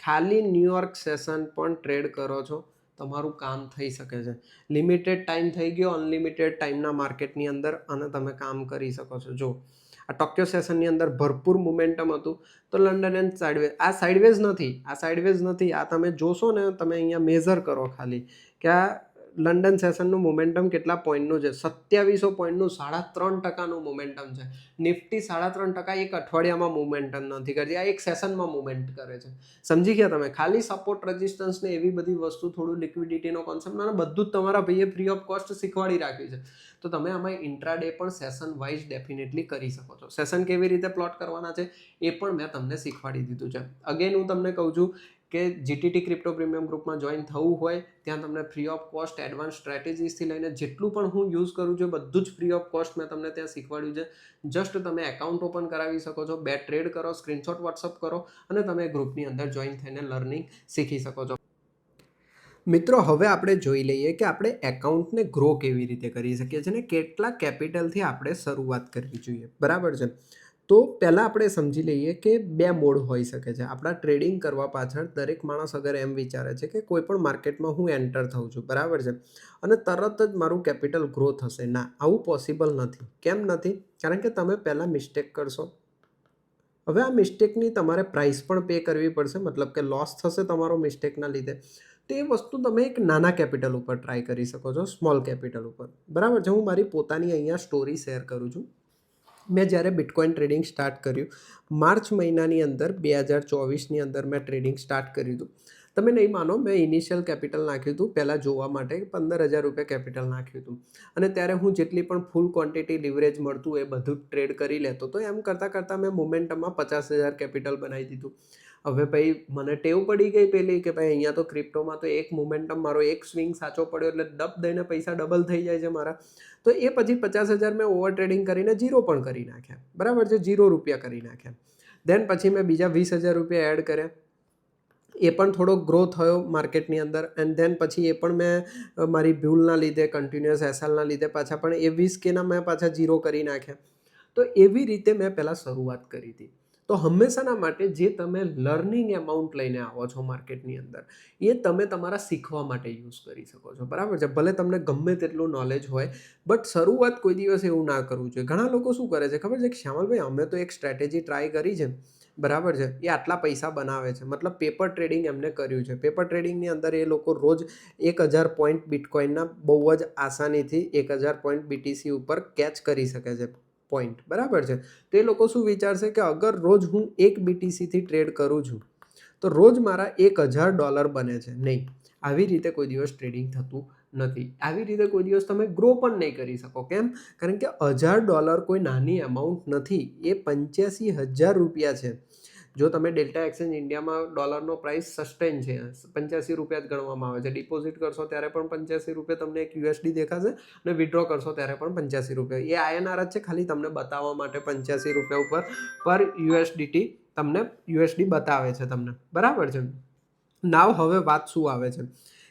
ખાલી ન્યુયોર્ક સેશન પણ ટ્રેડ કરો છો, તમારું કામ થઈ શકે છે. લિમિટેડ ટાઈમ થઈ ગયો, અનલિમિટેડ ટાઈમના માર્કેટની અંદર, અને તમે કામ કરી શકો છો. જો આ ટોક્યો સેશનની અંદર ભરપૂર મોમેન્ટમ હતું, તો લંડન એન્ડ સાઇડવેઝ, આ સાઇડવેઝ નથી, આ તમે જોશો ને, તમે અહીંયા મેઝર કરો ખાલી કે આ લંડન સેશનનું મોમેન્ટમ કેટલા પોઈન્ટનું છે. 2700 પોઈન્ટનું 3.5% મોમેન્ટમ છે. નિફ્ટી 3.5% એક અઠવાડિયામાં મોમેન્ટમ નથી કરતી, આ એક સેશનમાં મોમેન્ટ કરે છે. સમજી ગયા તમે? ખાલી સપોર્ટ રેઝિસ્ટન્સ ને એવી બધી વસ્તુ, થોડું લિક્વિડિટીનો કોન્સેપ્ટ અને બધું જ તમારા ભાઈએ ફ્રી ઓફ કોસ્ટ શીખવાડી રાખ્યું છે. તો તમે આમાં ઇન્ટ્રાડે પણ સેશન વાઇઝ ડેફિનેટલી કરી શકો છો. સેશન કેવી રીતે પ્લોટ કરવાના છે એ પણ મેં તમને શીખવાડી દીધું છે. અગેન હું તમને કહું છું કે જીટીટી ક્રિપ્ટો પ્રીમિયમ ગ્રુપમાં જોઈન થવું હોય, ત્યાં તમને ફ્રી ઓફ કોસ્ટ એડવાન્સ સ્ટ્રેટેજીસથી લઈને જેટલું પણ હું યુઝ કરું છું બધું જ ફ્રી ઓફ કોસ્ટ મેં તમને ત્યાં શીખવાડ્યું છે. જસ્ટ તમે એકાઉન્ટ ઓપન કરાવી શકો છો, 2 ટ્રેડ કરો, સ્ક્રીનશોટ વોટ્સઅપ કરો અને તમે ગ્રુપની અંદર જોઈન થઈને લર્નિંગ શીખી શકો છો. મિત્રો, હવે આપણે જોઈ લઈએ કે આપણે એકાઉન્ટને ગ્રો કેવી રીતે કરી શકીએ છીએ અને કેટલા કેપિટલથી આપણે શરૂઆત કરવી જોઈએ. બરાબર છે? તો પહેલાં આપણે સમજી લઈએ કે 2 મોડ હોઈ શકે છે આપણા ટ્રેડિંગ કરવા પાછળ. દરેક માણસ અગર એમ વિચારે છે કે કોઈ પણ માર્કેટમાં હું એન્ટર થઉં છું, બરાબર છે, અને તરત જ મારું કેપિટલ ગ્રો થશે. ના, આવું પોસિબલ નથી. કેમ નથી? કારણ કે તમે પહેલાં મિસ્ટેક કરશો. હવે આ મિસ્ટેકની તમારે પ્રાઇસ પણ પે કરવી પડશે, મતલબ કે લોસ થશે તમારો મિસ્ટેકના લીધે. તો એ વસ્તુ તમે એક નાના કેપિટલ ઉપર ટ્રાય કરી શકો છો, સ્મોલ કેપિટલ ઉપર. બરાબર છે? હું મારી પોતાની અહીંયા સ્ટોરી શેર કરું છું. મેં જ્યારે બિટકોઇન ટ્રેડિંગ સ્ટાર્ટ કર્યું માર્ચ મહિનાની અંદર 2024ની અંદર મેં ટ્રેડિંગ સ્ટાર્ટ કર્યું હતું. તમે નહીં માનો, મેં ઇનિશિયલ કેપિટલ નાખ્યું હતું પહેલાં જોવા માટે 15,000 રૂપિયા કેપિટલ નાખ્યું હતું. અને ત્યારે હું જેટલી પણ ફૂલ ક્વોન્ટિટી લિવરેજ મળતું એ બધું ટ્રેડ કરી લેતો. તો એમ કરતાં મેં મોમેન્ટમમાં 50,000 કેપિટલ બનાવી દીધું. હવે ભાઈ મને ટેવ પડી ગઈ પેલી કે ભાઈ અહીંયા તો ક્રિપ્ટોમાં તો એક મોમેન્ટમ, મારો એક સ્વિંગ સાચો પડ્યો એટલે ડબ દઈને પૈસા ડબલ થઈ જાય છે મારા. તો એ પછી 50,000 મેં ઓવર ટ્રેડિંગ કરીને 0 પણ કરી નાખ્યા. બરાબર છે? 0 રૂપિયા કરી નાખ્યા. દેન પછી મેં બીજા 20,000 રૂપિયા એડ કર્યા. એ પણ થોડો ગ્રો થયો માર્કેટની અંદર. એન્ડ ધેન પછી એ પણ મેં મારી ભૂલના લીધે, કન્ટિન્યુઅસ એસએલના લીધે પાછા પણ એ 20Kના મેં પાછા 0 કરી નાખ્યા. તો એવી રીતે મેં પહેલાં શરૂઆત કરી હતી. તો હંમેશાના માટે જે તમે લર્નિંગ અમાઉન્ટ લઈને આવો છો માર્કેટની અંદર, એ તમે તમારા શીખવા માટે યુઝ કરી શકો છો. બરાબર છે? ભલે તમને ગમે તેટલું નોલેજ હોય, બટ શરૂઆત કોઈ દિવસ એવું ના કરવું જોઈએ. ઘણા લોકો શું કરે છે ખબર છે કે શ્યામલભાઈ, અમે તો એક સ્ટ્રેટેજી ટ્રાય કરી છે, બરાબર છે, એ આટલા પૈસા બનાવે છે. મતલબ પેપર ટ્રેડિંગ એમને કર્યું છે. પેપર ટ્રેડિંગની અંદર એ લોકો રોજ 1000 પોઈન્ટ બિટકોઇનના બહુ જ આસાનીથી 1000 પોઈન્ટ બીટીસી ઉપર કેચ કરી શકે છે પોઈન્ટ. બરાબર છે? તો એ લોકો શું વિચારશે કે અગર રોજ હું 1 બીટીસીથી ટ્રેડ કરું છું તો રોજ મારા $1000 બને છે. નહીં, આવી રીતે કોઈ દિવસ ટ્રેડિંગ થતું નથી. આવી રીતે કોઈ દિવસ તમે ગ્રો પણ નહીં કરી શકો. કેમ? કારણ કે $1000 કોઈ નાની અમાઉન્ટ નથી, એ 85,000 રૂપિયા છે. જો તમે ડેલ્ટા એક્સચેન્જ ઇન્ડિયામાં ડોલરનો પ્રાઇસ સસ્ટેન છે, 85 રૂપિયા જ ગણવામાં આવે છે, ડિપોઝિટ કરશો ત્યારે પણ 85 રૂપિયા તમને એક યુએસડી દેખાશે અને વિડ્રો કરશો ત્યારે પણ 85 રૂપિયા. એ આઈએનઆર જ છે, ખાલી તમને બતાવવા માટે 85 રૂપિયા ઉપર પર યુએસડીટી તમને યુએસડી બતાવે છે તમને, બરાબર છે. નાવ હવે વાત શું આવે છે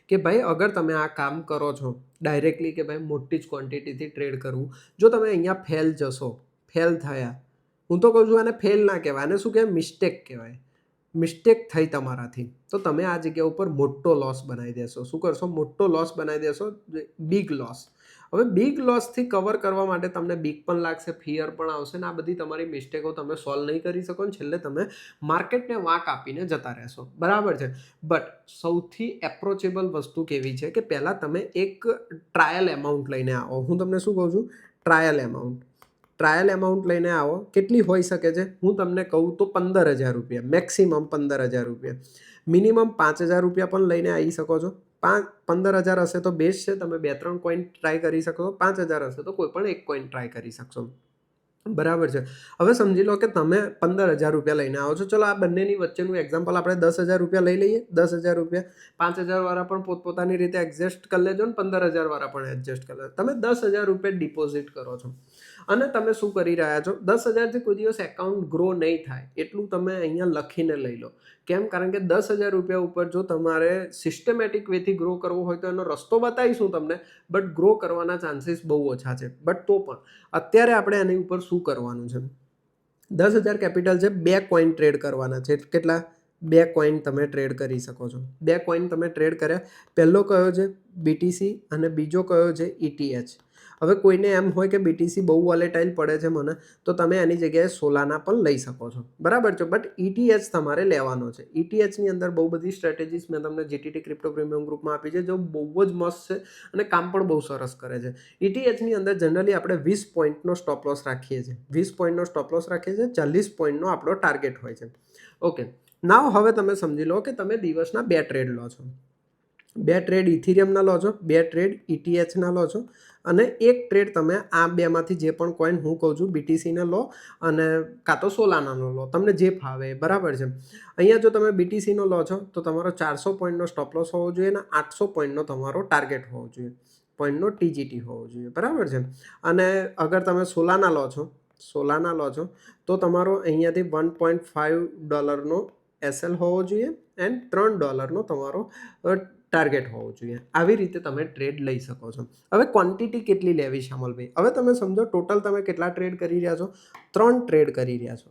કે ભાઈ અગર તમે આ કામ કરો છો ડાયરેક્ટલી કે ભાઈ મોટી જ ક્વોન્ટિટીથી ટ્રેડ કરવું, જો તમે અહીંયા ફેલ જશો, ફેલ થયા, હું તો કહું છું આને ફેલ ના કહેવાય, આને શું કહેવાય, મિસ્ટેક કહેવાય. મિસ્ટેક થઈ તમારાથી તો તમે આ જગ્યા ઉપર મોટો લોસ બનાવી દેશો. શું કરશો? મોટો લોસ બનાવી દેશો, બિગ લોસ. હવે બિગ લોસથી કવર કરવા માટે તમને બીક પણ લાગશે, ફિયર પણ આવશે ને આ બધી તમારી મિસ્ટેકો તમે સોલ્વ નહીં કરી શકો ને છેલ્લે તમે માર્કેટને વાંક આપીને જતા રહેશો, બરાબર છે. બટ સૌથી એપ્રોચેબલ વસ્તુ કેવી છે કે પહેલાં તમે એક ટ્રાયલ એમાઉન્ટ લઈને આવો. હું તમને શું કહું છું? Trial amount. ટ્રાયલ એમાઉન્ટ લઈને આવો. કેટલી હોઈ શકે છે? હું તમને કહું તો 15,000 રૂપિયા, મેક્સિમમ 15,000 રૂપિયા, મિનિમમ 5,000 રૂપિયા પણ લઈને આવી શકો છો. 15,000 હશે તો બેસ્ટ છે, તમે 2-3 કોઈન ટ્રાય કરી શકો. 5,000 હશે તો કોઈ પણ એક કોઈન ટ્રાય કરી શકશો, બરાબર છે. હવે સમજી લો કે તમે 15,000 રૂપિયા લઈને આવો છો. ચલો આ બંનેની વચ્ચેનું એક્ઝામ્પલ આપણે 10,000 રૂપિયા લઈ લઈએ. 10,000 રૂપિયા, 5,000 વાળા પણ પોતપોતાની રીતે એડજસ્ટ કરી લેજો ને 15,000 વાળા પણ એડજસ્ટ કરી લેજો. તમે 10,000 રૂપિયા ડિપોઝિટ કરો છો અને તમે શું કરી રહ્યા છો? 10,000થી કોઈ દિવસ એકાઉન્ટ ગ્રો નહીં થાય એટલું તમે અહીંયા લખીને લઈ લો. કેમ? કારણ કે 10,000 રૂપિયા ઉપર જો તમારે સિસ્ટમેટિક વેથી ગ્રો કરવો હોય તો એનો રસ્તો બતાવીશું તમને, બટ ગ્રો કરવાના ચાન્સીસ બહુ ઓછા છે. બટ તો પણ અત્યારે આપણે એની ઉપર શું કરવાનું છે? 10,000 કેપિટલ છે, 2 કોઈન ટ્રેડ કરવાના છે. કેટલા? 2 કોઈન તમે ટ્રેડ કરી શકો છો. 2 કોઈન તમે ટ્રેડ કર્યા. પહેલો કયો છે? BTC અને બીજો કયો છે? ETH. હવે કોઈને એમ હોય કે BTC બહુ વોલેટાઇલ પડે છે મને, તો તમે એની જગ્યાએ સોલાના પણ લઈ શકો છો, બરાબર છે. બટ ETH તમારે લેવાનો છે. ETHની અંદર બહુ બધી સ્ટ્રેટેજીસ મેં તમને GTT ક્રિપ્ટો પ્રીમિયમ ગ્રુપમાં આપી છે, જો બહુ જ મસ્ત છે અને કામ પણ બહુ સરસ કરે છે. ETHની અંદર જનરલી આપણે 20 પોઈન્ટનો સ્ટોપ લોસ રાખીએ છીએ. 20 પોઈન્ટનો સ્ટોપ લોસ રાખીએ છીએ, 40 પોઈન્ટનો આપણો ટાર્ગેટ હોય છે. ઓકે, નાવ હવે તમે સમજી લો કે તમે દિવસના 2 ટ્રેડ લો છો. 2 ટ્રેડ ઇથિરિયમના લો છો, 2 ટ્રેડ ETHના લો છો અને એક ટ્રેડ તમે આ બેમાંથી જે પણ કોઈન હું કહું છું BTCને લો અને કાં તો સોલાનાનો લો, તમને જે ફાવે, બરાબર છે. અહીંયા જો તમે BTCનો લો છો તો તમારો 400 પોઈન્ટનો સ્ટોપ લોસ હોવો જોઈએ અને 800 પોઈન્ટનો તમારો ટાર્ગેટ હોવો જોઈએ, પોઈન્ટનો TGT હોવો જોઈએ, બરાબર છે. અને અગર તમે સોલાના લો છો તો તમારો અહીંયાથી $1.5 SL હોવો જોઈએ એન્ડ $3 તમારો ટાર્ગેટ હોવો જોઈએ. આવી રીતે તમે ટ્રેડ લઈ શકો છો. હવે ક્વોન્ટિટી કેટલી લેવી શ્યામલભાઈ? હવે તમે સમજો ટોટલ તમે કેટલા ટ્રેડ કરી રહ્યા છો? 3 ટ્રેડ કરી રહ્યા છો.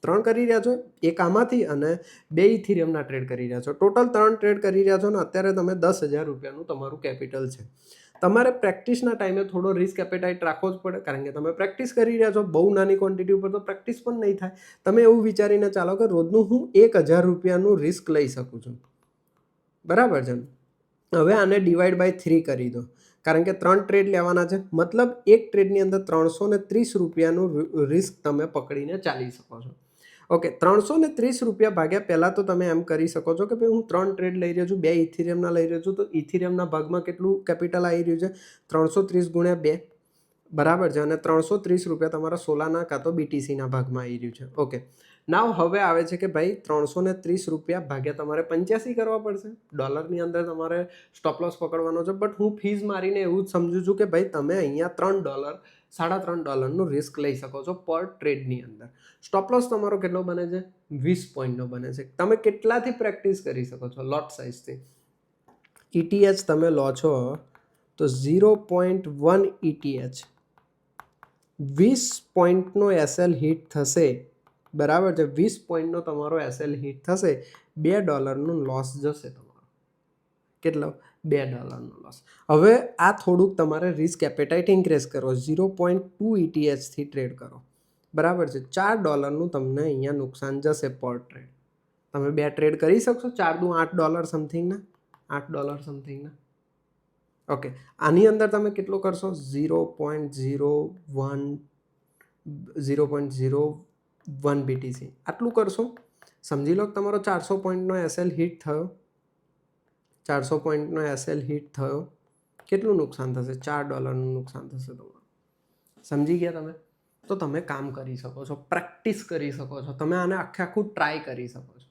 3 કરી રહ્યા છો, એક આમાંથી અને 2 ઇથિરિયમના ટ્રેડ કરી રહ્યા છો. ટોટલ 3 ટ્રેડ કરી રહ્યા છો ને અત્યારે તમે 10,000 રૂપિયાનું તમારું કેપિટલ છે. તમારે પ્રેક્ટિસના ટાઈમે થોડો રિસ્ક એપેટાઇટ રાખવો જ પડે, કારણ કે તમે પ્રેક્ટિસ કરી રહ્યા છો. બહુ નાની ક્વોન્ટિટી ઉપર તો પ્રેક્ટિસ પણ નહીં થાય. તમે એવું વિચારીને ચાલો કે રોજનું હું 1,000 રૂપિયાનું રિસ્ક લઈ શકું છું, બરાબર છે. હવે આને ડિવાઈડ બાય 3 કરી દો, કારણ કે 3 ટ્રેડ લેવાના છે, મતલબ એક ટ્રેડની અંદર 330 રૂપિયાનું રિસ્ક તમે પકડીને ચાલી શકો છો. ઓકે, 330 રૂપિયા ભાગ્યા પહેલાં તો તમે એમ કરી શકો છો કે ભાઈ હું 3 ટ્રેડ લઈ રહ્યો છું, 2 ઇથિરિયમના લઈ રહ્યો છું, તો ઇથિરિયમના ભાગમાં કેટલું કેપિટલ આવી રહ્યું છે? 330 ગુણ્યા 2, બરાબર છે. અને 330 રૂપિયા તમારા સોલાના કાં તો BTCના ભાગમાં આવી રહ્યું છે. ઓકે, નાવ હવે આવે છે કે ભાઈ 330 રૂપિયા ભાગ્યા તમારે 85 કરવા પડશે. ડોલરની અંદર તમારે સ્ટોપ લોસ પકડવાનો છે. બટ હું ફીઝ મારીને એવું જ સમજુ છું કે ભાઈ તમે અહીંયા $3, $3.5નું રિસ્ક લઈ શકો છો પર ટ્રેડની અંદર. સ્ટોપ લોસ તમારો કેટલો બને છે? 20 પોઈન્ટનો બને છે. તમે કેટલાથી પ્રેક્ટિસ કરી શકો છો? લોટ સાઇઝથી. ETH તમે લો છો તો 0.1 ETH 20 પોઈન્ટનો SL હિટ થશે, બરાબર છે. 20 પોઈન્ટનો તમારો SL હિટ થશે, $2નું લોસ જશે તમારો. કેટલો? $2નો લોસ. હવે આ થોડુંક તમારે રિસ્ક એપેટાઇટ ઇન્ક્રીઝ કરો, 0.2 ETHથી ટ્રેડ કરો, બરાબર છે. $4નું તમને અહીંયા નુકસાન જશે પર ટ્રેડ. તમે 2 ટ્રેડ કરી શકશો? 4 દુ $8 સમથિંગના, $8 સમથિંગના. ઓકે, આની અંદર તમે કેટલો કરશો? 0.01 BTC આટલું કરશો. સમજી લો કે તમારો 400 પોઈન્ટનો SL હિટ થયો. 400 પોઈન્ટનો SL હિટ થયો. કેટલું નુકસાન થશે? $4નું નુકસાન થશે તમારું. સમજી ગયા તમે? તો તમે કામ કરી શકો છો, પ્રેક્ટિસ કરી શકો છો, તમે આને આખું ટ્રાય કરી શકો છો.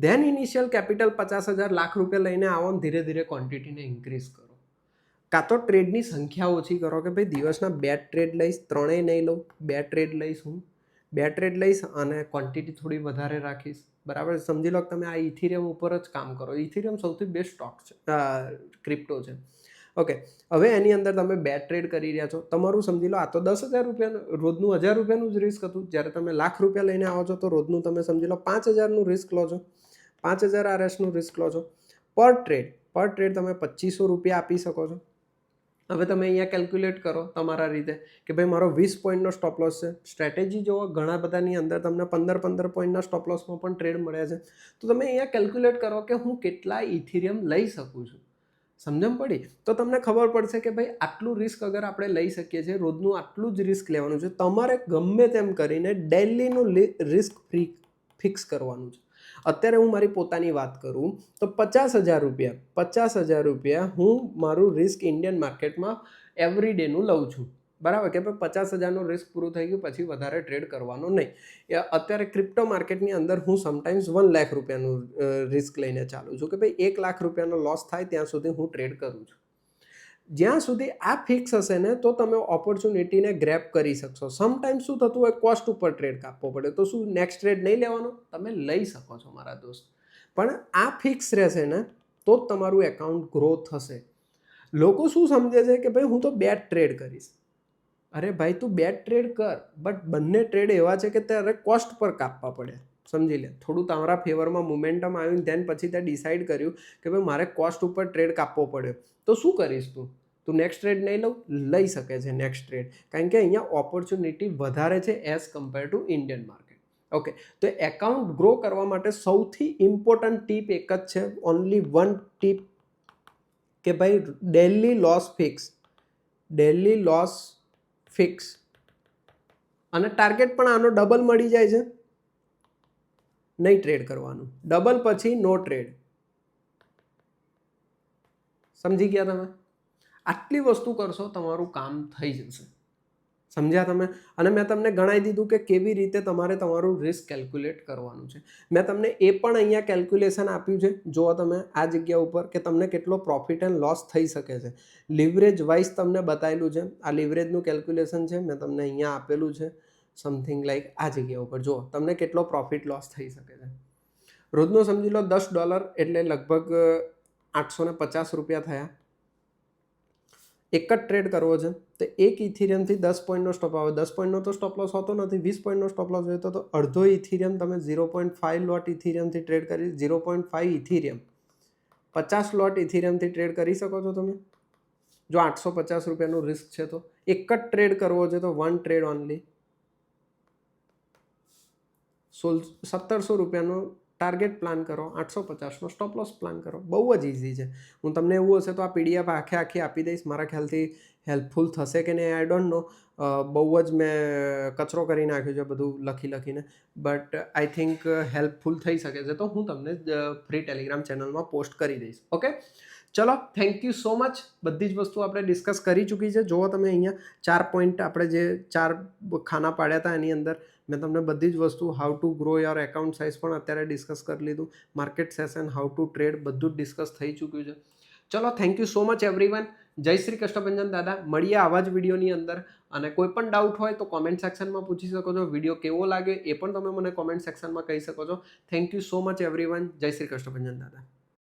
ધેન ઇનિશિયલ કેપિટલ 50,000 લાખ રૂપિયા લઈને આવો ને ધીરે ધીરે ક્વોન્ટિટીને ઇન્ક્રીઝ કરો. કાં તો ટ્રેડની સંખ્યા ઓછી કરો કે ભાઈ દિવસના 2 ટ્રેડ લઈશ, 3 નહીં લઉં, 2 ટ્રેડ લઈશ, હું 2 ટ્રેડ લઈશ અને ક્વોન્ટિટી થોડી વધારે રાખીશ. બરાબર, સમજી લો કે તમે આ ઇથિરિયમ ઉપર જ કામ કરો. ઇથિરિયમ સૌથી બેસ્ટ સ્ટોક છે, ક્રિપ્ટો છે. ઓકે, હવે એની અંદર તમે 2 ટ્રેડ કરી રહ્યા છો. તમારું સમજી લો આ તો 10,000 રૂપિયાનું રોજનું 1,000 રૂપિયાનું જ રિસ્ક હતું. જ્યારે તમે લાખ રૂપિયા લઈને આવો છો તો રોજનું તમે સમજી લો 5,000નું રિસ્ક લો છો, 5,000 RSનું રિસ્ક લો છો. પર ટ્રેડ તમે 2,500 રૂપિયા આપી શકો છો. હવે તમે અહીંયા કેલ્ક્યુલેટ કરો તમારા રીતે કે ભાઈ મારો 20 પોઈન્ટનો સ્ટોપ લોસ છે. સ્ટ્રેટેજી જોવો, ઘણા બધાની અંદર તમને 15 પોઈન્ટના સ્ટોપ લોસમાં પણ ટ્રેડ મળે છે. તો તમે અહીંયા કેલ્ક્યુલેટ કરો કે હું કેટલા ઇથિરિયમ લઈ શકું છું. સમજણ પડી? તો તમને ખબર પડશે કે ભાઈ આટલું રિસ્ક અગર આપણે લઈ શકીએ છીએ, રોજનું આટલું જ રિસ્ક લેવાનું છે. તમારે ગમે તેમ કરીને ડેઈલીનું રિસ્ક ફિક્સ કરવાનું છે. અત્યારે હું મારી પોતાની વાત કરું તો 50,000 રૂપિયા હું મારું રિસ્ક ઇન્ડિયન માર્કેટમાં એવરી ડેનું લઉં છું. બરાબર કે ભાઈ 50,000નું રિસ્ક પૂરું થઈ ગયું, પછી વધારે ટ્રેડ કરવાનો નહીં. અત્યારે ક્રિપ્ટો માર્કેટની અંદર હું સમટાઈમ્સ 1 લાખ રૂપિયાનું રિસ્ક લઈને ચાલું છું કે ભાઈ 1 લાખ રૂપિયાનો લોસ થાય ત્યાં સુધી હું ટ્રેડ કરું છું. જ્યાં સુધી આ ફિક્સ હશે ને તો તમે ઓપોર્ચ્યુનિટીને ગ્રેપ કરી શકશો. સમટાઈમ્સ શું થતું હોય, કોસ્ટ ઉપર ટ્રેડ કાપવો પડે, તો શું નેક્સ્ટ ટ્રેડ નહીં લેવાનો? તમે લઈ શકો છો મારા દોસ્ત, પણ આ ફિક્સ રહેશે ને તો જ તમારું એકાઉન્ટ ગ્રો થશે. લોકો શું સમજે છે કે ભાઈ હું તો 2 ટ્રેડ કરીશ. અરે ભાઈ તું 2 ટ્રેડ કર, બટ બંને ટ્રેડ એવા છે કે ત્યારે કોસ્ટ પર કાપવા પડે. સમજી લે, થોડું તમારા ફેવરમાં મોમેન્ટમ આવ્યું ધેન પછી તે ડિસાઇડ કર્યું કે ભાઈ મારે કોસ્ટ ઉપર ટ્રેડ કાપવો પડ્યો, તો શું કરીશ તું નેક્સ્ટ ટ્રેડ નહીં લઈ શકે છે નેક્સ્ટ ટ્રેડ, કારણ કે અહીંયા ઓપોર્ચ્યુનિટી વધારે છે as compare to Indian market. Okay, તો એકાઉન્ટ ગ્રો કરવા માટે સૌથી ઇમ્પોર્ટન્ટ ટીપ એક જ છે, ઓનલી 1 ટીપ, કે ભાઈ ડેલી લોસ ફિક્સ અને ટાર્ગેટ પણ આનો ડબલ મળી જાય છે. નહીં ટ્રેડ કરવાનું, ડબલ પછી નો ટ્રેડ. સમજી ગયા તમે? આટલી વસ્તુ કરશો તમારું કામ થઈ જશે. સમજ્યા તમે? અને મેં તમને ગણાવી દીધું કે કેવી રીતે તમારે તમારું રિસ્ક કેલ્ક્યુલેટ કરવાનું છે. મેં તમને એ પણ અહીંયા કેલ્ક્યુલેશન આપ્યું છે, જુઓ તમે આ જગ્યા ઉપર, કે તમને કેટલો પ્રોફિટ એન્ડ લોસ થઈ શકે છે. લિવરેજ વાઇઝ તમને બતાવેલું છે. આ લિવરેજનું કેલ્ક્યુલેશન છે, મેં તમને અહીંયા આપેલું છે. સમથિંગ લાઈક આ જગ્યા ઉપર જુઓ તમને કેટલો પ્રોફિટ લોસ થઈ શકે છે. રોજનો સમજી લો $10 એટલે લગભગ 850 રૂપિયા થયા. એક જ ટ્રેડ કરવો છે તો એક ઇથિરિયમથી 10 પોઈન્ટનો સ્ટોપ આવે. 10 પોઈન્ટનો તો સ્ટોપ લોસ હોતો નથી, 20 પોઈન્ટનો સ્ટોપ લોસ હોય તો અડધો ઇથિરિયમ તમે 0.5 લોટ ઇથિરિયમથી ટ્રેડ કરી, 0.5 ઇથિરિયમ 50 લોટ ઇથિરિયમથી ટ્રેડ કરી શકો છો તમે. જો 850 રૂપિયાનું રિસ્ક છે તો એક જ ટ્રેડ કરવો છે તો 1 ટ્રેડ ઓનલી 1,700 રૂપિયાનો ટાર્ગેટ પ્લાન કરો, 850નો સ્ટોપ લોસ પ્લાન કરો. બહુ જ ઇઝી છે. હું તમને એવું હશે તો આ PDF આખી આપી દઈશ. મારા ખ્યાલથી હેલ્પફુલ થશે કે નહીં આઈ ડોન્ટ નો. બહુ જ મેં કચરો કરી નાખ્યો છે બધું લખીને, બટ આઈ થિંક હેલ્પફુલ થઈ શકે છે. તો હું તમને ફ્રી ટેલિગ્રામ ચેનલમાં પોસ્ટ કરી દઈશ. ઓકે, ચલો, થેન્ક યુ સો મચ. બધી જ વસ્તુ આપણે ડિસ્કસ કરી ચૂકી છે. જુઓ તમે અહીંયા 4 પોઈન્ટ આપણે જે 4 ખાના પાડ્યા હતા એની અંદર મેં તમને બધી જ વસ્તુ, how to grow your account size પણ અત્યારે ડિસ્કસ કરી લીધું. Market session, how to trade બધું જ ડિસ્કસ થઈ ચૂક્યું છે. ચલો, thank you so much everyone. જય શ્રી કૃષ્ણભંજન દાદા. મળીએ આવા જ વિડીયોની અંદર. અને કોઈ પણ ડાઉટ હોય તો કોમેન્ટ સેક્શનમાં પૂછી શકો છો. વિડીયો કેવો લાગે એ પણ તમે મને કોમેન્ટ સેક્શનમાં કહી શકો છો. Thank you so much everyone. જય શ્રી કૃષ્ણભંજન દાદા.